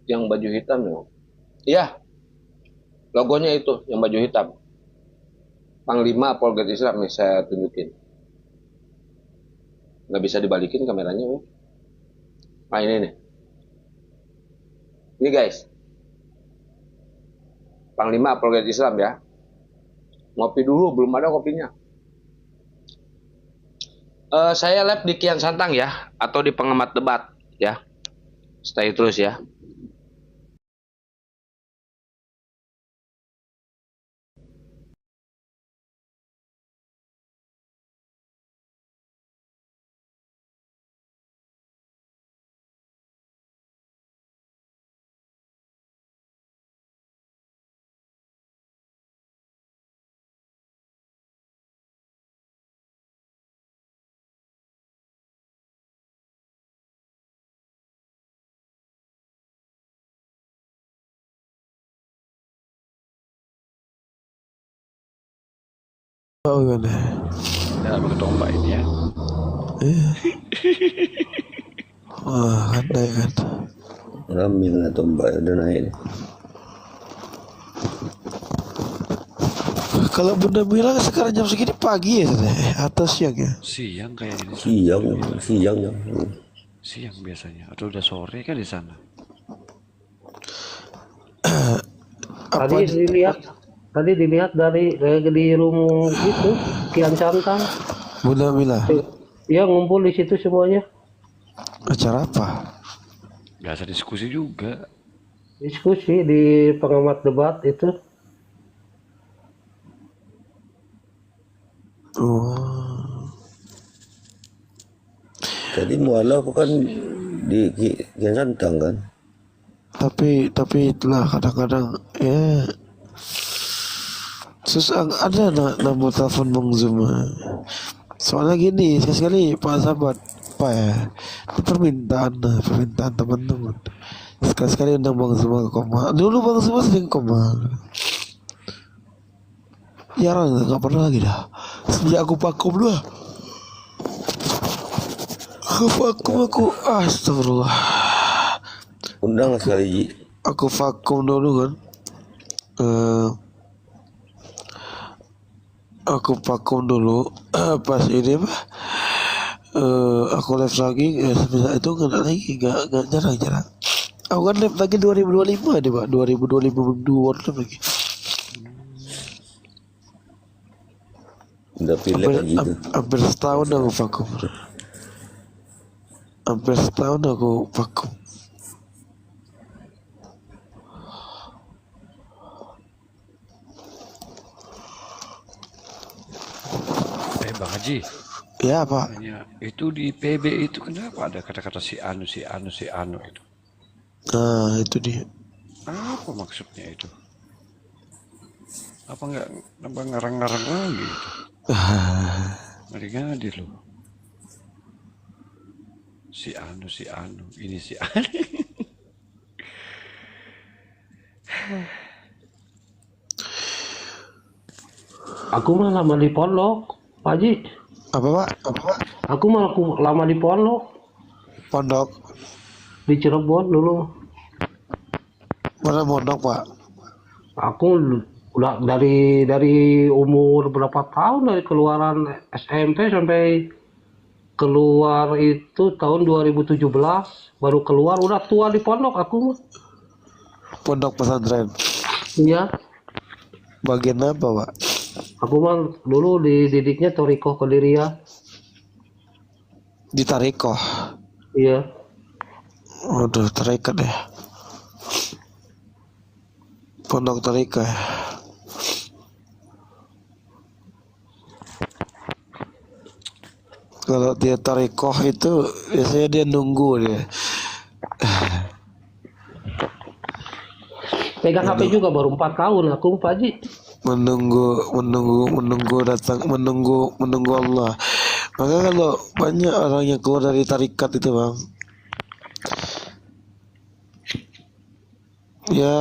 Yang baju hitam ya. Iya. Logonya itu yang baju hitam. Panglima Apologet Islam nih saya tunjukin. Nggak bisa dibalikin kameranya ya. Nah ini nih. Ini guys. Panglima Apologet Islam ya. Ngopi dulu, belum ada kopinya. Saya live di Kian Santang ya, atau di Pengamat Debat ya. Stay terus ya. Oh gimana? Dalam domba ini ya. Iya. Wah, andai kan. Ramil lah tombak udah naik. Kalau Bunda bilang sekarang jam segini pagi ya katanya, atau siang ya? Siang kayak ini. Siang ya. Siang biasanya. Atau udah sore kan di sana. Tadi dilihat dari di room itu Kian Santang. Bunda bilang. Ya ngumpul di situ semuanya. Acara apa? Biasa diskusi juga. Diskusi di Pengamat Debat itu. Oh. Tadi mualaf kan di Kian Santang kan. Tapi itulah kadang-kadang ya susah ada nomor telepon Bang Zuma. Soalnya gini, sekali Pak Sahabat, Pak ya, itu permintaan teman-teman. Sekali-sekali undang Bang Zuma ke Koma. Dulu Bang Zuma sering Koma. Jarang, nggak pernah lagi dah. Sejak aku vakum dulu. Aku astagfirullah. Undang sekali. Aku vakum dulu kan. Aku vakum dulu pas ini aku live lagi sebenarnya itu nggak lagi nggak jarang. Aku kan live lagi 2025 deh Pak, 2025 lagi. Udah pilih gitu. Hampir setahun aku vakum. Hampir setahun aku vakum. Bang Haji. Ya Pak. Itu di PB itu kenapa ada kata-kata si anu itu? Nah itu dia. Apa maksudnya itu? Apa nggak nambah ngarang-ngarang lagi itu? Ngadi-ngadi loh. Si anu, ini si anu. Aku mah lama di pondok, Pak Haji. Apa Pak? Aku mah lama di pondok. Pondok Di Cirebon dulu. mana pondok Pak? Aku udah dari umur berapa tahun, dari keluaran SMP sampai keluar itu tahun 2017, baru keluar udah tua di pondok aku mah. Pondok pesantren. Iya, Bagian apa, Pak? aku mah dulu dididiknya Toriko Qadiriyah. Di Tarikoh. Iya, Waduh, tarekat ya. Pondok tarekat. Kalau dia tarekoh itu biasanya dia nunggu dia. pegang HP juga baru 4 tahun aku Pak Haji. menunggu datang, menunggu Allah. Maka kalau banyak orang yang keluar dari tarikat itu, Bang, ya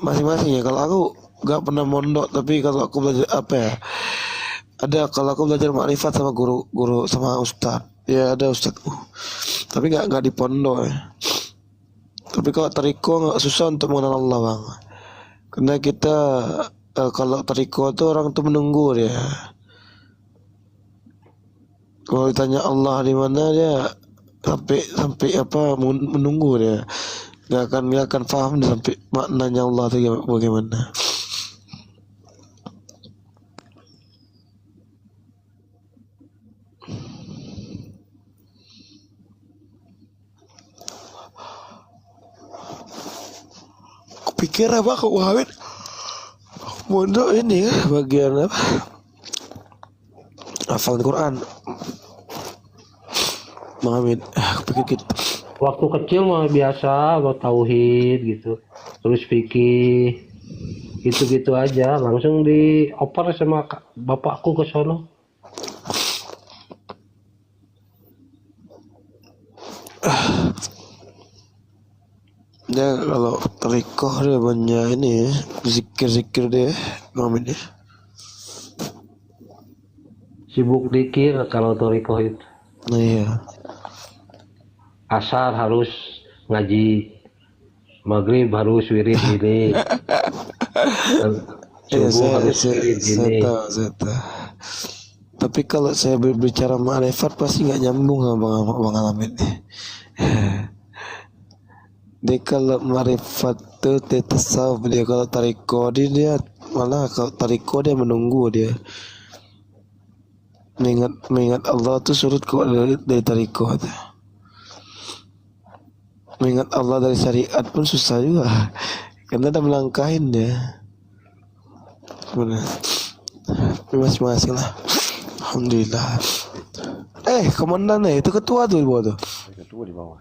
masing-masing ya. Kalau aku nggak pernah mondok, tapi kalau aku belajar apa ya, kalau aku belajar makrifat sama guru sama ustad, ya ada ustad, tapi nggak di pondok ya. Tapi kalau tariko nggak susah untuk mengenal Allah, Bang, karena kita kalau tariko itu orang tuh menunggu dia. Kalau ditanya Allah di mana, dia sampai apa menunggu dia. Nggak akan paham dia sampai maknanya Allah itu bagaimana. Kupikir apa kok Muhammad mondok ini ya bagian apa? Hafal Quran. Muhammad, kupikir gitu. Waktu kecil mah biasa buat tauhid gitu, terus fikih gitu-gitu aja, langsung dioper sama bapakku ke sono. Ya kalau tarikoh dia banyak ini ya, zikir dia, Muhammad ya. Sibuk dikir kalau torikoh itu. Nah iya. Asar harus ngaji, maghrib harus wirid ini, subuh harus wirid ini. Saya tahu. Tapi kalau saya berbicara makrifat pasti nggak nyambung sama Bang Alamin nih. Dia kalau makrifat tuh dia tasawuf, dia kalau tariko dia malah, kalau tariko dia menunggu dia. Mengingat Allah tuh surut kok dari tariko tuh. Mengingat Allah dari syariat pun susah juga, karena ada melangkahin dia. Benar. Masing-masing lah. Alhamdulillah. Komandannya itu ketua tuh di bawah tuh. Ketua di bawah.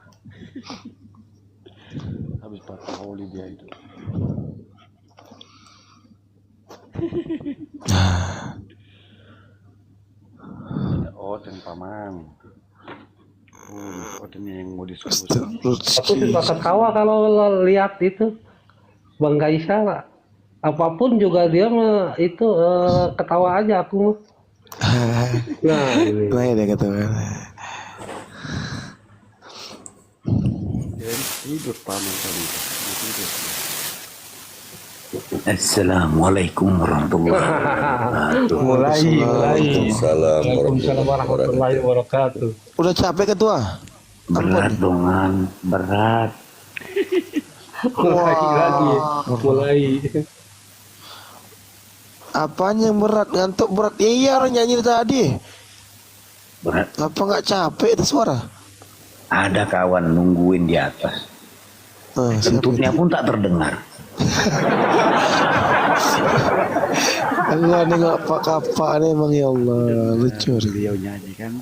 Habis patroli dia itu. Ada Oden paman. Oden yang mau diskusi. Aku suka ketawa kalau lihat itu Bang Gaisa, apapun juga dia mah itu ketawa aja aku. Nah, ini. Nah, dia ketawa. Tidur paman tadi. Tidur. Assalamualaikum warahmatullahi wabarakatuh. Mulai. Waalaikumsalam warahmatullahi wabarakatuh. Udah capek ketua? Berat dongan, berat. Mulai. Apanya yang berat? Ngantuk berat? Iya, orang nyanyi tadi. Berat. Apa nggak capek itu suara? Ada kawan nungguin di atas. Kentutnya pun tak terdengar. Enggak nengok Pak Kapak nih emang, ya Allah, lucu. Beliau nyanyi kan.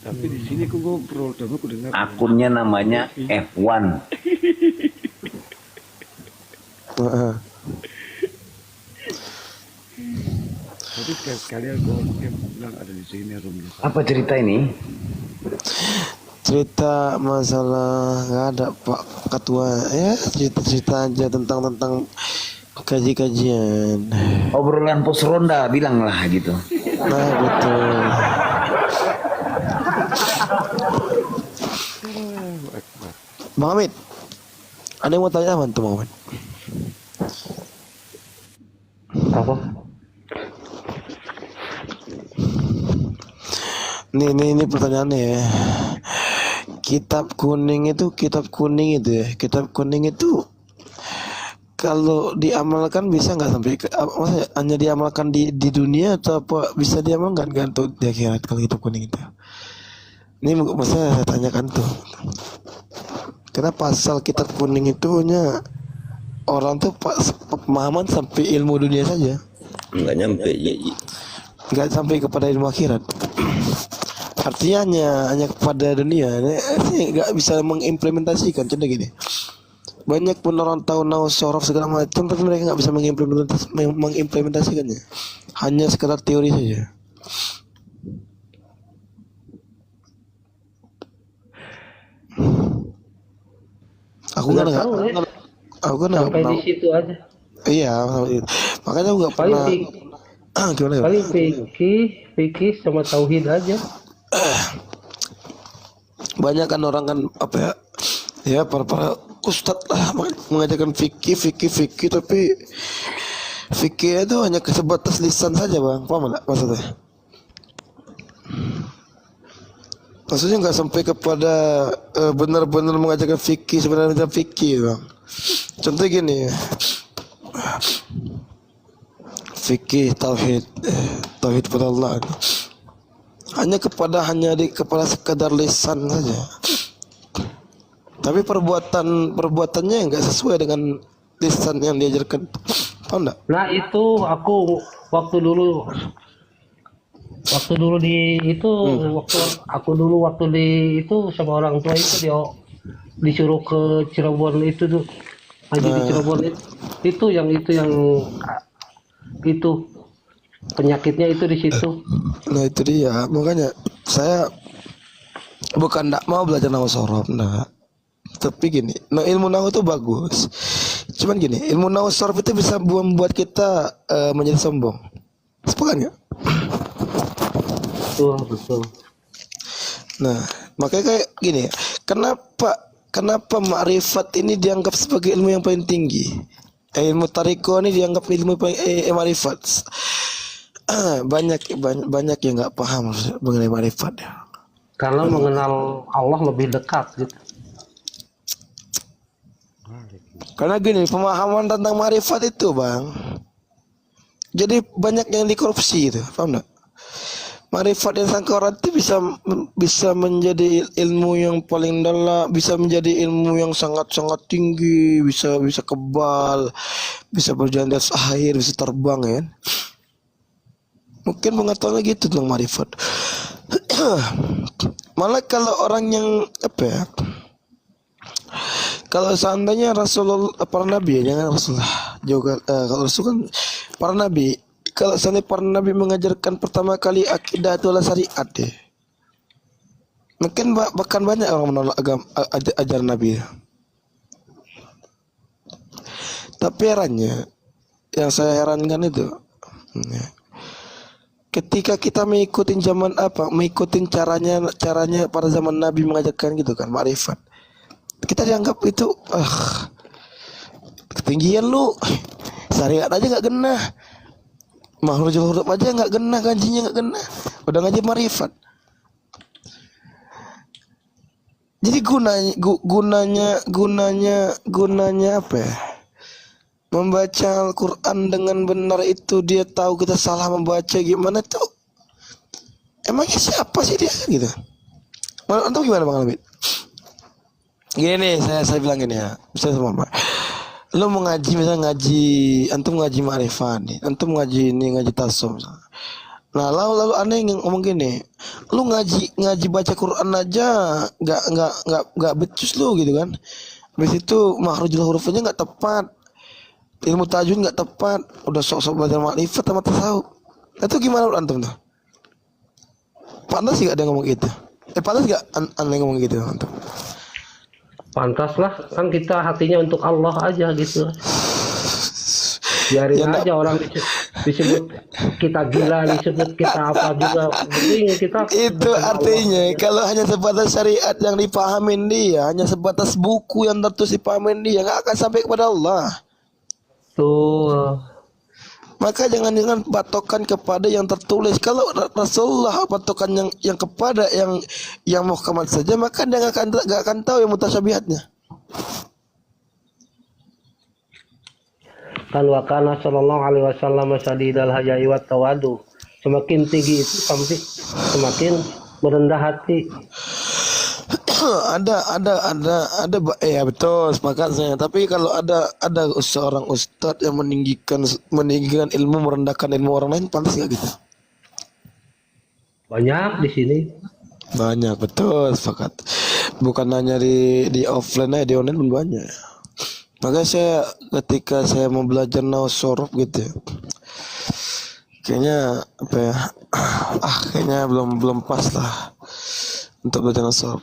Tapi di sini aku ngobrol, dan aku dengar. Akunnya namanya F1. Tapi sekali-sekali aku bilang ada di sini roomnya. Apa cerita ini? Cerita masalah nggak ada Pak Ketua ya, cerita aja tentang kajian. Obrolan pos ronda, bilanglah gitu. Nah betul. Bang Hamid, ada yang mau tanya apa tuh Bang Hamid? Apa? Ini pertanyaannya ya. Kitab kuning itu ya. Kitab kuning itu kalau diamalkan bisa nggak sampai maksudnya hanya diamalkan di dunia atau apa bisa diamalkan kan untuk di akhirat kalau kitab kuning itu? Ini maksudnya saya tanyakan tuh. Karena pasal kitab kuning itu hanya orang tuh pemahaman sampai ilmu dunia saja. Nggak nyampe. Nggak sampai kepada ilmu akhirat. Artinya hanya kepada dunia. Ini nggak bisa mengimplementasikan. Contoh gini, banyak pun orang tahu nahu sorof segala macam, tapi mereka nggak bisa mengimplementasikannya. Hanya sekedar teori saja. Aku kan nggak. Aku kan nggak Sampai pernah. di situ aja. Iya, makanya aku nggak pernah. Gimana ya? Paling fikih sama tauhid aja. Banyak kan orang kan apa ya? Ya para ustadz lah mengajarkan fikih tapi fikih itu hanya sebatas lisan saja bang, paham nggak maksudnya? Maksudnya nggak sampai kepada benar-benar mengajarkan fikih sebenarnya fikih bang. Contoh gini, fikih tauhid pada Allah hanya kepada sekadar lisan saja. Tapi perbuatannya nggak sesuai dengan lisan yang diajarkan, paham nggak? Nah itu aku waktu dulu di itu waktu di itu sama orang tua itu dia disuruh ke Cirebon itu tuh haji di Cirebon itu yang penyakitnya itu di situ. Nah itu dia, makanya saya bukan nggak mau belajar nahu sorof, nah. Tapi gini, nah ilmu nahu itu bagus. Cuman gini, ilmu nahu sorof itu bisa membuat kita menjadi sombong. Sepakat nggak? Betul. Nah, makanya kayak gini, kenapa ma'rifat ini dianggap sebagai ilmu yang paling tinggi? Ilmu tariko ini dianggap ilmu paling ma'rifat. Banyak yang nggak paham mengenai ma'rifat. Karena mengenal Allah lebih dekat gitu. Karena gini, pemahaman tentang ma'rifat itu bang, jadi banyak yang dikorupsi itu, paham nggak? Ma'rifat yang sangkaran itu bisa menjadi ilmu yang paling dalam, bisa menjadi ilmu yang sangat-sangat tinggi, bisa kebal, bisa berjalan di atas air, bisa terbang ya. Mungkin pengetahuannya gitu tentang ma'rifat. Malah kalau orang yang apa ya? Kalau seandainya Rasulullah, para nabi ya, jangan Rasulullah juga. Kalau Rasul kan para nabi. Kalau seandainya para nabi mengajarkan pertama kali akidah itu adalah syariat ya. Mungkin bahkan banyak orang menolak ajaran nabi. Tapi herannya, yang saya herankan itu, ketika kita mengikuti caranya pada zaman nabi mengajarkan gitu kan, ma'rifat. Kita dianggap itu ketinggian lu, syariat aja nggak genah, makhluk huruf aja nggak genah, gajinya nggak genah, udah ngaji ma'rifat. Jadi gunanya apa ya? Membaca Al-Quran dengan benar itu dia tahu kita salah membaca gimana tuh? Emangnya siapa sih dia gitu? Antum gimana Bang Albit? Gini nih, saya bilang gini ya, saya sama Pak. Lo mau ngaji misalnya antum ngaji ma'rifat nih, antum ngaji ini ngaji tasawuf. Nah lalu aneh yang ngomong gini, lu ngaji baca Quran aja nggak becus lu gitu kan? Habis itu makhrajul hurufnya nggak tepat, ilmu tajwid nggak tepat, udah sok-sok belajar ma'rifat sama tasawuf. Itu gimana lu antum tuh? Pantas nggak ada yang ngomong gitu? Pantas nggak aneh ngomong gitu antum? Pantas lah, kan kita hatinya untuk Allah aja gitu. Biarin aja orang disebut kita gila, disebut kita apa juga. Itu artinya kalau hanya sebatas syariat yang dipahamin dia, hanya sebatas buku yang tertulis dipahamin dia, nggak akan sampai kepada Allah. Tuh. maka jangan patokan kepada yang tertulis. Kalau Rasulullah patokan yang kepada yang muhkamat saja, maka dia nggak akan tahu yang mutasyabihatnya. Kan wakana sallallahu alaihi wasallam syadidal haya'i wat tawadu. Semakin tinggi itu semakin merendah hati. ada ya betul, sepakat saya. Tapi kalau ada seorang ustadz yang meninggikan ilmu, merendahkan ilmu orang lain, pantas nggak gitu? Banyak di sini. Banyak, betul, sepakat. Bukan hanya di offline aja, di online pun banyak. Makanya saya ketika saya mau belajar nahwu shorof gitu ya, kayaknya apa ya, kayaknya belum pas lah untuk belajar nahwu shorof.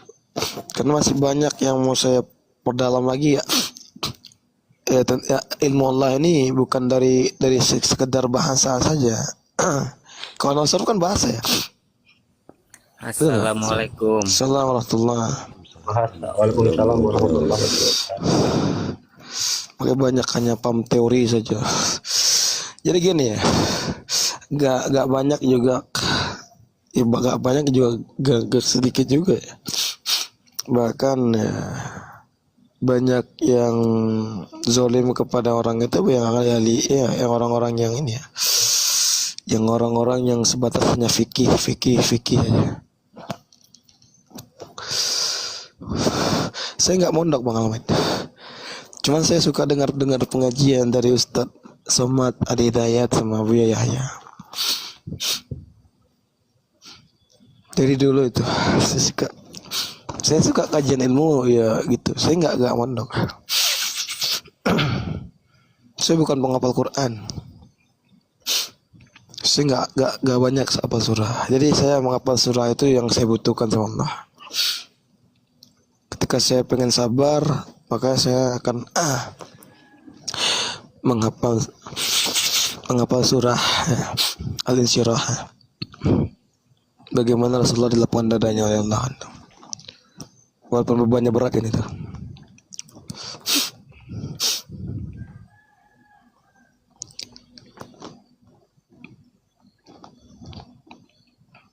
Karena masih banyak yang mau saya perdalam lagi ya. Ilmu Allah ini bukan dari sekedar bahasa saja. Kalau nahwu shorof kan bahasa ya. Assalamualaikum. Assalamualaikum warahmatullahi. Waalaikumsalam warahmatullahi wabarakatuh. Makanya banyak hanya paham teori saja. Jadi gini ya, gak banyak juga, ya gak banyak juga, gak sedikit juga ya. Bahkan ya, banyak yang zolim kepada orang itu yang orang-orang yang ini ya, yang orang-orang yang sebatas hanya fikih aja. Saya nggak mondok Bang Almet. Cuman saya suka dengar pengajian dari Ustadz Somad Adi Hidayat sama Buya Yahya. Dari dulu itu saya suka kajian ilmu ya gitu. Saya nggak mondok. Saya bukan penghafal Quran. Saya nggak banyak hafal surah. Jadi saya menghafal surah itu yang saya butuhkan sama Allah. Ketika saya pengen sabar, maka saya akan menghafal surah Al-Insyirah. Bagaimana Rasulullah dilapangkan dadanya oleh Allah. Walaupun bebannya berat ini tuh.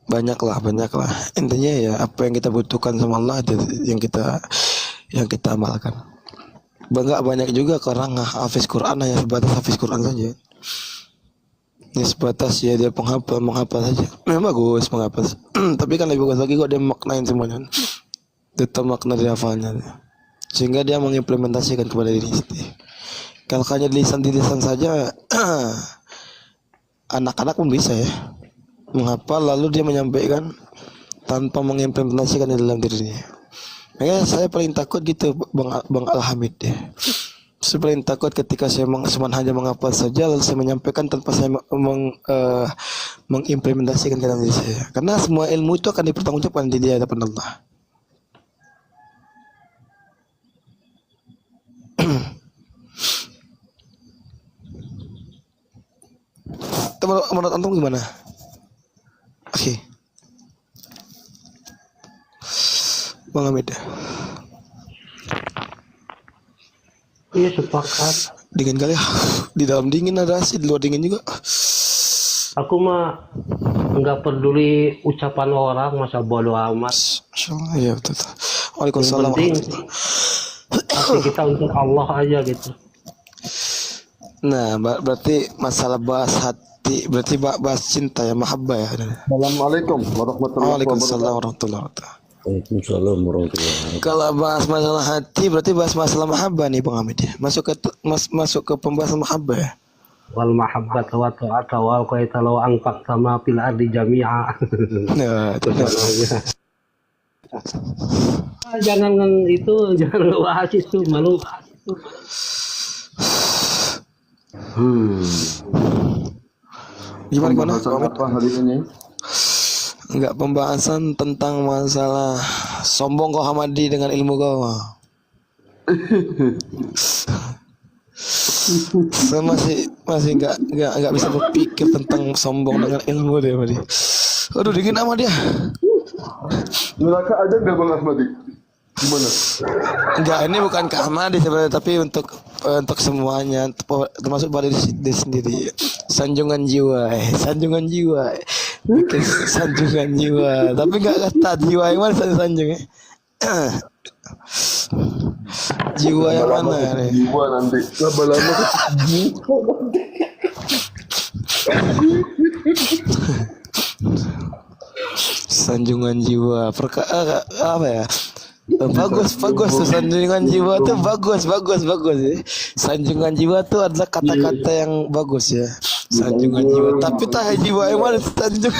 Banyaklah. Intinya ya apa yang kita butuhkan sama Allah itu yang kita amalkan. Enggak banyak juga orang hafiz Quran, hanya sebatas hafiz Quran saja. Ini sebatas ya dia menghafal saja. Memang bagus menghafal. Tapi kan lebih bagus lagi kok dia maknain semuanya. Tetap makna dia hafalnya. Sehingga dia mengimplementasikan kepada diri sendiri. Kalau hanya di lisan saja anak-anak pun bisa ya menghafal, lalu dia menyampaikan tanpa mengimplementasikan di dalam dirinya. Makanya saya paling takut gitu Bang Alhamid ya. Saya paling takut ketika saya hanya menghafal saja lalu saya menyampaikan tanpa saya mengimplementasikan ke dalam diri saya. Karena semua ilmu itu akan dipertanggungjawabkan di hadapan Allah. Menurut antum gimana? Oke. Bang Hamid. Iya sepakat. Dingin kali ya. Di dalam dingin ada AC, di luar dingin juga. Aku mah nggak peduli ucapan orang, masa bodoh amat. Iya betul. Waalaikumsalam. Yang penting hati kita untuk Allah aja gitu. Nah, berarti masalah bahas hati, berarti bahas cinta ya, mahabbah ya. Assalamualaikum warahmatullahi wabarakatuh. Waalaikumsalam warahmatullahi wabarakatuh. Kalau bahas masalah hati berarti bahas masalah mahabbah nih Bang Hamid ya. Masuk ke pembahasan mahabbah ya. Wal mahabbat wa ta'ata wa qaita law anfaq sama fil ardi jami'a. Nah, itu jangan bahas itu, malu. Gimana? Apa hari ini? Enggak, pembahasan tentang masalah sombong kau Hamadi dengan ilmu kau. Saya masih enggak bisa berpikir tentang sombong dengan ilmu dia tadi. Aduh, dingin amat dia. Neraka ada enggak Bang Ahmadi? Gimana? Enggak, ini bukan ke Ahmadi sebenarnya, tapi untuk untuk semuanya, termasuk pada diri sendiri. Sanjungan jiwa, sanjungan jiwa, bikin sanjungan jiwa. Tapi nggak kata jiwa yang mana sanjung ya? Jiwa yang mana? Jiwa nanti lama-lama Sanjungan jiwa, apa ya? Bagus tuh sanjungan jiwa tuh bagus ya. Sanjungan jiwa tuh adalah kata-kata yang bagus ya. Sanjungan jiwa. Tapi tak jiwa yang mana sanjungan?